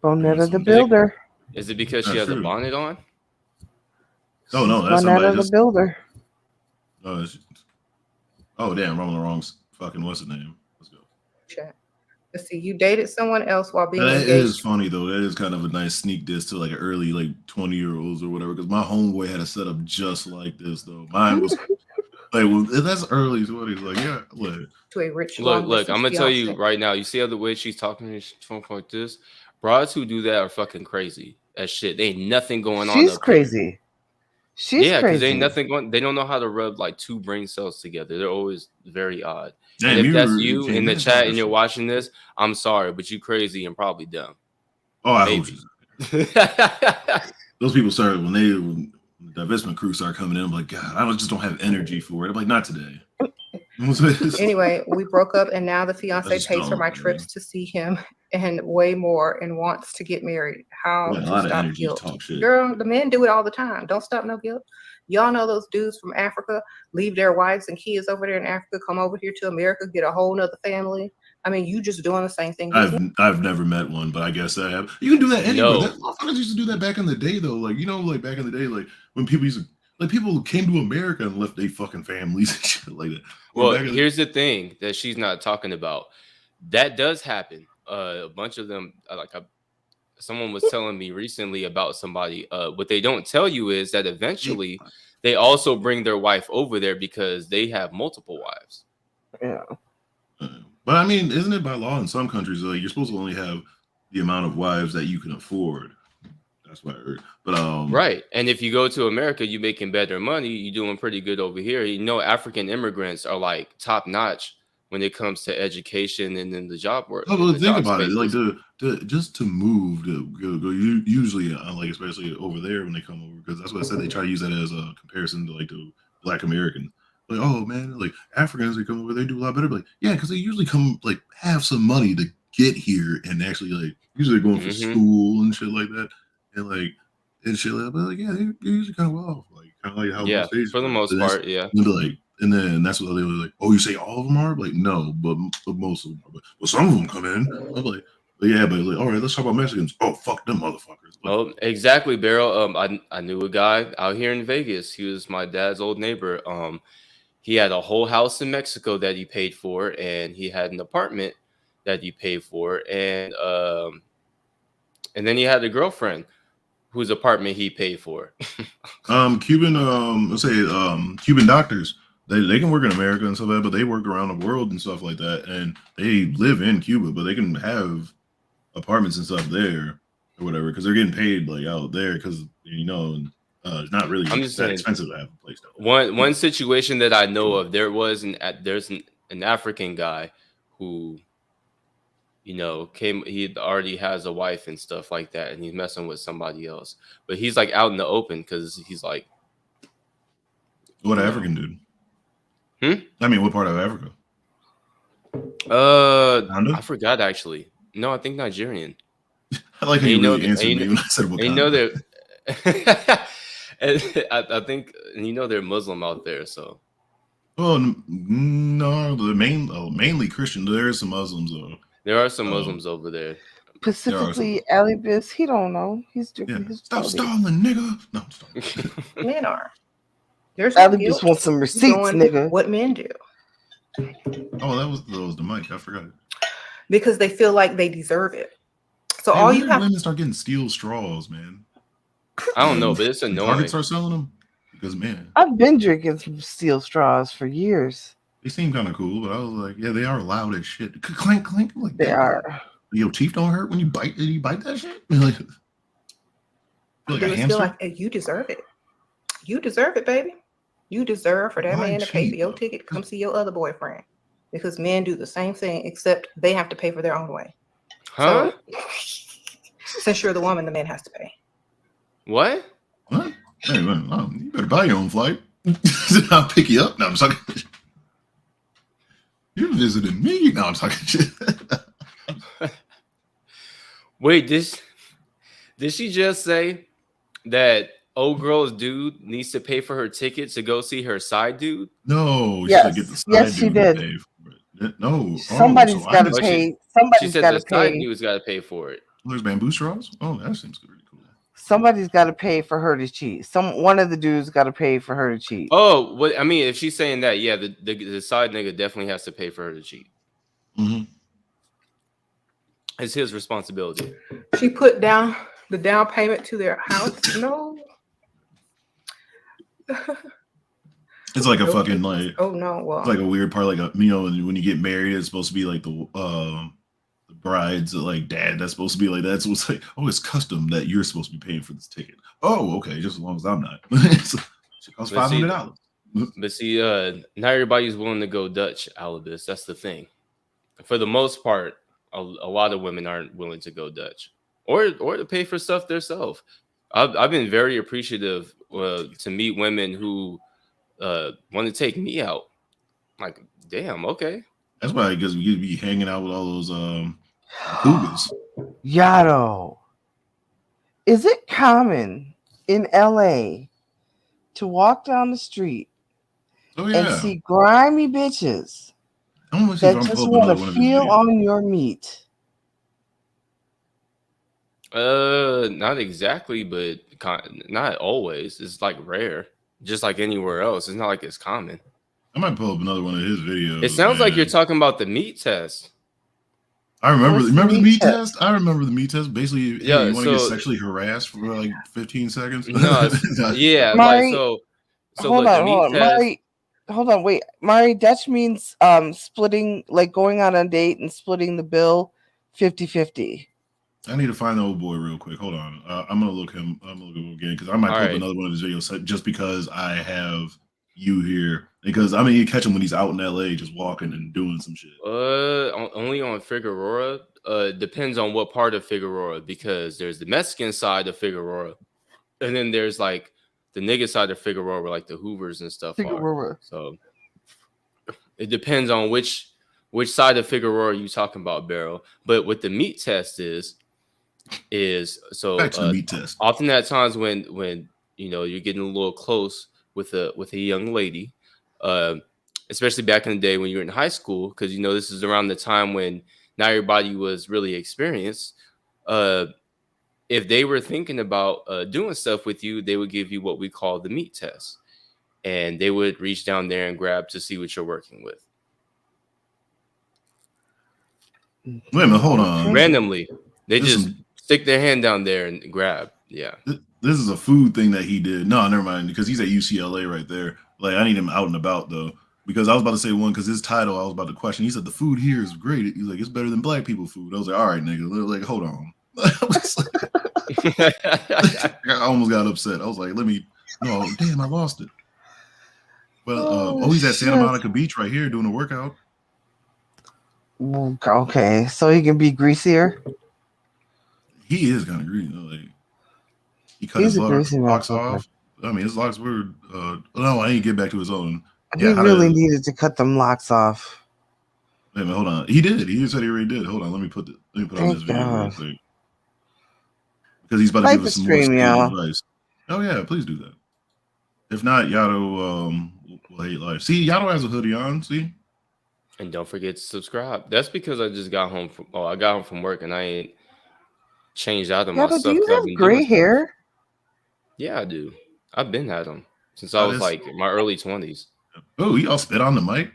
the builder. Is it because she has a bonnet on? Oh no, that's Bonetta the builder. Oh damn, I'm on the wrong fucking what's the name? Let's go. Chat. Let's see, you dated someone else while being That engaged. is funny though. That is kind of a nice sneak diss to like an early like 20-year-olds or whatever. Because my homeboy had a setup just like this though. Mine was like, well, that's early 20s. Like, yeah, what? To a rich. Look, I'm gonna tell you right now. You see how the way she's talking like this? Broads who do that are fucking crazy as shit. They ain't nothing going on. She's crazy. She's yeah, because crazy. ain't nothing going. They don't know how to rub like two brain cells together. They're always very odd. Damn, and if that's you in the chat and you're watching this, I'm sorry, but you crazy and probably dumb. Oh, I hope you. Those people started when the divestment crew started coming in. I'm like, God, I just don't have energy for it. I'm like, not today. Anyway, we broke up, and now the fiance pays for my trips to see him and way more, and wants to get married. How to stop guilt? Girl, the men do it all the time. Don't stop no guilt. Y'all know those dudes from Africa leave their wives and kids over there in Africa, come over here to America, get a whole nother family. I mean, you just doing the same thing. I've never met one, but I guess I have. You can do that anywhere. Motherfuckers used to do that back in the day, though. Like, you know, like back in the day, like when people used to, like people came to America and left their fucking families and shit like that. Well, here's the thing that she's not talking about. That does happen. A bunch of them, someone was telling me recently about somebody. What they don't tell you is that eventually they also bring their wife over there because they have multiple wives. Yeah. But I mean, isn't it by law in some countries like you're supposed to only have the amount of wives that you can afford? That's what I heard. But right. And if you go to America, you're making better money. You're doing pretty good over here. You know, African immigrants are like top notch when it comes to education and then the job work. No, but think about it. Like just to move to go usually like especially over there when they come over, because that's what I said. They try to use that as a comparison to like the Black Americans. Like, oh man, like Africans, they come over, they do a lot better. But like, yeah, because they usually come like have some money to get here and actually like usually they're going for school and shit like that, and like and shit like that. But like, yeah, they're usually kind of well off, like kind of like how for the most part, yeah. And then that's what they were like. Oh, you say all of them are? Like, no, but most of them are. But some of them come in. I'm like, but yeah, but like, all right, let's talk about Mexicans. Oh, fuck them motherfuckers. Like, oh, exactly, Beryl. I knew a guy out here in Vegas. He was my dad's old neighbor. He had a whole house in Mexico that he paid for, and he had an apartment that he paid for, and then he had a girlfriend whose apartment he paid for. Cuban, let's say Cuban doctors. They can work in America and stuff like that, but they work around the world and stuff like that, and they live in Cuba, but they can have apartments and stuff there or whatever because they're getting paid like out there because you know. It's not really that expensive to have a place. One situation that I know of, there's an African guy who, you know, he already has a wife and stuff like that, and he's messing with somebody else. But he's like out in the open because he's like, what African dude? I mean, what part of Africa? I forgot actually. No, I think Nigerian. I like how you really answered me when I said Wakanda. You know they're. And I think you know they're Muslim out there, so. Oh no, they're mainly Christian. There are some Muslims though. There are some Muslims over there. Specifically, Alibis, he don't know. He's drinking his stop stalling, nigga. No, stop. Men are. There's Alibis wants some receipts, nigga. What men do. Oh, that was the mic. I forgot it. Because they feel like they deserve it. So all you have. Women start getting steel straws, man. I don't know, but it's annoying. Target start selling them because man, I've been drinking some steel straws for years. They seem kind of cool, but I was like, yeah, they are loud as shit. Clank, clank, like they are. Your teeth don't hurt when you bite. Did you bite that shit? Like feel like you deserve it. You deserve it, baby. You deserve for that man to pay for your ticket to come see your other boyfriend. Because men do the same thing, except they have to pay for their own way. Huh? So, since you're the woman, the man has to pay. What? Hey, man, you better buy your own flight. I'll pick you up. No, I'm talking. You're visiting me. No, I'm talking shit. Wait, did she just say that old girl's dude needs to pay for her ticket to go see her side dude? No. Yes, she did. No. Somebody's got to pay. Somebody's got to pay. Side dude's got to pay for it. There's bamboo straws? Oh, that seems pretty cool. Somebody's got to pay for her to cheat. One of the dudes got to pay for her to cheat. Oh, what I mean, if she's saying that, yeah, the side nigga definitely has to pay for her to cheat. Mm-hmm. It's his responsibility. She put down the down payment to their house. No. It's like a fucking like. Oh no! Well, it's like a weird part, like a when you get married, it's supposed to be like the bride's like dad. That's supposed to be like that's what's like. Oh, it's custom that you're supposed to be paying for this ticket. Oh, okay, just as long as I'm not. It costs $500. But see, not everybody's willing to go Dutch, Alibis. That's the thing. For the most part, a lot of women aren't willing to go Dutch or to pay for stuff themselves. I've been very appreciative to meet women who want to take me out. Like, damn, okay. That's why I guess we be hanging out with all those cougars. Yato, is it common in LA to walk down the street and see grimy bitches that just want to feel on your meat? Not exactly, but not always. It's like rare, just like anywhere else. It's not like it's common. I might pull up another one of his videos. It sounds like you're talking about the meat test. I remember. Remember the meat test? I remember the meat test. Basically, yeah, you want to get sexually harassed for like 15 seconds. No, yeah, Mari, like so. Hold like on, the hold on, meat test, Mari. Hold on, wait. Mari, Dutch means splitting, like going on a date and splitting the bill 50-50. I need to find the old boy real quick. Hold on. I'm gonna look him. I'm gonna look him again because I might put up another one of his videos just because I have you here. Because I mean, you catch him when he's out in LA, just walking and doing some shit. Only on Figueroa. Depends on what part of Figueroa, because there's the Mexican side of Figueroa, and then there's like the nigga side of Figueroa, where like the Hoovers and stuff are. So it depends on which side of Figueroa you talking about, Barrel. But what the meat test is so back to the meat test. Often at times when you know you're getting a little close with a young lady, especially back in the day when you were in high school, because you know this is around the time when not everybody was really experienced. If they were thinking about doing stuff with you, they would give you what we call the meat test, and they would reach down there and grab to see what you're working with. Wait a minute, hold on. Randomly, they just stick their hand down there and grab. Yeah. This is a food thing that he did. No, never mind, because he's at UCLA right there. Like, I need him out and about, though, because I was about to say one, because his title, I was about to question. He said, the food here is great. He's like, it's better than black people food. I was like, all right, nigga. Like, hold on. I almost got upset. I was like, no, damn, I lost it. Well, he's at Santa Monica Beach right here doing a workout. Okay, so he can be greasier? He is kind of greasy. Like, he cut his locks off. I mean, his locks were. No, I ain't get back to his own. He really needed to cut them locks off. Wait a minute, hold on. He did. He said he already did. Hold on. Let me put on this video real quick. Because he's about to give us some more advice. Oh yeah, please do that. If not, Yato will hate life. See, Yato has a hoodie on. See. And don't forget to subscribe. That's because I just got home from work and I ain't changed out of my stuff. Do you have gray hair? Yeah, I do. I've been at them since I was like in my early 20s. Oh, y'all spit on the mic?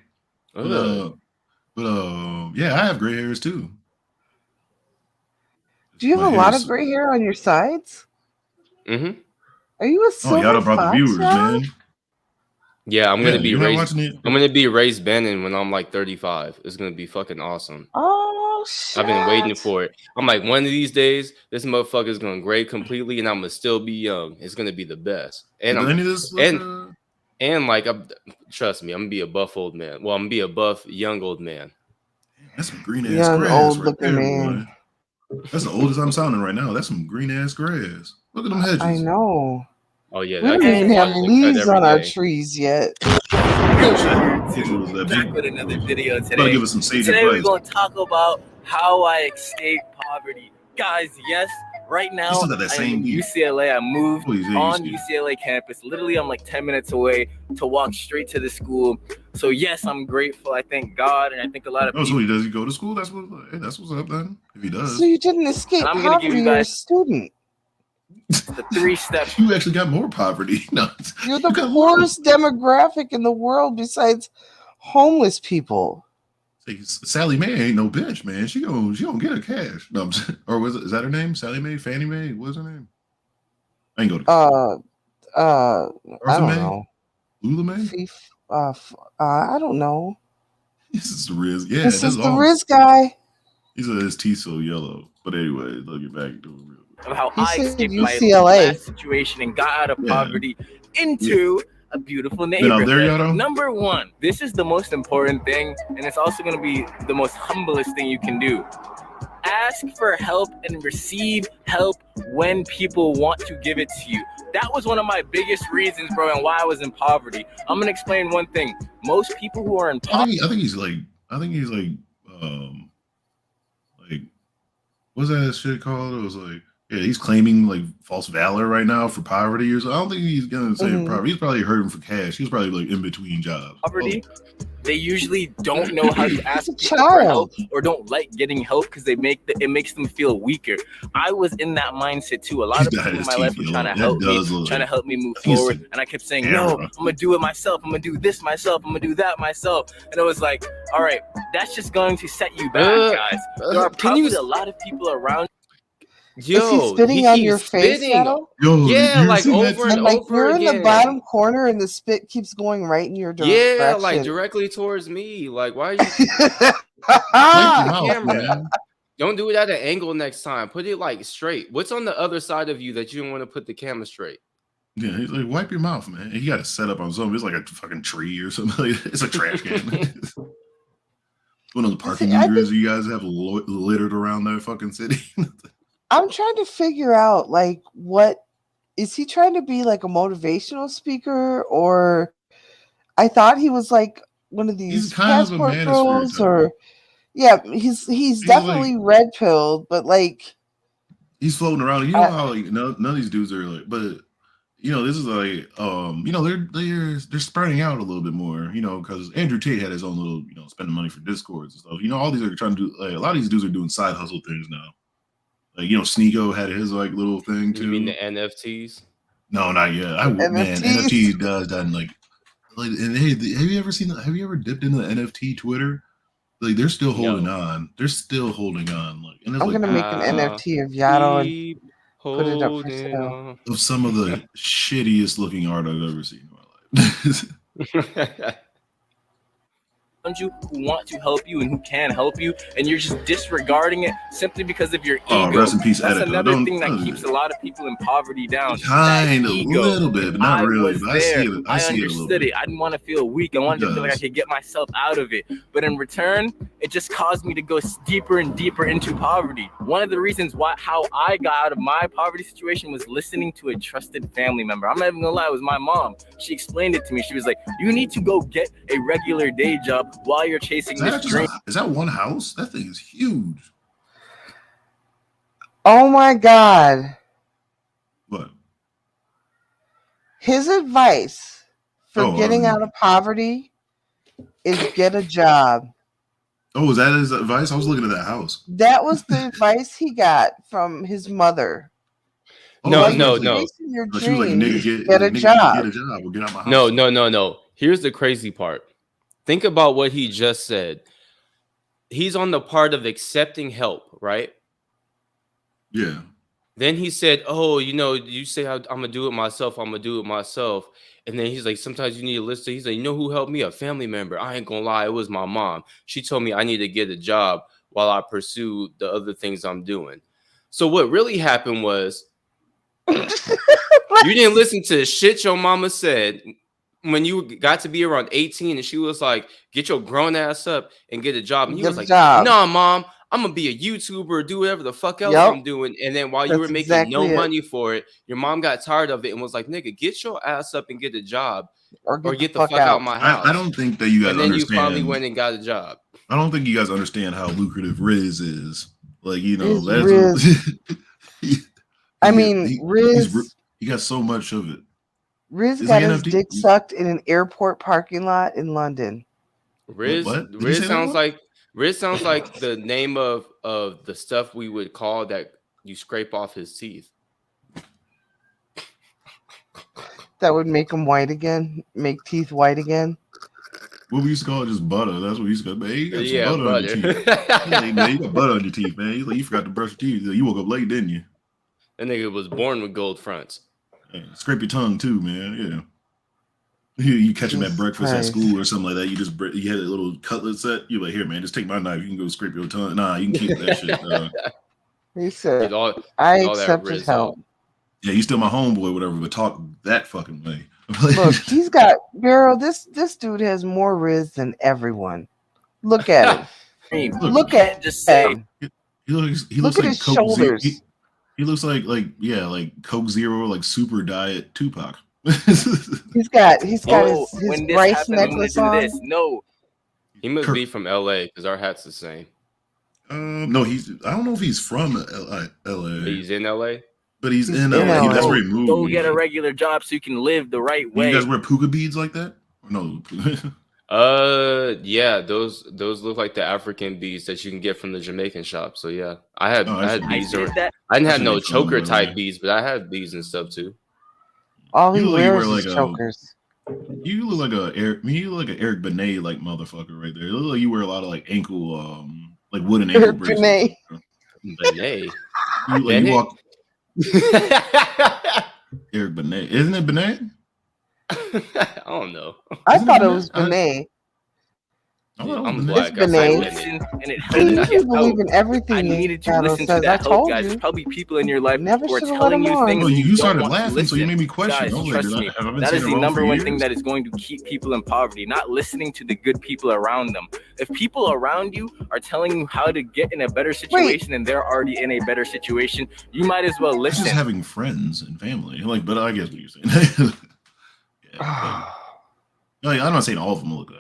Yeah, I have gray hairs too. Do you have a lot of gray hair on your sides? Mm-hmm. Are you a silver y'all brought the viewers, man. Yeah, I'm gonna be Race Bannon when I'm like 35. It's gonna be fucking awesome. Oh shit! I've been waiting for it. I'm like, one of these days, this motherfucker's gonna grade completely, and I'm gonna still be young. It's gonna be the best. And trust me, I'm gonna be a buff old man. Well, I'm gonna be a buff young old man. That's some green ass grass right there, boy. That's the oldest I'm sounding right now. That's some green ass grass. Look at them hedges. I know. Oh yeah, we don't even have leaves on our trees yet. Back with another video today. Give us some sage today advice. We're going to talk about how I escaped poverty. Guys, yes, right now I'm in UCLA. I moved on UCLA campus. Literally, I'm like 10 minutes away to walk straight to the school. So yes, I'm grateful. I thank God, and I think a lot of people. So he does. He go to school? That's what's up then. If he does. So you didn't escape poverty. You're a student. The 3 steps. You actually got more poverty. No, you're the poorest demographic in the world besides homeless people. Sally Mae ain't no bitch, man. She gonna get her cash. No, or is that her name? Sally Mae, Fannie Mae. What's her name? I ain't go to. I don't May? know. Lula May? I don't know. This is the Riz. Yeah, this is the Riz guy. He said his teeth so yellow. But anyway, let's get back to it. Of how He I said escaped UCLA. my last situation and got out of poverty into a beautiful neighborhood. Number one, this is the most important thing, and it's also going to be the most humblest thing you can do. Ask for help and receive help when people want to give it to you. That was one of my biggest reasons, bro, and why I was in poverty. I'm gonna explain one thing. Most people who are in poverty, I think he's like, what's that shit called? It was like, yeah, he's claiming like false valor right now for poverty or so. I don't think he's gonna say poverty. He's probably hurting for cash. He's probably like in between jobs. Poverty. They usually don't know how to ask people for help or don't like getting help because it makes them feel weaker. I was in that mindset too. A lot of people in my life were trying to help me move forward, and I kept saying, "No, I'm gonna do it myself. I'm gonna do this myself. I'm gonna do that myself." And it was like, "All right, that's just going to set you back, guys." There are probably a lot of people around. Yo, is he spitting on your face, Yo, yeah, like over and like over you're again. in the bottom corner, and the spit keeps going right in your direction. Yeah, like directly towards me. Like, why are you? Camera. Don't do it at an angle next time. Put it like straight. What's on the other side of you that you don't want to put the camera straight? Yeah, he's like, wipe your mouth, man. He got it set up on something. It's like a fucking tree or something. It's a trash can. One of the parking meters you guys have littered around their fucking city. I'm trying to figure out, like, what is he trying to be, like a motivational speaker, or I thought he was like one of these passport bros, or he's definitely like, red pilled, but like he's floating around. You know how like none of these dudes are like, but you know this is like you know they're spreading out a little bit more, you know, because Andrew Tate had his own little, you know, spending money for Discords and stuff. You know, all these are trying to do like a lot of these dudes are doing side hustle things now. Like, you know, Sneeko had his like little thing too. You mean the NFTs? No, not yet. NFTs does that like and hey, have you ever dipped into the NFT Twitter? Like they're still holding on. They're still holding on. Like, and I'm gonna make an NFT of Yato and put it up for sale. Of some of the shittiest looking art I've ever seen in my life. You who want to help you and who can help you, and you're just disregarding it simply because of your ego. Rest in peace, That's another thing that keeps a lot of people in poverty down. Kind of, a little bit, but not really. But I understood it. I didn't want to feel weak. I wanted to feel like I could get myself out of it. But in return, it just caused me to go deeper and deeper into poverty. One of the reasons how I got out of my poverty situation was listening to a trusted family member. I'm not even gonna lie, it was my mom. She explained it to me. She was like, "You need to go get a regular day job while you're chasing this dream." Is that one house? That thing is huge. Oh my God. What? His advice for getting out of poverty is get a job. Oh, is that his advice? I was looking at that house. That was the advice he got from his mother. No. She was like, nigga, get a job. Get a job or get out my house. No. Here's the crazy part. Think about what he just said. He's on the part of accepting help, right? Yeah. Then he said, "Oh, you know, you say I'm gonna do it myself. I'm gonna do it myself." And then he's like, "Sometimes you need a list." He's like, "You know who helped me? A family member. I ain't gonna lie, it was my mom. She told me I need to get a job while I pursue the other things I'm doing." So what really happened was you didn't listen to shit your mama said when you got to be around 18, and she was like, "Get your grown ass up and get a job." And he was like, "No, mom, I'm gonna be a YouTuber, do whatever the fuck else I'm doing." And then while you were making no money for it, your mom got tired of it and was like, "Nigga, get your ass up and get a job, or get the fuck out of my house." I don't think that you guys understand. And then you finally went and got a job. I don't think you guys understand how lucrative Riz is. Like, you know, Riz. Riz. He got so much of it. Riz got his dick sucked in an airport parking lot in London. Riz sounds like the name of the stuff we would call that you scrape off his teeth. That would make them white again, make teeth white again. What we used to call it, just butter. That's what we used to call it. Man, you got some butter on your teeth. Hey, man, you got butter on your teeth, man. He's like, you forgot to brush your teeth. You woke up late, didn't you? That nigga was born with gold fronts. Yeah, scrape your tongue too, man. Yeah. You catch him at breakfast at school or something like that. You had a little cutlet set. You're like, here, man, just take my knife. You can go scrape your tongue. Nah, you can keep that shit. He said, I accept his help. Yeah, you still my homeboy, whatever, but talk that fucking way. Look, he's got, girl, this dude has more riz than everyone. Look at him. Look at just say. He looks look like at his Coke shoulders. He looks like Coke Zero, like super diet Tupac. He's got his rice necklace on. No, he must be from LA because our hat's the same. No, I don't know if he's from LA. He's in LA. But he's in LA. That's where he moved. Go get a regular job so you can live the right way. You guys wear puka beads like that? Or no. Yeah, those look like the African beads that you can get from the Jamaican shop. So yeah, I had beads. I didn't have no choker type beads, but I had beads and stuff too. All he wears is chokers. You look like an Eric Benet like motherfucker right there. You look like you wear a lot of like ankle like wooden ankle bracelets. Benet. You walk. Eric Benet, isn't it Benet? I don't know. I thought it was Benet. I'm black. It's Benet. You believe in everything. I needed to listen to that help, guys. There's probably people in your life who are telling you things. Well, you started laughing, so you made me question. Guys, trust me. That is the number one thing that is going to keep people in poverty. Not listening to the good people around them. If people around you are telling you how to get in a better situation and they're already in a better situation, you might as well listen. It's just having friends and family, but I guess what you're saying. I'm not saying all of them look.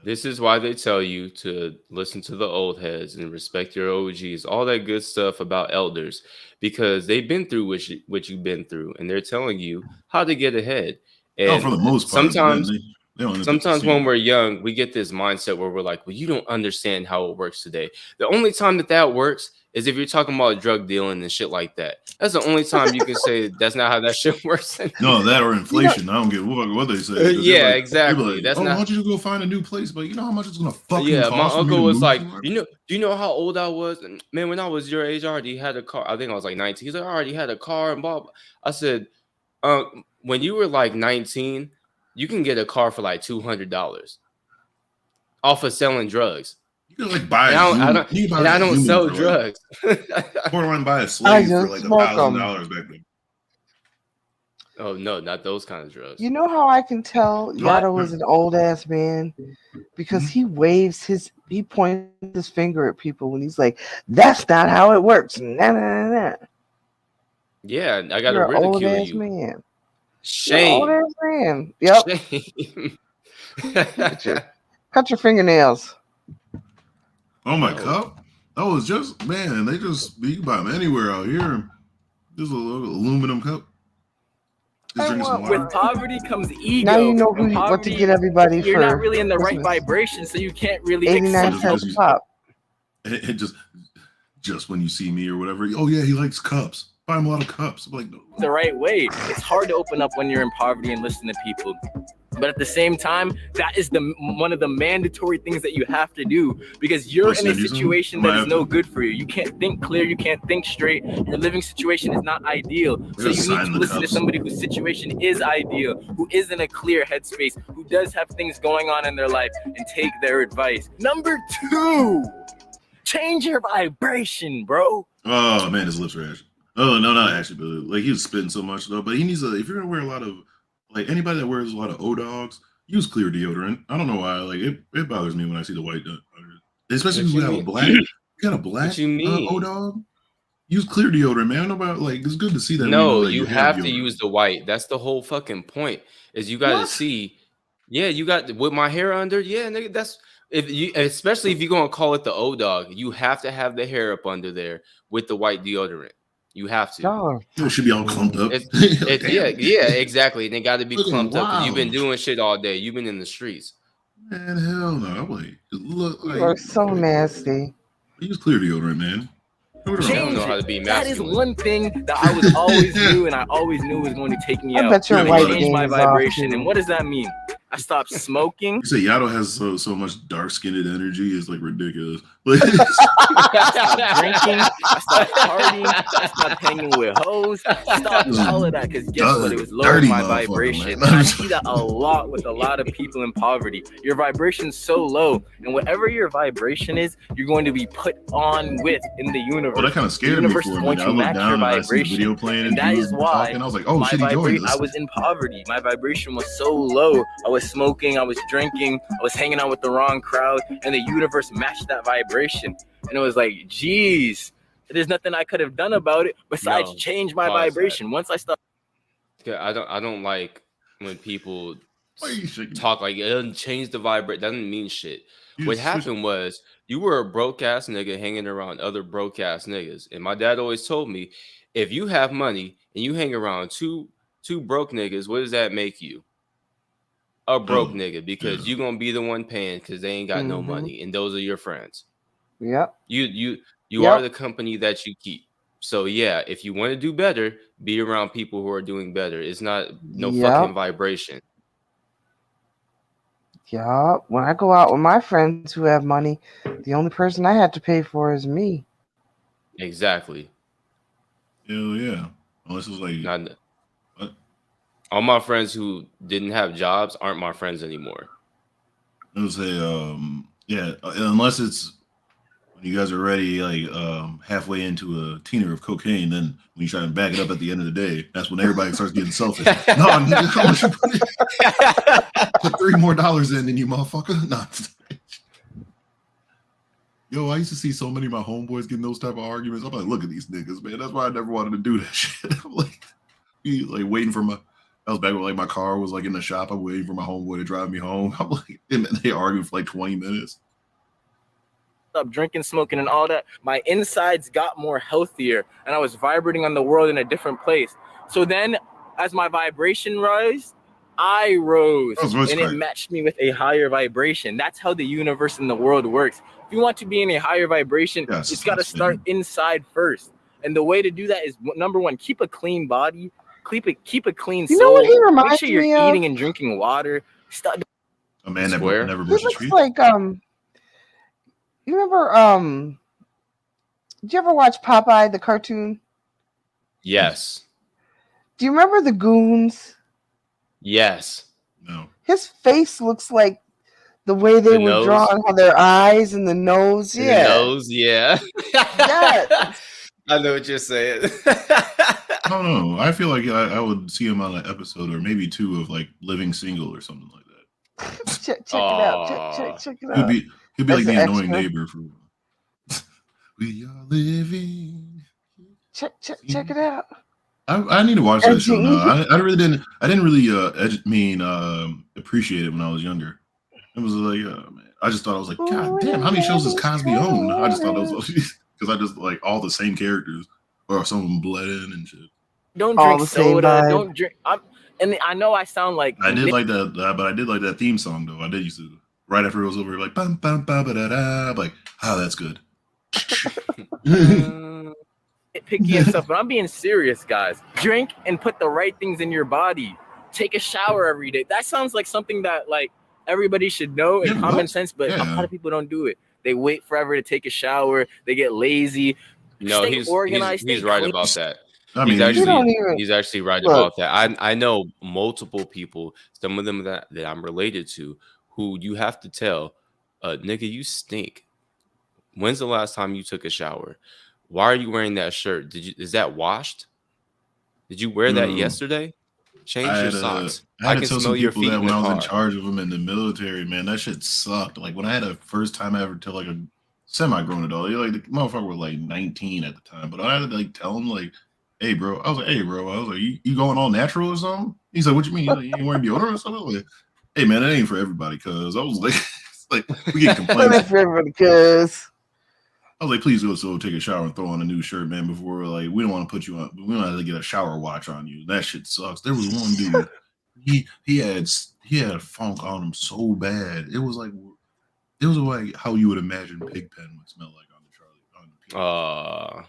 This is why they tell you to listen to the old heads and respect your OGs, all that good stuff about elders, because they've been through what you've been through, and they're telling you how to get ahead. And for the most part, sometimes when we're young, we get this mindset where we're like, well, you don't understand how it works today. The only time that works is if you're talking about drug dealing and shit like that. That's the only time you can say that's not how that shit works. No, that or inflation. I don't get what they say. Yeah, exactly. Like, that's not. Why don't you go find a new place? But you know how much it's gonna fucking cost. Yeah, my uncle was like, do you know how old I was? And man, when I was your age, I already had a car. I think I was like 19. He's like, I already had a car and blah. I said, when you were like 19, you can get a car for like $200 off of selling drugs. You can like buy. I don't sell drugs. Borderline buy a slave for like $1,000 back then. Oh no, not those kind of drugs. You know how I can tell Yato is an old ass man? Because he points his finger at people when he's like, "That's not how it works." Nah, nah, nah. Yeah, I got to ridicule you. Man. Shame. Old ass man. Yep. Shame. Cut your fingernails. Oh my cup! That was just you can buy them anywhere out here. Just a little aluminum cup. Just drink some water. With poverty comes ego. Now you know what to get everybody. You're not really in the right vibration, so you can't really 89 cents pop. It just when you see me or whatever. Oh yeah, he likes cups. Buy him a lot of cups. I'm like, no. The right way. It's hard to open up when you're in poverty and listen to people. But at the same time, that is one of the mandatory things that you have to do, because you're in a situation that is no good for you. You can't think clear. You can't think straight. Your living situation is not ideal. So you need to listen to somebody whose situation is ideal, who is in a clear headspace, who does have things going on in their life, and take their advice. Number 2, change your vibration, bro. Oh man, his lips are ashy. Oh no, not actually, but like he was spitting so much though. But he needs if you're gonna wear a lot of anybody that wears a lot of O-Dogs, use clear deodorant. I don't know why. Like it bothers me when I see the white, especially if you have a black. You got a black O-Dog. Use clear deodorant, man. Nobody it's good to see that. No, you have to use the white. That's the whole fucking point. Is you got to see. Yeah, you got with my hair under. Yeah, nigga, that's especially if you're gonna call it the O-Dog, you have to have the hair up under there with the white deodorant. You have to. It should be all clumped up. Yeah, exactly. They got to be clumped up because you've been doing shit all day. You've been in the streets. Man, hell no. You are so nasty. Use clear deodorant, man. I don't know how to be masculine. That is one thing that I was always knew, and I always knew was going to take me out. Bet your white change my vibration. And what does that mean? I stopped smoking. You say Yato has so much dark-skinned energy. It's like ridiculous. I stopped drinking. I stopped partying. I stopped hanging with hoes. Stopped all of that because guess what? It was lowering my vibration. And I see that a lot with a lot of people in poverty. Your vibration's so low, and whatever your vibration is, you're going to be put on with in the universe. Well, that kind of scared me for a minute. I looked down and I see the video playing, and that is why talking. I was like, "Oh shit, he joined us." I was in poverty. My vibration was so low. I was smoking. I was drinking. I was hanging out with the wrong crowd, and the universe matched that vibration. And it was like, geez, there's nothing I could have done about it besides change my vibration. Once I stopped. I don't like when people talk like it doesn't change the vibrate. Doesn't mean shit. What happened was you were a broke ass nigga hanging around other broke ass niggas, and my dad always told me, if you have money and you hang around two broke niggas, what does that make you? A broke nigga, because you're gonna be the one paying because they ain't got no money, and those are your friends. Yep. You are the company that you keep. So yeah, if you want to do better, be around people who are doing better. It's not fucking vibration. Yeah. When I go out with my friends who have money, the only person I had to pay for is me. Exactly. Hell yeah. Unless it's like all my friends who didn't have jobs aren't my friends anymore. I would say, unless it's when you guys are already like halfway into a teener of cocaine, then when you try to back it up at the end of the day, that's when everybody starts getting selfish. No, nigga, how much you put $3 more in than you motherfucker? No. Yo, I used to see so many of my homeboys getting those type of arguments. I'm like, look at these niggas, man. That's why I never wanted to do that shit. I'm like waiting for I was back when like my car was like in the shop. I'm waiting for my homeboy to drive me home. I'm like, and they argued for like 20 minutes. Up drinking, smoking, and all that, my insides got more healthier, and I was vibrating on the world in a different place. So then, as my vibration rose, I rose, and it matched me with a higher vibration. That's how the universe and the world works. If you want to be in a higher vibration, it's got to start inside first. And the way to do that is, number one, keep a clean body. Keep a clean soul. You know what he reminds Make sure you're me of? eating and drinking water. A man that never He misses looks trees. like you remember did you ever watch Popeye the cartoon? Yes. Do you remember the Goons? Yes. No. His face looks like the way they were drawn on their eyes and the nose. The nose, yeah. Yeah. I know what you're saying. I don't know. I feel like I would see him on an episode or maybe two of like Living Single or something like that. check it out. Check it out. He'd be like the annoying neighbor for We Are Living. Check it out. I need to watch that show now. I didn't really appreciate it when I was younger. It was like man. I just thought I was like, God damn, how many shows does Cosby own? I just thought it was because I just like all the same characters or some of them bled in and shit. Don't drink soda. Don't drink. And I know I sound like I did like that, but I did like that theme song though. I did used to right after it was over, like bum bum ba ba da da. Like, oh, that's good. Picky and stuff, but I'm being serious, guys. Drink and put the right things in your body. Take a shower every day. That sounds like something that like everybody should know in common sense, but a lot of people don't do it. They wait forever to take a shower. They get lazy. No, he's organized. He's right about that. I mean, he's actually right about that. I know multiple people, some of them that I'm related to, who you have to tell, nigga, you stink. When's the last time you took a shower? Why are you wearing that shirt? Is that washed? Did you wear that yesterday? Change your socks. I can smell your feet that when I was in charge of them in the military, man, that shit sucked. Like when I had a first time ever tell like a semi-grown adult, like the motherfucker was like 19 at the time, but I had to like tell him like, hey bro, I was like, you going all natural or something? He's like, what you mean? You ain't wearing deodorant or something? Like, hey man, that ain't for everybody, cuz I was like, it's like we get complaints. For everybody, cuz I was like, please go take a shower and throw on a new shirt, man, before like we don't want to put you on, we don't have to get a shower watch on you. That shit sucks. There was one dude, he had a funk on him so bad. It was like how you would imagine Pigpen would smell like on the Charlie.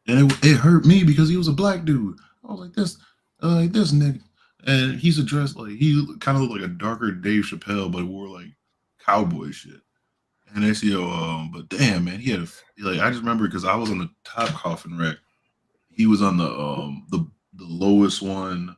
And it hurt me because he was a black dude. I was like, this nigga. And he's dressed like he kind of looked like a darker Dave Chappelle, but wore like cowboy shit. And they say, but damn, man, he had I just remember because I was on the top coffin rack. He was on the lowest one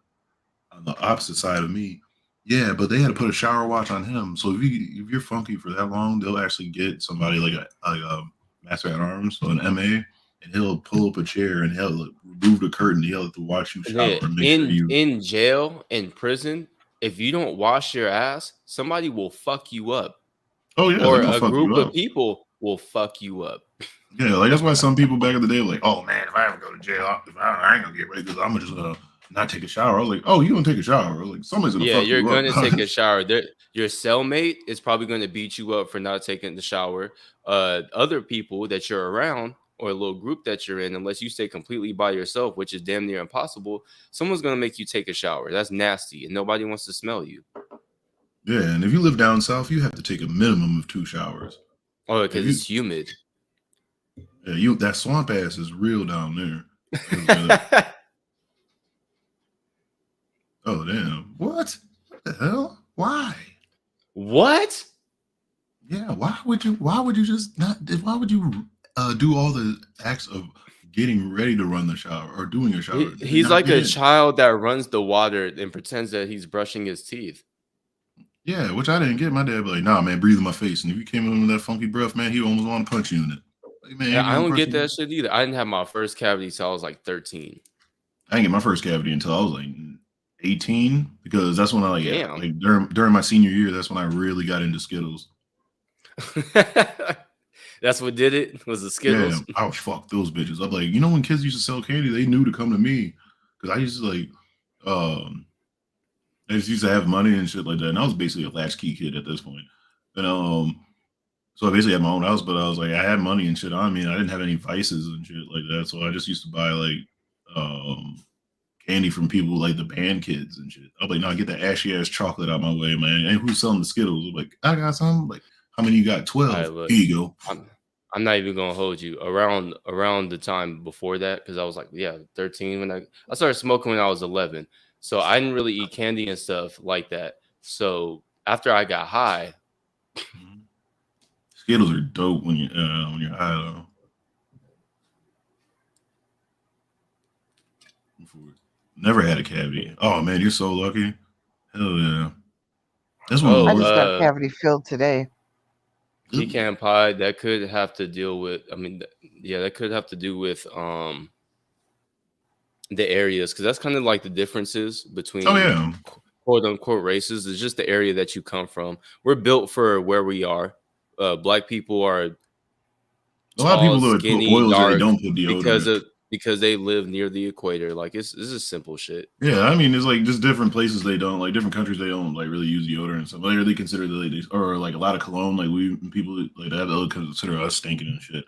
on the opposite side of me. Yeah, but they had to put a shower watch on him. So if you're funky for that long, they'll actually get somebody like a master at arms, so an MA, and he'll pull up a chair and he'll remove the curtain. He'll have to watch you shower. In jail, in prison, if you don't wash your ass, somebody will fuck you up. Oh yeah, or a group of people will fuck you up. Yeah, like that's why some people back in the day were like, "Oh man, if I ever go to jail, I ain't gonna get ready because I'm just gonna not take a shower." I was like, "Oh, you gonna take a shower?" Like somebody's gonna fuck you up. Yeah, you're gonna take a shower. Your cellmate is probably gonna beat you up for not taking the shower. Other people that you're around or a little group that you're in, unless you stay completely by yourself, which is damn near impossible, someone's gonna make you take a shower. That's nasty, and nobody wants to smell you. Yeah, and if you live down south, you have to take a minimum of 2 showers. Oh, because it's humid. Yeah, that swamp ass is real down there. Oh damn! What the hell? Why? What? Yeah, why would you just not? Why would you do all the acts of getting ready to run the shower or doing a shower? He's like a child that runs the water and pretends that he's brushing his teeth. Yeah, which I didn't get. My dad be like, "Nah, man, breathe in my face." And if you came in with that funky breath, man, he almost want to punch you in it. Like, man, yeah, I don't get that shit either. I didn't have my first cavity till I was like 13. I didn't get my first cavity until I was like 18 because that's when I like during my senior year. That's when I really got into Skittles. That's what did it. Was the Skittles? Yeah, I would fuck those bitches. I'm like, when kids used to sell candy, they knew to come to me because I used to like, I just used to have money and shit like that. And I was basically a latchkey kid at this point. And so I basically had my own house, but I was like, I had money and shit on me, and I didn't have any vices and shit like that. So I just used to buy like candy from people like the band kids and shit. I'm like, no, get that ashy ass chocolate out my way, man. And who's selling the Skittles? I'm like, I got some. Like, how many you got? 12. Right, look, here you go. I'm not even gonna hold you. Around the time before that, because I was like, 13 when I started smoking when I was 11. So I didn't really eat candy and stuff like that. So after I got high, Skittles are dope when you're high though. Never had a cavity. Oh man, you're so lucky. Hell yeah. That's one. I just got cavity filled today. Pecan pie, that could have to deal with. I mean, that could have to do with the areas, because that's kind of like the differences between quote unquote races. It's just the area that you come from. We're built for where we are. Black people are a lot of people that put oils dark, they don't put deodorant because they live near the equator. Like this is simple shit. Yeah, I mean, it's like just different places they don't, like different countries they don't like really use deodorant and stuff. Like they consider or like a lot of cologne. Like people like that they'll consider us stinking and shit.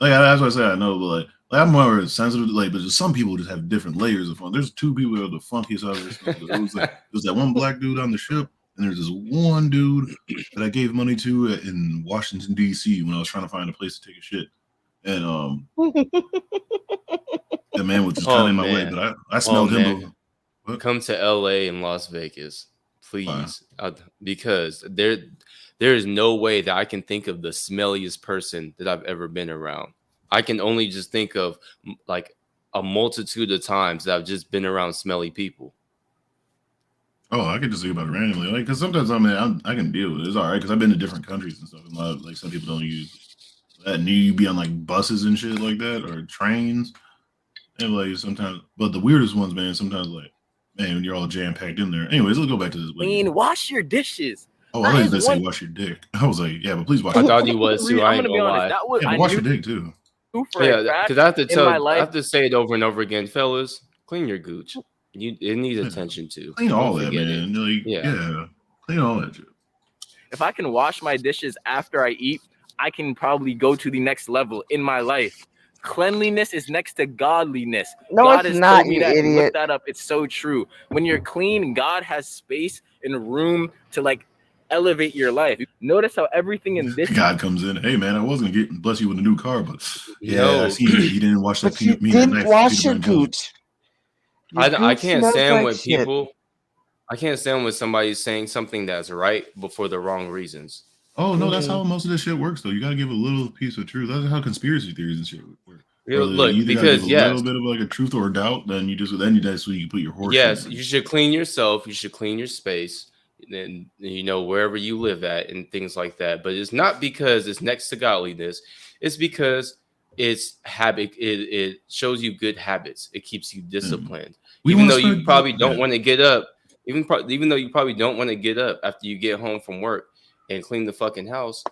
Like that's what I say. I know, but like I'm more sensitive. Like, but just some people just have different layers of fun. There's 2 people that are the funkiest I've ever seen. There was that one black dude on the ship, and there's this one dude that I gave money to in Washington D.C. when I was trying to find a place to take a shit. And that man was just kind of in my way, but I smelled him. Come to LA and Las Vegas, please, because there is no way that I can think of the smelliest person that I've ever been around. I can only just think of like a multitude of times that I've just been around smelly people. Oh, I could just think about it randomly, like because sometimes I can deal with it. It's all right because I've been to different countries and stuff. And a lot of, like some people don't use that. And you be on like buses and shit like that or trains, and like sometimes. But the weirdest ones, man, sometimes like, man, when you're all jam packed in there. Anyways, let's go back to this. Wash your dishes. Oh, I was gonna say wash your dick. I was like, yeah, but please wash. I thought he was too. I ain't gonna lie. Wash your dick too. Yeah, because I have to say it over and over again, fellas. Clean your gooch. It needs attention too. Clean all that, man. Like, clean all that shit. If I can wash my dishes after I eat, I can probably go to the next level in my life. Cleanliness is next to godliness. No, God it's not, you idiot. Look that up. It's so true. When you're clean, God has space and room to like elevate your life. Notice how everything in this God comes in. Hey man, I was gonna bless you with a new car, but I see you didn't wash that peanut. You didn't wash your gooch. I can't stand when people. I can't stand when somebody's saying something that's right but for the wrong reasons. Oh no, that's how most of this shit works though. You gotta give a little piece of truth. That's how conspiracy theories and shit work. Look, you either because gotta give a little bit of like a truth or a doubt, then that's where you put your horse. Yes, you should clean yourself. You should clean your space, and wherever you live at and things like that. But it's not because it's next to godliness. It's because it's habit. It shows you good habits. It keeps you disciplined. Even though you probably don't want to get up. Even though you probably don't want to get up after you get home from work and clean the fucking house,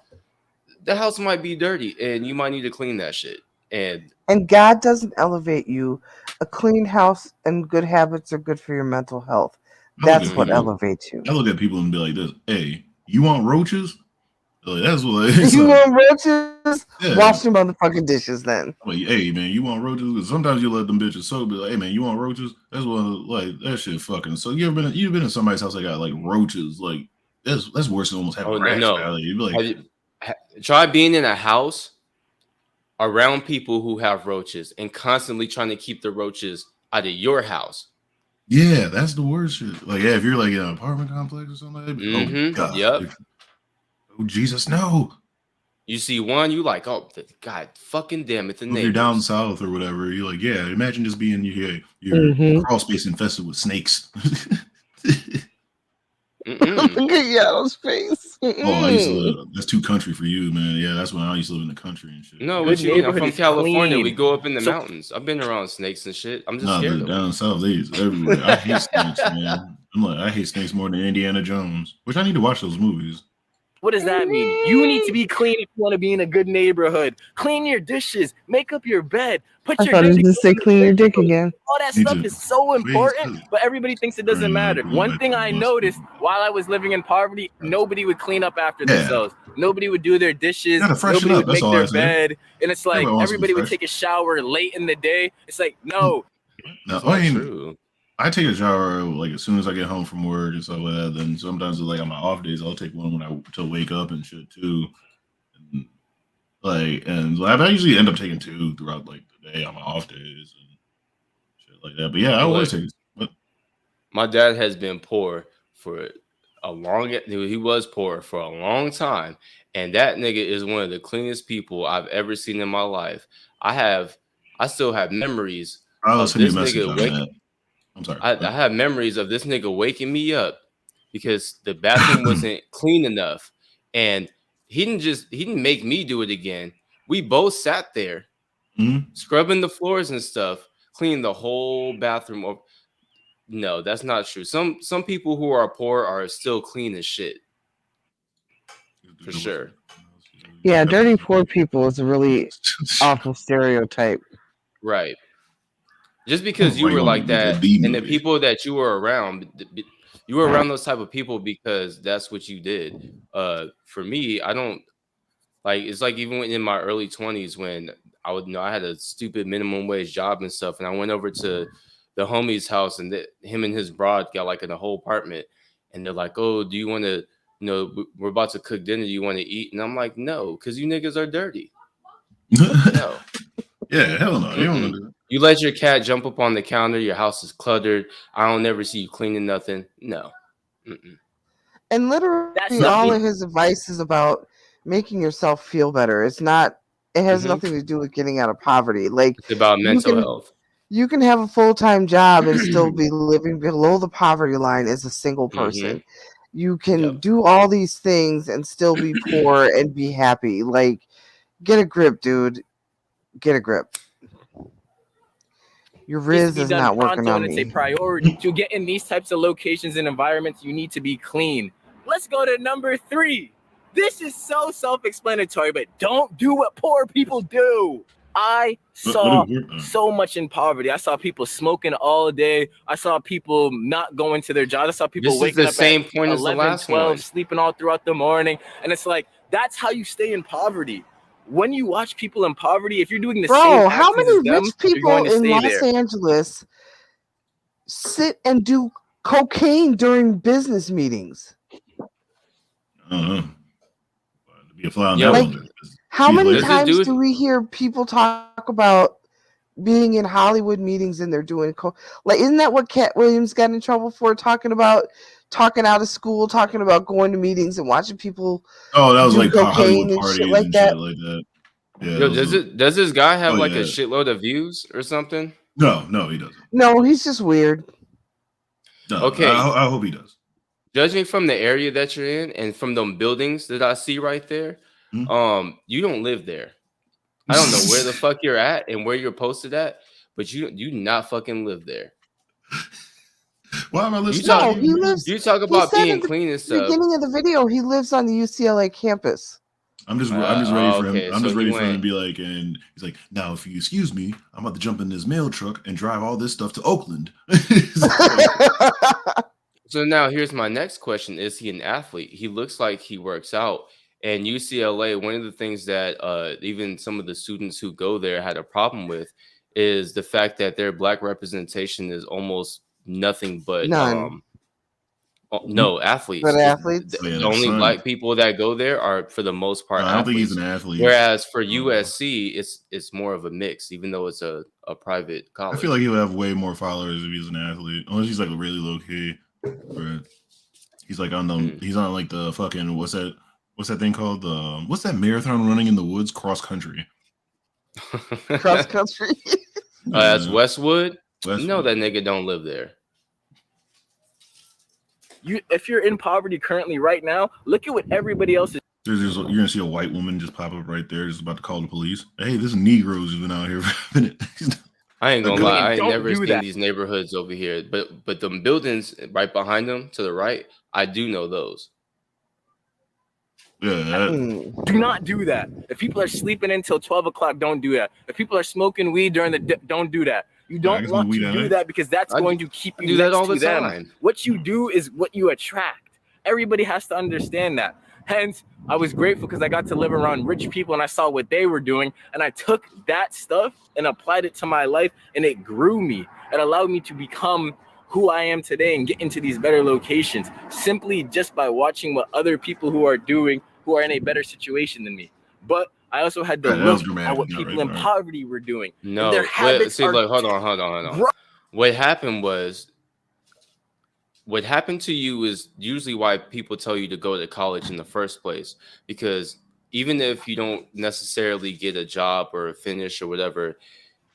the house might be dirty and you might need to clean that shit. And God doesn't elevate you. A clean house and good habits are good for your mental health. That's what elevates you. I look at people and be like this: "Hey, you want roaches? Like, that's what you want roaches. Yeah. Wash your motherfucking dishes then. Like, hey man, you want roaches? Because sometimes you let them bitches soak. Be like, hey man, you want roaches? That's what like that shit fucking. So you've been in somebody's house that got like roaches? Like that's worse than almost having rats. No. You'd be like, try being in a house around people who have roaches and constantly trying to keep the roaches out of your house. Yeah, that's the worst shit. Like, yeah, if you're like in an apartment complex or something, oh God, yep. Oh Jesus, no! You see one, you like, oh God, fucking damn it! If you're down south or whatever, you're like, yeah. Imagine just being your crawl space infested with snakes. Look at Yellow's face. That's too country for you, man. Yeah, that's when I used to live in the country and shit. No, what you mean? I'm from California. We go up in the mountains. I've been around snakes and shit. I'm just scared of down south, they everywhere. I hate snakes, man. I hate snakes more than Indiana Jones, which I need to watch those movies. What does that mean? You need to be clean if you want to be in a good neighborhood. Clean your dishes. Make up your bed. Put your dick. Just say clean your dick again. All that stuff is so important, but everybody thinks it doesn't matter. One thing I noticed while I was living in poverty, nobody would clean up after themselves. Nobody would do their dishes. Nobody would make their bed. And it's like everybody would take a shower late in the day. It's like, no. No, true. I take a shower like as soon as I get home from work and stuff like that. Then sometimes like on my off days, I'll take one when I wake up and shit too. And I usually end up taking two throughout like the day on my off days and shit like that. But yeah, I always take. My dad has been poor for a long. He was poor for a long time, and that nigga is one of the cleanest people I've ever seen in my life. I still have memories of this nigga I'm sorry. I have memories of this nigga waking me up because the bathroom wasn't clean enough, and he didn't make me do it again. We both sat there, scrubbing the floors and stuff, cleaning the whole bathroom. No, that's not true. Some people who are poor are still clean as shit, for sure. Yeah, dirty poor people is a really awful stereotype. Right. Just because you were like that, and the people that you were around those type of people because that's what you did. For me, I don't like. It's like even in my early 20s when I had a stupid minimum wage job and stuff, and I went over to the homie's house, and him and his broad got like in a whole apartment, and they're like, "Oh, do you want to? We're about to cook dinner. Do you want to eat?" And I'm like, "No, because you niggas are dirty." No. Yeah, hell no. You don't want to do that. You let your cat jump up on the counter. Your house is cluttered. I don't ever see you cleaning nothing. No. And literally, all of his advice is about making yourself feel better. It's not. It has nothing to do with getting out of poverty. Like it's about mental health. You can have a full-time job and still be living below the poverty line as a single person. You can do all these things and still be poor and be happy. Like, get a grip, dude. Get a grip. Your Riz is not working on me. It's a priority. To get in these types of locations and environments, you need to be clean. Let's go to number 3. This is so self-explanatory, but don't do what poor people do. I saw so much in poverty. I saw people smoking all day. I saw people not going to their jobs. I saw people waking up at 11, 12, sleeping all throughout the morning. And it's like, that's how you stay in poverty. When you watch people in poverty, if you're doing the same how many rich people in Los Angeles sit and do cocaine during business meetings? To be a fly on that one. How many times do we hear people talk about being in Hollywood meetings and they're doing like, isn't that what Cat Williams got in trouble for? Talking out of school, talking about going to meetings and watching people. Oh, that was do like cocaine Hollywood and parties shit like and that. shit like that. Yeah. Yo, does this guy have like yeah. a shitload of views or something? No, he doesn't. No, he's just weird. No, okay. I hope he does. Judging from the area that you're in and from them buildings that I see right there, you don't live there. I don't know where the fuck you're at and where you're posted at, but you not fucking live there. Why am I listening? You talk about being clean and stuff. Beginning of the video, he lives on the UCLA campus. I'm just ready for him. I'm just ready for him to be like, and he's like, now if you excuse me, I'm about to jump in this mail truck and drive all this stuff to Oakland. So now here's my next question: is he an athlete? He looks like he works out. And UCLA, one of the things that even some of the students who go there had a problem with is the fact that their black representation is almost nothing but no athletes. But athletes. The only black people that go there are, for the most part, I don't think he's an athlete. Whereas for USC, it's more of a mix, even though it's a private college. I feel like he'll have way more followers if he's an athlete, unless he's like really low key. Right? He's like on the he's on like the fucking what's that thing called? What's that marathon running in the woods? Cross country. Cross country. That's Westwood. You know that nigga don't live there. If you're in poverty currently right now, look at what everybody else is. You're gonna see a white woman just pop up right there, just about to call the police. Hey, this Negroes have been out here for a minute. I ain't gonna lie, I ain't never seen these neighborhoods over here, but the buildings right behind them to the right, I do know those. Yeah. Do not do that. If people are sleeping until 12 o'clock, don't do that. If people are smoking weed during the don't do that. You don't want to do that because that's going to keep you next to them. What you do is what you attract. Everybody has to understand that. Hence, I was grateful because I got to live around rich people and I saw what they were doing. And I took that stuff and applied it to my life and it grew me. It allowed me to become who I am today and get into these better locations simply just by watching what other people who are doing, who are in a better situation than me. But I also had to look at what people in poverty were doing. No, hold on. What happened to you is usually why people tell you to go to college in the first place, because even if you don't necessarily get a job or finish or whatever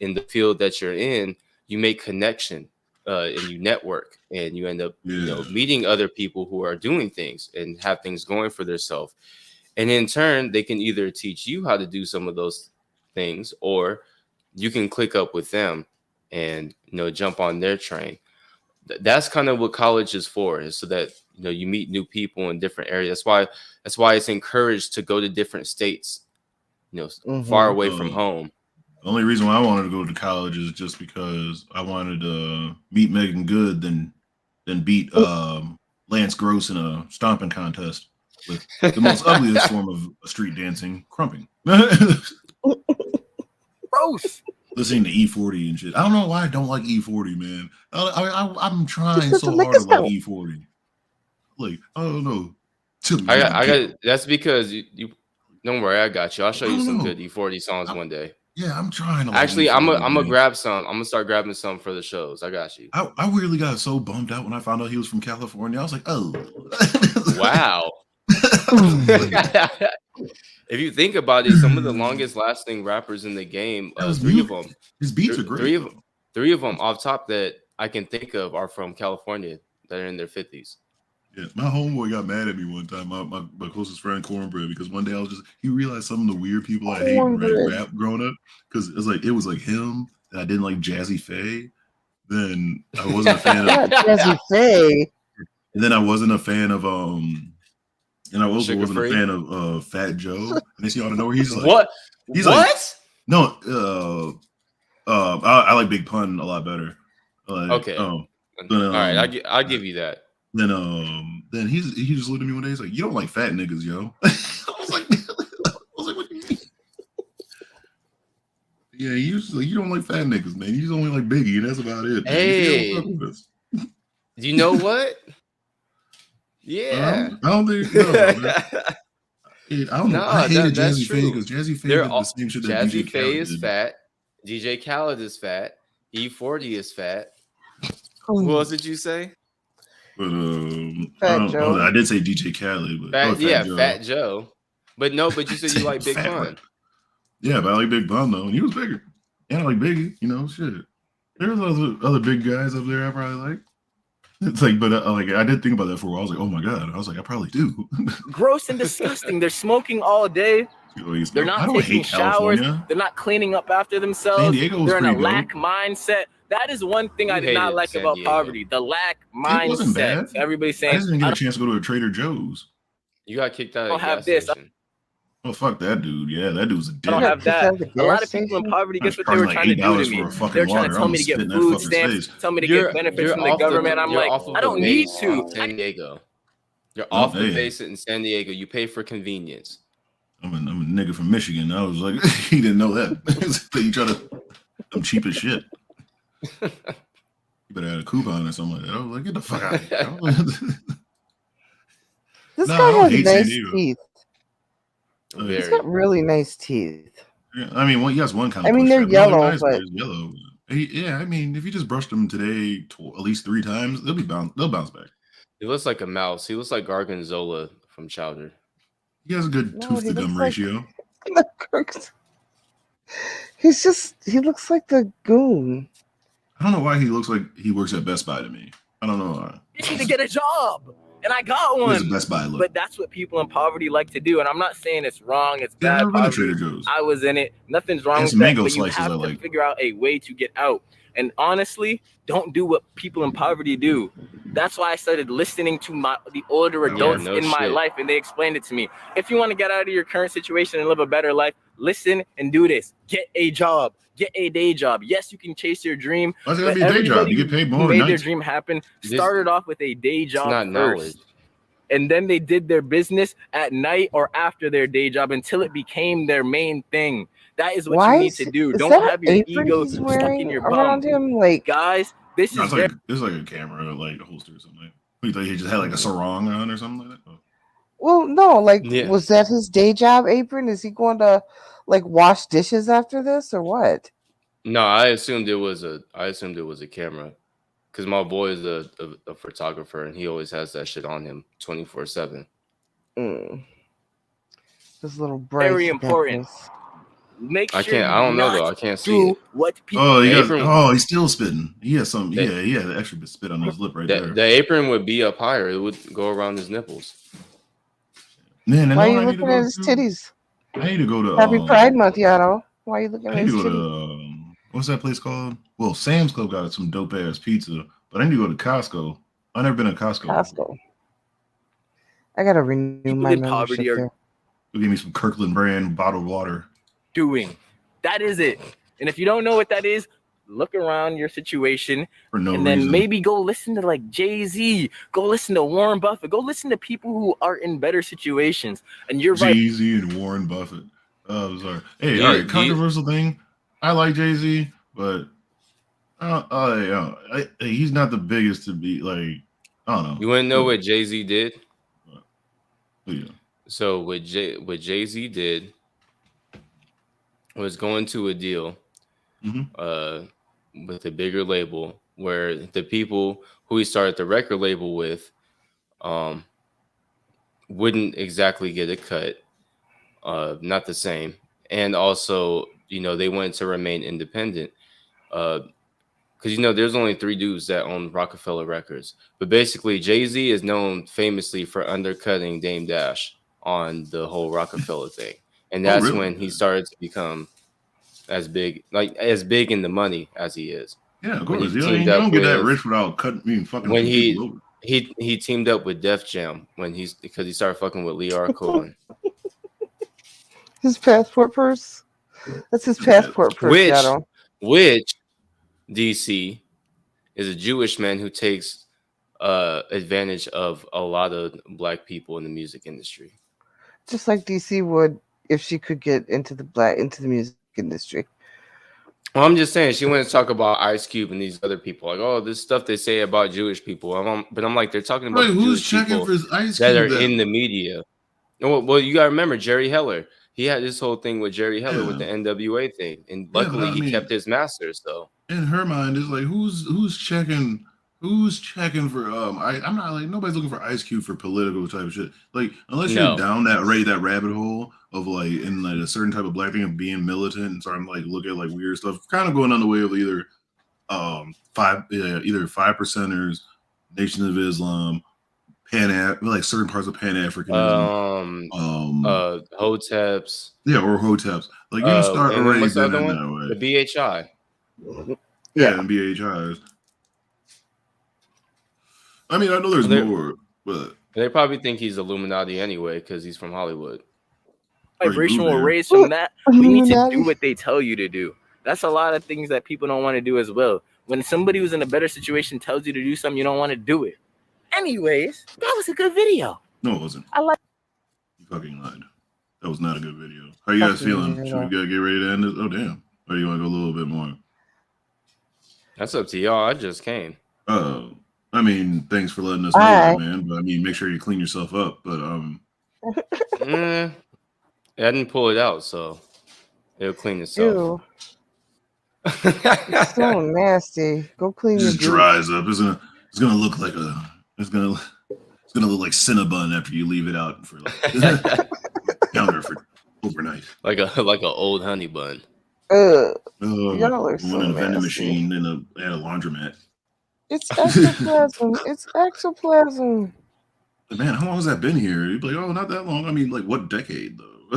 in the field that you're in, you make connection and you network and you end up meeting other people who are doing things and have things going for themselves. And in turn, they can either teach you how to do some of those things, or you can click up with them and jump on their train. That's kind of what college is for, is so that you meet new people in different areas. That's why it's encouraged to go to different states, far away from home. The only reason why I wanted to go to college is just because I wanted to meet Megan Good, then beat Lance Gross in a stomping contest with the most ugliest form of street dancing, crumping. Gross. Listening to E40 and shit. I don't know why I don't like E40, man. I'm trying so hard to like E40. Like, I don't know. I got. That's because you. Don't worry, I got you. I'll show you some good E40 songs one day. Yeah, I'm trying to. Actually, I'm gonna grab some. I'm gonna start grabbing some for the shows. I got you. I weirdly got so bummed out when I found out he was from California. I was like, oh, wow. If you think about it, some of the longest lasting rappers in the game, three of them. His beats are great. Three of them off top that I can think of are from California that are in their 50s. Yeah, my homeboy got mad at me one time, my closest friend Cornbread, because one day he realized some of the weird people I hate in rap growing up, because it was like him, and I didn't like Jazzy Faye. Then I wasn't a fan of Jazzy Faye. And then I wasn't a fan of and I also wasn't a fan of Fat Joe. And then see out of nowhere, he's like, what? He's what? Like, no, I like Big Pun a lot better. Okay. All right, I'll give you that. Then he just looked at me one day. He's like, "You don't like fat niggas, yo." I was like, "What do you mean?" Yeah, he was like, "You don't like fat niggas, man. You just only like Biggie, and that's about it." Hey, you know what? Yeah, I don't think. No, I don't know. I hated Jazzy Faye because Jazzy Faye did the same shit that Jazzy Faye is fat, DJ Khaled is fat. E40 is fat. Who else did you say? But Fat Joe. I did say DJ Khaled, but Fat Joe. But you said you like Big Pun. Yeah, but I like Big Pun though, and he was bigger. And I like Biggie, shit. There's other big guys up there I probably like. It's like, but I did think about that for a while. I was like, oh my god. I was like, I probably do. Gross and disgusting. They're smoking all day. They're not taking showers. They're not cleaning up after themselves. They're in a lack mindset. That is one thing I did not like about poverty. The lack mindset. Everybody's saying I just didn't get a chance to go to a Trader Joe's. You got kicked out. I don't have this. Oh fuck that dude! Yeah, that dude's a dick. I don't have that. A lot of people in poverty, guess what they were trying to do to me? They're trying to tell me to get food stamps, tell me to get benefits from the government. I'm like, I don't need to. San Diego. You're off the base in San Diego. You pay for convenience. I'm a nigga from Michigan. I was like, he didn't know that. You try to, I'm cheap as shit. You better add a coupon or something like that. I was like, get the fuck out of here. This guy has nice teeth. He's got really nice teeth. Yeah, I mean, he has one kind of. I mean, they're yellow, but yellow. Yeah, I mean, if you just brush them today at least 3 times, they'll bounce back. He looks like a mouse. He looks like Gargonzola from Chowder. He has a good tooth to gum ratio. He looks like the goon. I don't know why he looks like he works at Best Buy to me. I don't know why. You need to get a job. And I got one. Best Buy look. But that's what people in poverty like to do. And I'm not saying it's wrong. It's bad. I was in it. Nothing's wrong with that. But you have to figure out a way to get out. And honestly, don't do what people in poverty do. That's why I started listening to the older adults in my life, and they explained it to me. If you want to get out of your current situation and live a better life, listen and do this. Get a job. Get a day job. Yes, you can chase your dream. Why's it gotta be a day job? You get paid more. Made their dream happen. Started off with a day job first. And then they did their business at night or after their day job until it became their main thing. That is what you need to do. Don't have your ego stuck in your bum. Guys, this is like a camera, like a holster or something. You thought he just had like a sarong on or something like that? Well, no, was that his day job apron? Is he going to wash dishes after this or what? No, I assumed it was a camera. Because my boy is a photographer and he always has that shit on him 24/7. This little break. Very important. Make sure I don't know though. I can't see what people. He's still spitting. He has some. He had an extra spit on his lip there. The apron would be up higher. It would go around his nipples. Man, why are you looking at his titties? I need to go to Happy Pride Month, Yato. Why are you looking at his titties? To, what's that place called? Well, Sam's Club got some dope ass pizza, but I need to go to Costco. I've never been to Costco. I gotta renew my membership there. Give me some Kirkland brand bottled water. That is it. And if you don't know what that is, look around your situation and then maybe go listen to Jay-Z, go listen to Warren Buffett, go listen to people who are in better situations. And you're right. Jay-Z and Warren Buffett. Oh, sorry. Hey, all right, controversial thing. I like Jay-Z, but he's not the biggest to be I don't know. You want to know what Jay-Z did? Yeah. So what Jay-Z did was going to a deal with a bigger label where the people who he started the record label with wouldn't exactly get a cut, not the same. And also, they wanted to remain independent because, there's only 3 dudes that own Rockefeller Records. But basically, Jay-Z is known famously for undercutting Dame Dash on the whole Rockefeller thing. And that's when he started to become as big in the money as he is. Yeah, of course. You don't get that rich without cutting fucking. When he teamed up with Def Jam because he started fucking with Lear Cohen. His passport purse. That's his passport purse. Which DC is a Jewish man who takes advantage of a lot of black people in the music industry. Just like DC would if she could get into the music industry. Well, I'm just saying she went to talk about Ice Cube and these other people, this stuff they say about Jewish people. But I'm like, they're talking about who's Jewish checking people for Ice Cube that are in the media. Well, you gotta remember Jerry Heller. He had this whole thing with Jerry Heller with the NWA thing, and luckily he kept his masters. So in her mind, it's like who's checking for I'm not like nobody's looking for Ice Cube for political type of shit. Like unless you're down that rabbit hole of like in like a certain type of black thing of being militant and starting to like look at like weird stuff, kind of going on the way of either either 5%ers, Nation of Islam, like certain parts of Pan-Africanism, Hoteps. Yeah, or Hoteps. Like you start already been in that way. The BHI. Yeah, and BHIs. I mean, I know there's more, but they probably think he's Illuminati anyway because he's from Hollywood. Vibration will raise from that. We need to do what they tell you to do. That's a lot of things that people don't want to do as well. When somebody who's in a better situation tells you to do something, you don't want to do it. Anyways, that was a good video. No, it wasn't. I like. You fucking lied. That was not a good video. How you guys feeling? Should we get ready to end it? Oh damn! Or you want to go a little bit more? That's up to y'all. I just came. I mean, thanks for letting us know that, man. But I mean, make sure you clean yourself up. But I didn't pull it out, so it'll clean itself. It's so nasty. Go clean your. It just dries up. It's gonna look like it's gonna look like Cinnabon after you leave it out for like counter for overnight. Like a old honey bun. Y'all are so in a vending nasty. machine at a laundromat. It's ectoplasm. It's ectoplasm. Man, how long has that been here? You'd be like, oh, not that long. I mean, like, what decade, though?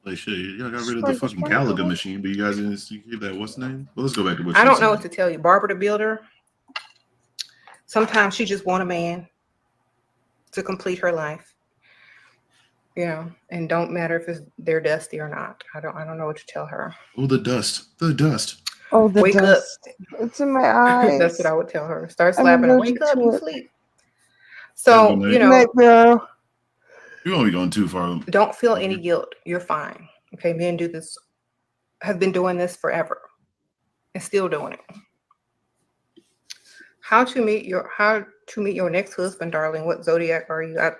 Like, shit, y'all got rid of the fucking Caliga machine, but you guys didn't keep that. What's the name? Well, let's go back to what I don't know what to tell you. Barbara the Builder, sometimes she just want a man to complete her life. You know, and don't matter if they're dusty or not. I don't know what to tell her. Oh, the dust. Oh, the wake dust. up. It's in my eyes. That's what I would tell her. Start slapping her. Wake up and sleep. So, you know, night, girl. You won't be going too far. Don't feel any guilt. You're fine. Okay, men have been doing this forever and still doing it. How to meet your next husband, darling? What zodiac are you at?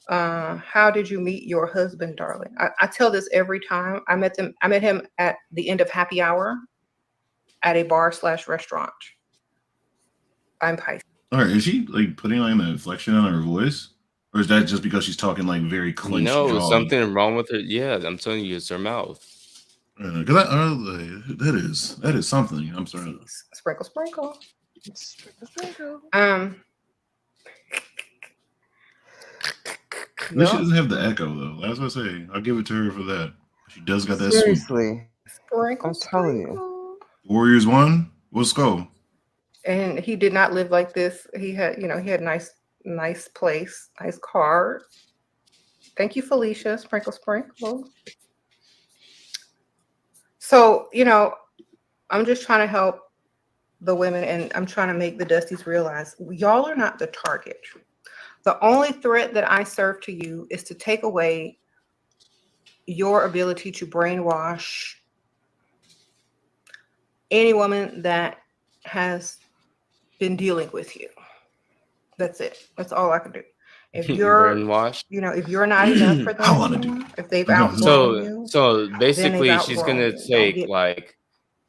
How did you meet your husband, darling? I tell this every time. I met him at the end of happy hour at a bar/restaurant. I'm Pisces. All right, is she like putting like an inflection on her voice, or is that just because she's talking like very clenched? No, something wrong with her. Yeah, I'm telling you, it's her mouth. Because that is something. I'm sorry. Sprinkle. Sprinkle. She doesn't have the echo though. That's what I say. I'll give it to her for that. She does got that. Seriously, sprinkle. I'm telling you. Warriors won. Let's go. And he did not live like this. He had nice place, nice car. Thank you, Felicia. Sprinkle. So, you know, I'm just trying to help the women, and I'm trying to make the Dusties realize y'all are not the target. The only threat that I serve to you is to take away your ability to brainwash any woman that has been dealing with you. That's it. That's all I can do. If you're brainwashed, you know, if you're not enough for them, if they've outgrown you. So basically, she's gonna take like.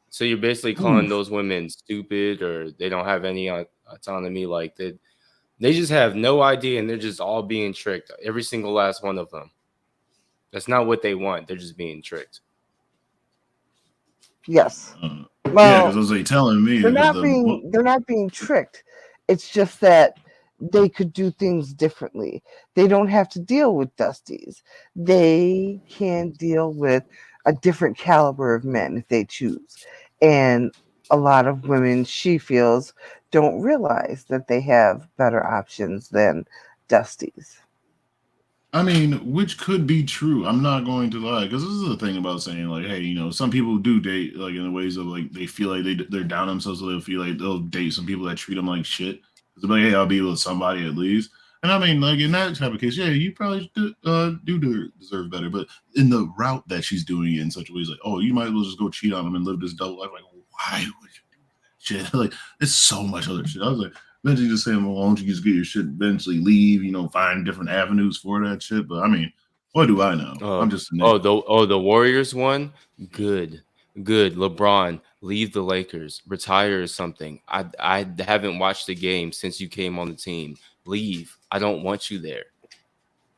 So you're basically calling those women stupid, or they don't have any autonomy, like they just have no idea, and they're just all being tricked. Every single last one of them. That's not what they want. They're just being tricked. Yes. Well, because was like telling me they're not being tricked. It's just that they could do things differently. They don't have to deal with Dusties. They can deal with a different caliber of men if they choose. And a lot of women, she feels, don't realize that they have better options than Dusties. I mean, which could be true. I'm not going to lie, because this is the thing about saying, like, hey, you know, some people do date, like, in the ways of, like, they feel like they're down themselves, so they'll feel like they'll date some people that treat them like shit. Because they're like, hey, I'll be with somebody at least. And I mean, like, in that type of case, yeah, you probably do deserve better. But in the route that she's doing it in such a way, it's like, oh, you might as well just go cheat on them and live this double life. Like, why would you do that shit? Like, there's so much other shit. I was like, eventually just saying, well, why don't you just get your shit, eventually leave, find different avenues for that shit. But I mean, what do I know? I'm just the Warriors one, good. LeBron, leave the Lakers, retire or something. I haven't watched the game since you came on the team. Leave. I don't want you there.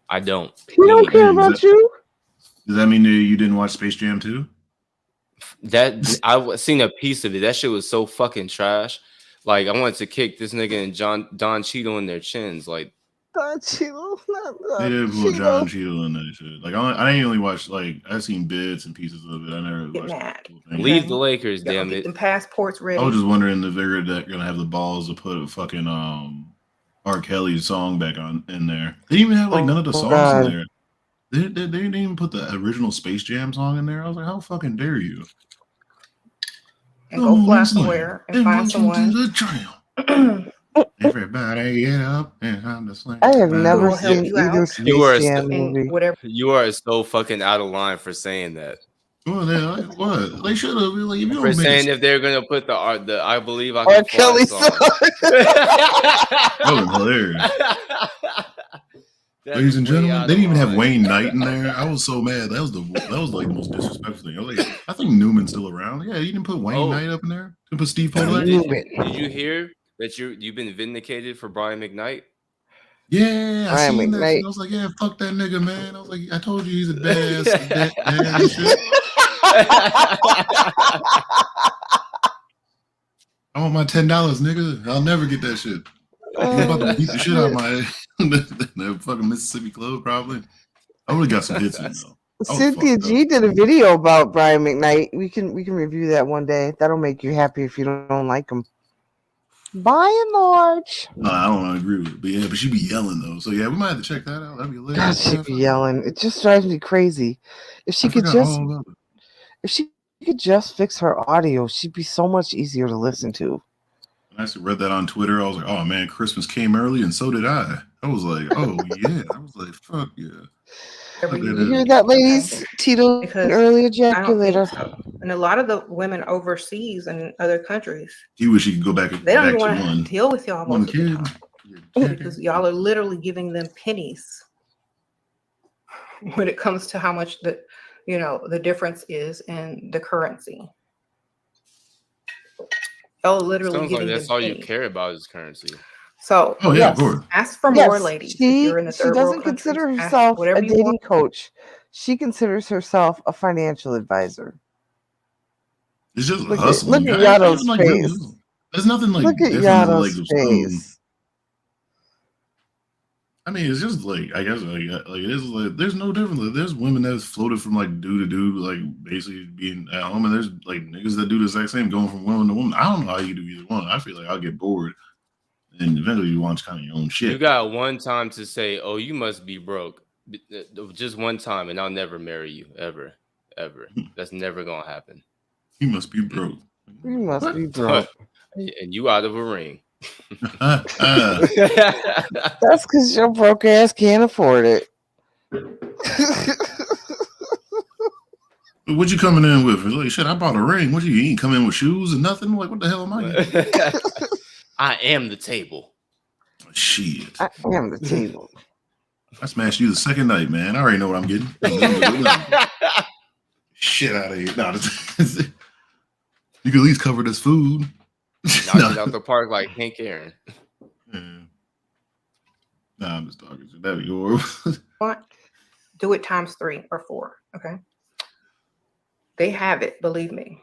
I don't. He don't care about you. Does that mean that you didn't watch Space Jam 2? That I seen a piece of it. That shit was so fucking trash. Like, I wanted to kick this nigga and Don Cheadle in their chins. Like, Don Cheadle, they did put John Cheadle in that shit. Like, I didn't only watch, like, I've seen bits and pieces of it. I never watched it. Leave the Lakers, damn it. And passports ready. I was just wondering if they're gonna have the balls to put a fucking R. Kelly's song back in there. They didn't even have like none of the songs in there. They didn't even put the original Space Jam song in there. I was like, how fucking dare you? And go fly somewhere and find someone. Everybody get up and I'm the slam. I have never seen either Space Jam movie. You are so fucking out of line for saying that. Well, like, what? They should have been like, if you for saying if they're gonna put the I believe I can R. Kelly song. That was hilarious. Ladies and gentlemen, they didn't even have Wayne Knight in there. I was so mad. That was like the most disrespectful thing. I was like, I think Newman's still around. Yeah, you didn't put Wayne Knight up in there. You put Steve Pollak. Did you hear that you've been vindicated for Brian McKnight? Yeah, I seen that. I was like, yeah, fuck that nigga, man. I was like, I told you he's a badass. Shit. I want my $10, nigga. I'll never get that shit. You're about to beat the shit out of my head. The fucking Mississippi Club, probably. I would have got some hits in though. Cynthia G did a video about Brian McKnight. We can review that one day. That'll make you happy if you don't like him. By and large. No, I don't agree with it. But yeah, but she be yelling though. So yeah, we might have to check that out. That'd be lit. God, she be yelling. It just drives me crazy. If she could just fix her audio, she'd be so much easier to listen to. I actually read that on Twitter. I was like, oh man, Christmas came early and so did I. I was like, oh yeah. I was like, fuck yeah. You hear that, ladies? Tito, an early ejaculator. So. And a lot of the women overseas and other countries, you wish you could go back. They don't even want to deal with y'all most of the time because y'all are literally giving them pennies when it comes to how much the difference is in the currency. Y'all literally sounds giving like that's them all pennies. you care about is currency. So, of course. Ask for more, ladies. She doesn't consider herself a dating coach. She considers herself a financial advisor. It's just hustling. Look at Yato's face. There's nothing like look at Yato's face. I mean, it's just like, I guess like it is like there's no difference. Like, there's women that's floated from like dude to dude, like basically being at home, and there's like niggas that do the exact same, going from woman to woman. I don't know how you do either one. I feel like I'll get bored. And eventually you want kind of your own shit. You got one time to say, oh, you must be broke. Just one time, and I'll never marry you. Ever. That's never going to happen. You must be broke. You must be broke. And you out of a ring. That's because your broke ass can't afford it. What you coming in with? Like, shit, I bought a ring. What you ain't come in with shoes and nothing? Like, what the hell am I? I am the table. Shit. I am the table. I smashed you the second night, man. I already know what I'm getting. Shit out of here. No, you can at least cover this food. Knock it out the park like Hank Aaron. Yeah. Nah, I'm just talking to you. That'd be horrible. What? Do it times 3 or 4. Okay. They have it, believe me.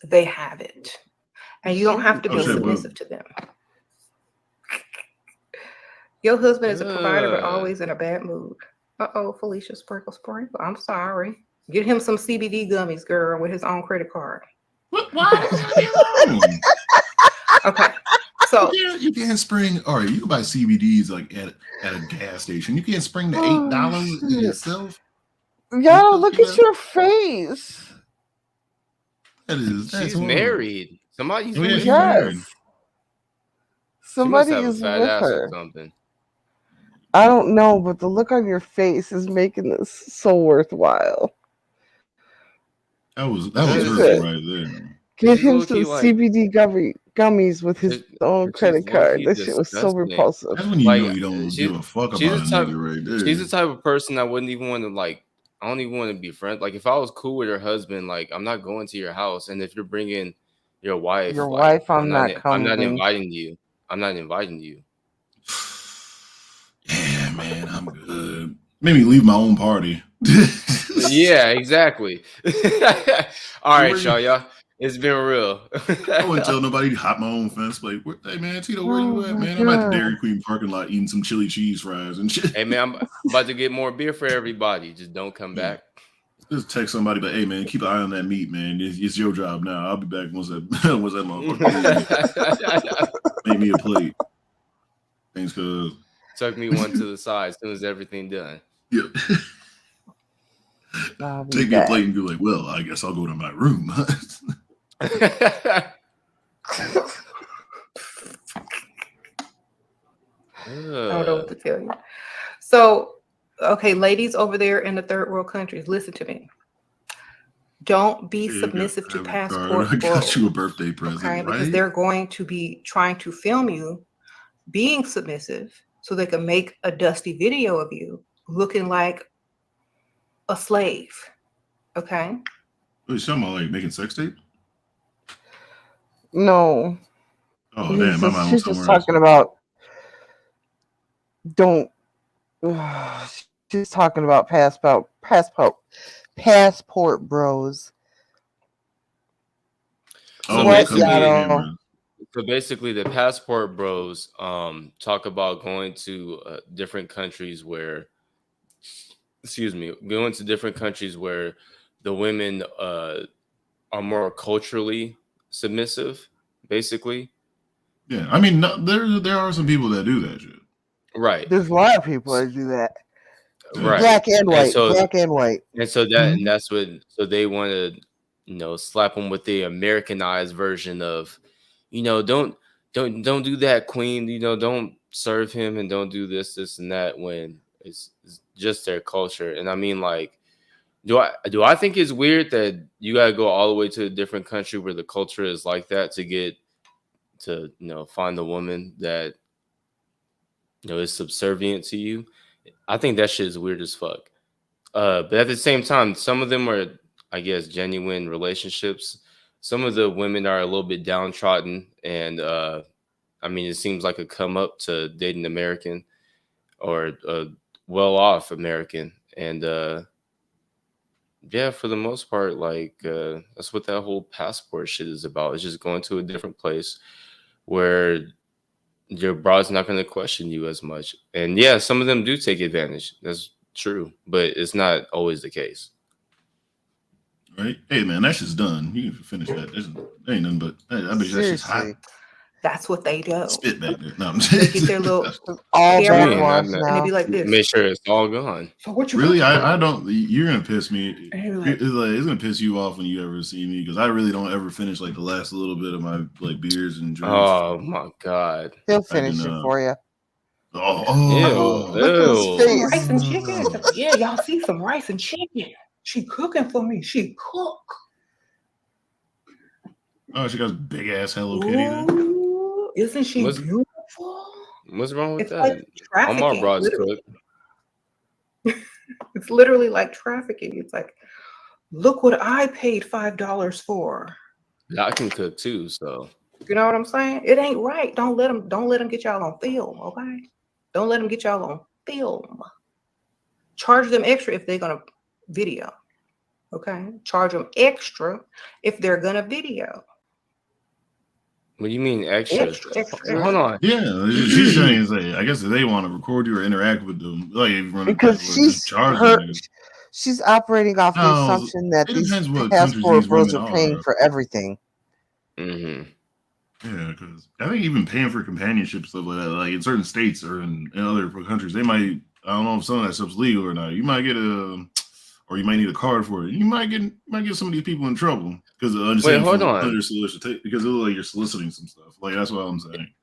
They have it. And you don't have to be submissive to them. Your husband is a provider, but always in a bad mood. Felicia Sprinkle. I'm sorry. Get him some CBD gummies, girl, with his own credit card. What? Okay. So you can't spring. All right, you can buy CBDs like at a gas station. You can't spring the $8 yourself. Y'all, look at your face. She's married. Somebody's married. Somebody is with her. I don't know, but the look on your face is making this so worthwhile. That was hurtful right there. Get him some CBD gummies with his own credit card. That shit was so repulsive. That's when you know you don't give a fuck about a nigga right there. She's the type of person I wouldn't even want to like. I don't even want to be friends. Like if I was cool with her husband, like I'm not going to your house. And if you're bringing your wife, I'm not coming. I'm not inviting you. I'm not inviting you. Yeah, man, I'm good. Made me leave my own party. Yeah, exactly. All right, y'all. It's been real. I wouldn't tell nobody to hop my own fence. Like, hey man, Tito, where you at, man? I'm at the Dairy Queen parking lot eating some chili cheese fries and shit. Hey man, I'm about to get more beer for everybody. Just don't come back. Just text somebody, but hey man, keep an eye on that meat, man. It's your job now. I'll be back once that motherfucker make me a plate. Thanks, cuz. Tuck me one to the side as soon as everything done. Yep. Take me a plate and be like, well, I guess I'll go to my room. I don't know what to tell you. So, okay, ladies over there in the third world countries, listen to me. Don't be submissive to passport. I got you a birthday present, okay? Right? Because they're going to be trying to film you being submissive so they can make a dusty video of you looking like a slave. Okay. Wait, something about like making sex tape? No. Oh damn, my mind was she's just talking about she's talking about passport bros. So basically the passport bros talk about going to different countries where going to different countries where the women are more culturally submissive, basically. Yeah, I mean, there are some people that do that shit. Right. There's a lot of people that do that. Right. Black and white. Black and white. And so and that's what. So they want to, slap them with the Americanized version of, don't do that, queen. Don't serve him and don't do this, and that when it's just their culture. And I mean, like, do I think it's weird that you got to go all the way to a different country where the culture is like that to get to find the woman that is subservient to you? I think that shit is weird as fuck. But at the same time, some of them are, I guess, genuine relationships. Some of the women are a little bit downtrodden, and I mean, it seems like a come up to date an American or a well-off American, and yeah, for the most part, like that's what that whole passport shit is about. It's just going to a different place where your broad's not going to question you as much. And yeah, some of them do take advantage. That's true, but it's not always the case. Right? Hey man, that shit's done. You can finish that. There ain't nothing but I bet that shit's hot. That's what they do. Spit back there. No, I'm they get their little all and they be like this. Make sure it's all gone. So what you really? I don't. You're gonna piss me. It's gonna piss you off when you ever see me because I really don't ever finish like the last little bit of my like beers and drinks. Oh my god! He'll finish it for you. Ew. Rice and chicken. Yeah, y'all see some rice and chicken. She cooking for me. She cook. Oh, she got a big ass Hello Kitty. Then. Isn't she beautiful? What's wrong with it's that? Like trafficking, all my broads cook. It's literally like trafficking. It's like, look what I paid $5 for. I can cook too, so you know what I'm saying? It ain't right. Don't let them get y'all on film, okay? Don't let them get y'all on film. Charge them extra if they're gonna video. Okay? Charge them extra if they're gonna video. What do you mean extra? Hold on. Yeah, she's saying, I guess if they want to record you or interact with them, like if you run because she's operating off the assumption that these passport bros are paying for everything. Mm-hmm. Yeah, because I think even paying for companionship stuff like that, like in certain states or in other countries, they might. I don't know if some of that stuff's legal or not. You might get or you might need a card for it. You might get some of these people in trouble because hold on. Because it looks like you're soliciting some stuff. Like that's what I'm saying.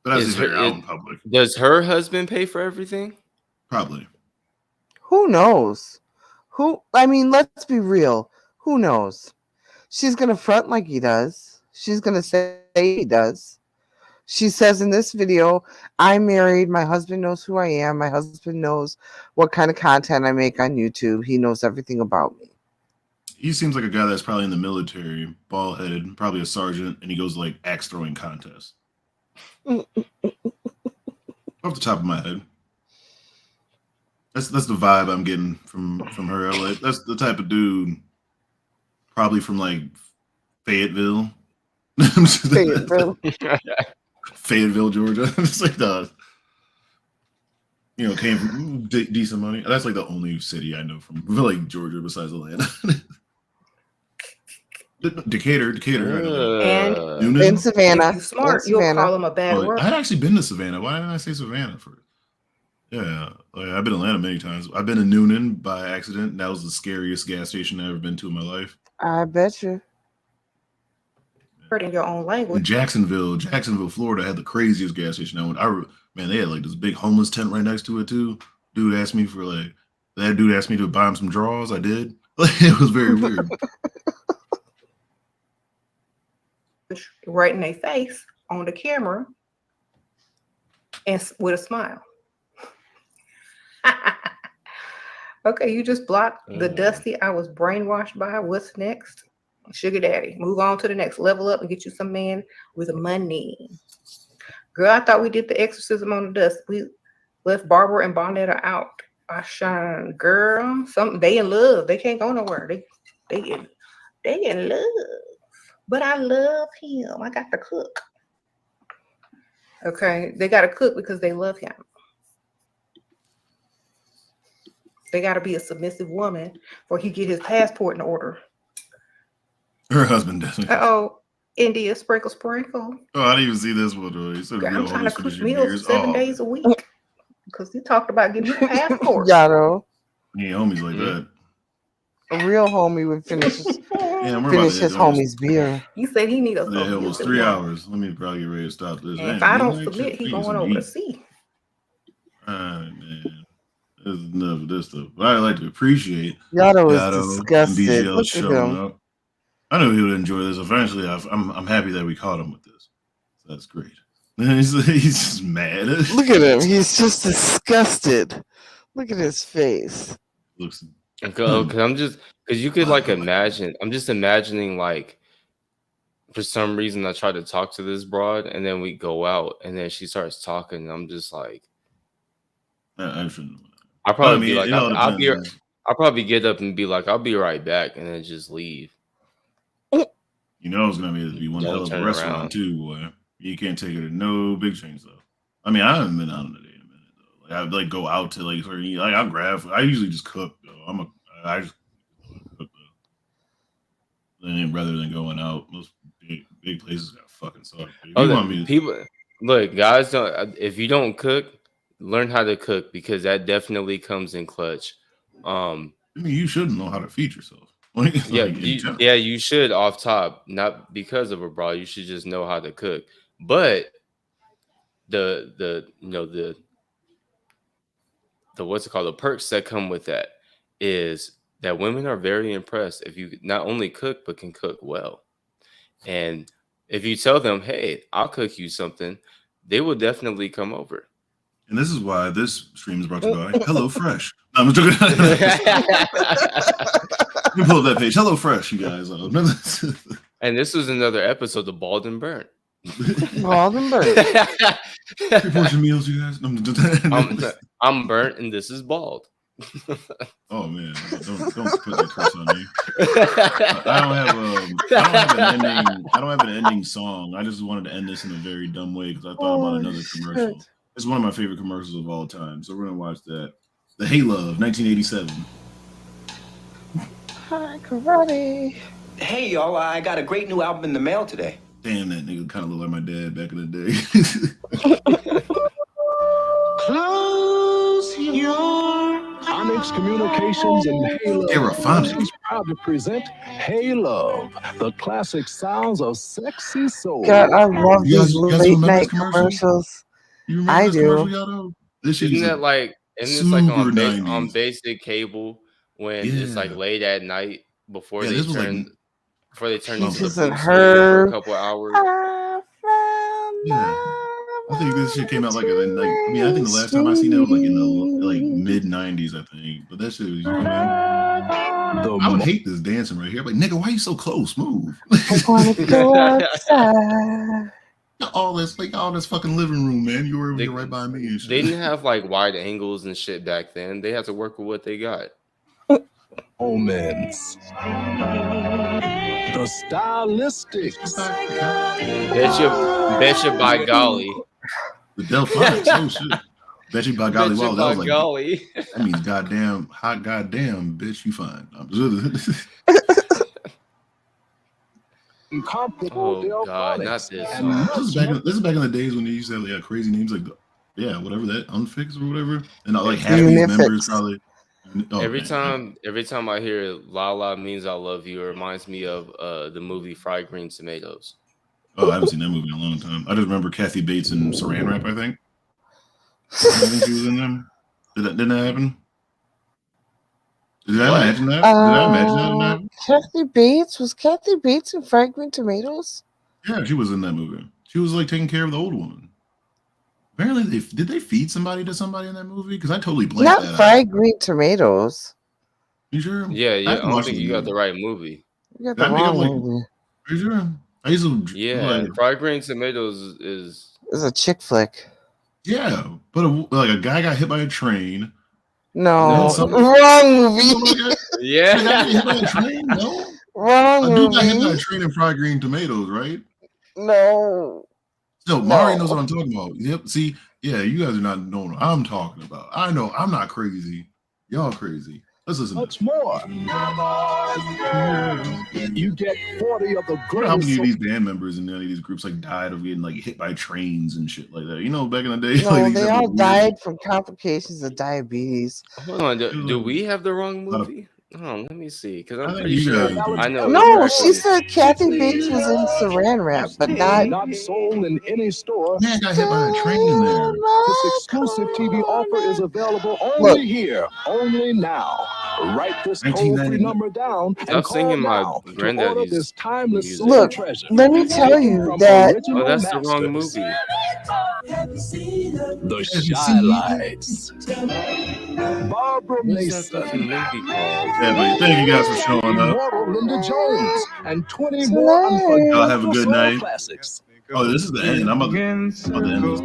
But that's out in public. Does her husband pay for everything? Probably. Who knows? I mean, let's be real. Who knows? She's gonna front like he does. She's going to say he does. She says in this video, I'm married. My husband knows who I am. My husband knows what kind of content I make on YouTube. He knows everything about me. He seems like a guy that's probably in the military, bald-headed, probably a sergeant, and he goes to like axe throwing contests. Off the top of my head. That's the vibe I'm getting from her. Like, that's the type of dude, probably from like Fayetteville. Fayetteville, Georgia. It's like came from decent money. That's like the only city I know from like Georgia besides Atlanta. Decatur. And in Savannah. If you're smart, you'll call him a bad word. I had actually been to Savannah. Why didn't I say Savannah first? Yeah, like, I've been to Atlanta many times. I've been to Noonan by accident. That was the scariest gas station I've ever been to in my life. I bet you. In your own language. In Jacksonville, Florida had the craziest gas station. Man, they had like this big homeless tent right next to it too. That dude asked me to buy him some drawers. I did. It was very weird. Right in their face on the camera and with a smile. Okay, you just blocked the Dusty I was brainwashed by. What's next? Sugar daddy. Move on to the next level up and get you some man with money. Girl, I thought we did the exorcism on the dust. We left Barbara and Bonetta out. I shine. Girl, they in love. They can't go nowhere. They in love. But I love him. I got to cook. Okay, they got to cook because they love him. They got to be a submissive woman before he get his passport in order. Her husband doesn't. Oh, India sprinkle. Oh, I didn't even see this one. I'm trying to cook meals 7 days a week because you talked about getting your passport. Yado. He ain't homies like that. A real homie would finish his homie's beer. He said he need a. Yeah, it was 3 hours. Let me probably get ready to stop this. And if I don't submit, he going over to see. All right, man. There's enough of this stuff. But I'd like to appreciate Yado is disgusted. BGL Look showing at him. up. I knew he would enjoy this. Eventually, I'm happy that we caught him with this. So that's great. He's just mad. Look at him. He's just disgusted. Look at his face. Looks. Because you could like imagine. I'm just imagining like, for some reason I try to talk to this broad, and then we go out, and then she starts talking. And I'm just like, I shouldn't. I'll probably be like, I'll probably get up and be like, I'll be right back, and then just leave. You know it's gonna be one hell of a restaurant too, boy. You can't take it to no big chains though. I mean, I haven't been out on a date in a minute though. Like I'd like go out to like certain I'll grab. I usually just cook though. I just cook though. And rather than going out, most big places got fucking suck. Look, guys, don't. If you don't cook, learn how to cook because that definitely comes in clutch. I mean, you shouldn't know how to feed yourself. You should off top, not because of a bra. You should just know how to cook. But the what's it called? The perks that come with that is that women are very impressed if you not only cook but can cook well. And if you tell them, "Hey, I'll cook you something," they will definitely come over. And this is why this stream is brought to you by HelloFresh. No, I'm joking. You pull up that page. HelloFresh, you guys. And this was another episode of Bald and Burnt. Bald and Burnt. 3 portion meals, you guys. I'm burnt, and this is bald. Oh man, don't put that curse on me. I don't have an ending song. I just wanted to end this in a very dumb way because I thought about another commercial. It's one of my favorite commercials of all time. So we're gonna watch that. The Hey Love, 1987. Hi, karate. Hey, y'all, I got a great new album in the mail today. Damn, that nigga kind of looked like my dad back in the day. Close your Phonics Communications and Hey Love is proud to present Hey Love, the classic sounds of sexy soul. God, I love these late night commercials. I do. Isn't that like, isn't this like on basic cable when it's like late at night before they turn? before they turned into Peaches the and police for a Herb. couple hours. Yeah. I think this shit came out like in like I mean I think the last time I seen it was like in the like mid '90s I think, but that shit was you know I would hate this dancing right here. Like nigga, why you so close? Move. I wanna go outside. all this fucking living room, man. You were right by me and shit. They didn't have like wide angles and shit back then. They had to work with what they got. Omens. The stylistics. Betcha by golly. The Delphonics, oh shit. Bet you by golly, wow, that was like golly. That means goddamn, hot goddamn, bitch, you fine. Oh god, not this. This is back in the days when they used to have like crazy names like whatever that Unfixed or whatever, and like half these members probably. Every time I hear "La La means I love you," it reminds me of the movie Fried Green Tomatoes. Oh, I haven't seen that movie in a long time. I just remember Kathy Bates and Saran Wrap. I think she was in them. Didn't that happen? Did I imagine that? Kathy Bates in Fried Green Tomatoes? Yeah, she was in that movie. She was like taking care of the old woman. Apparently, did they feed somebody to somebody in that movie? Because I totally blanked that out. Not Fried Green Tomatoes. You sure? Yeah. I don't think you got the right movie. You got the wrong movie. Are you sure? I used to Fried Green Tomatoes is a chick flick. Yeah, but a guy got hit by a train. No, wrong movie. Yeah, hit by a train. No, wrong movie. A dude got hit by a train in Fried Green Tomatoes, right? No. Mari knows what I'm talking about. Yep. See, yeah, you guys are not knowing what I'm talking about. I know I'm not crazy. Y'all crazy. Let's listen. Much more. You get 40 of the greatest. How many of these band members in any of these groups like died of getting like hit by trains and shit like that? You know, back in the day. No, like, they all died from complications of diabetes. Hold on, do we have the wrong movie? Oh, let me see, because I'm pretty sure I know. No, she said Kathy Bates was in Saran Wrap, but not sold in any store. Man got hit by a train in there. This exclusive TV offer is available only here, only now. Write this toll-free number down and call now to order this timeless silver treasure. Let me tell you that. Oh, that's the wrong movie. The Shylights. Barbara Mason. Thank you guys for showing up. Linda Jones and 20 more unforgettable y'all have a good night. Classics. Oh, this is the end. I'm about to end this. Remember,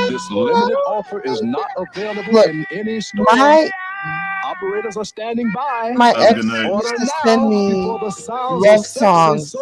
this limited offer is not available in any store. Operators are standing by. My ex used to send me love songs.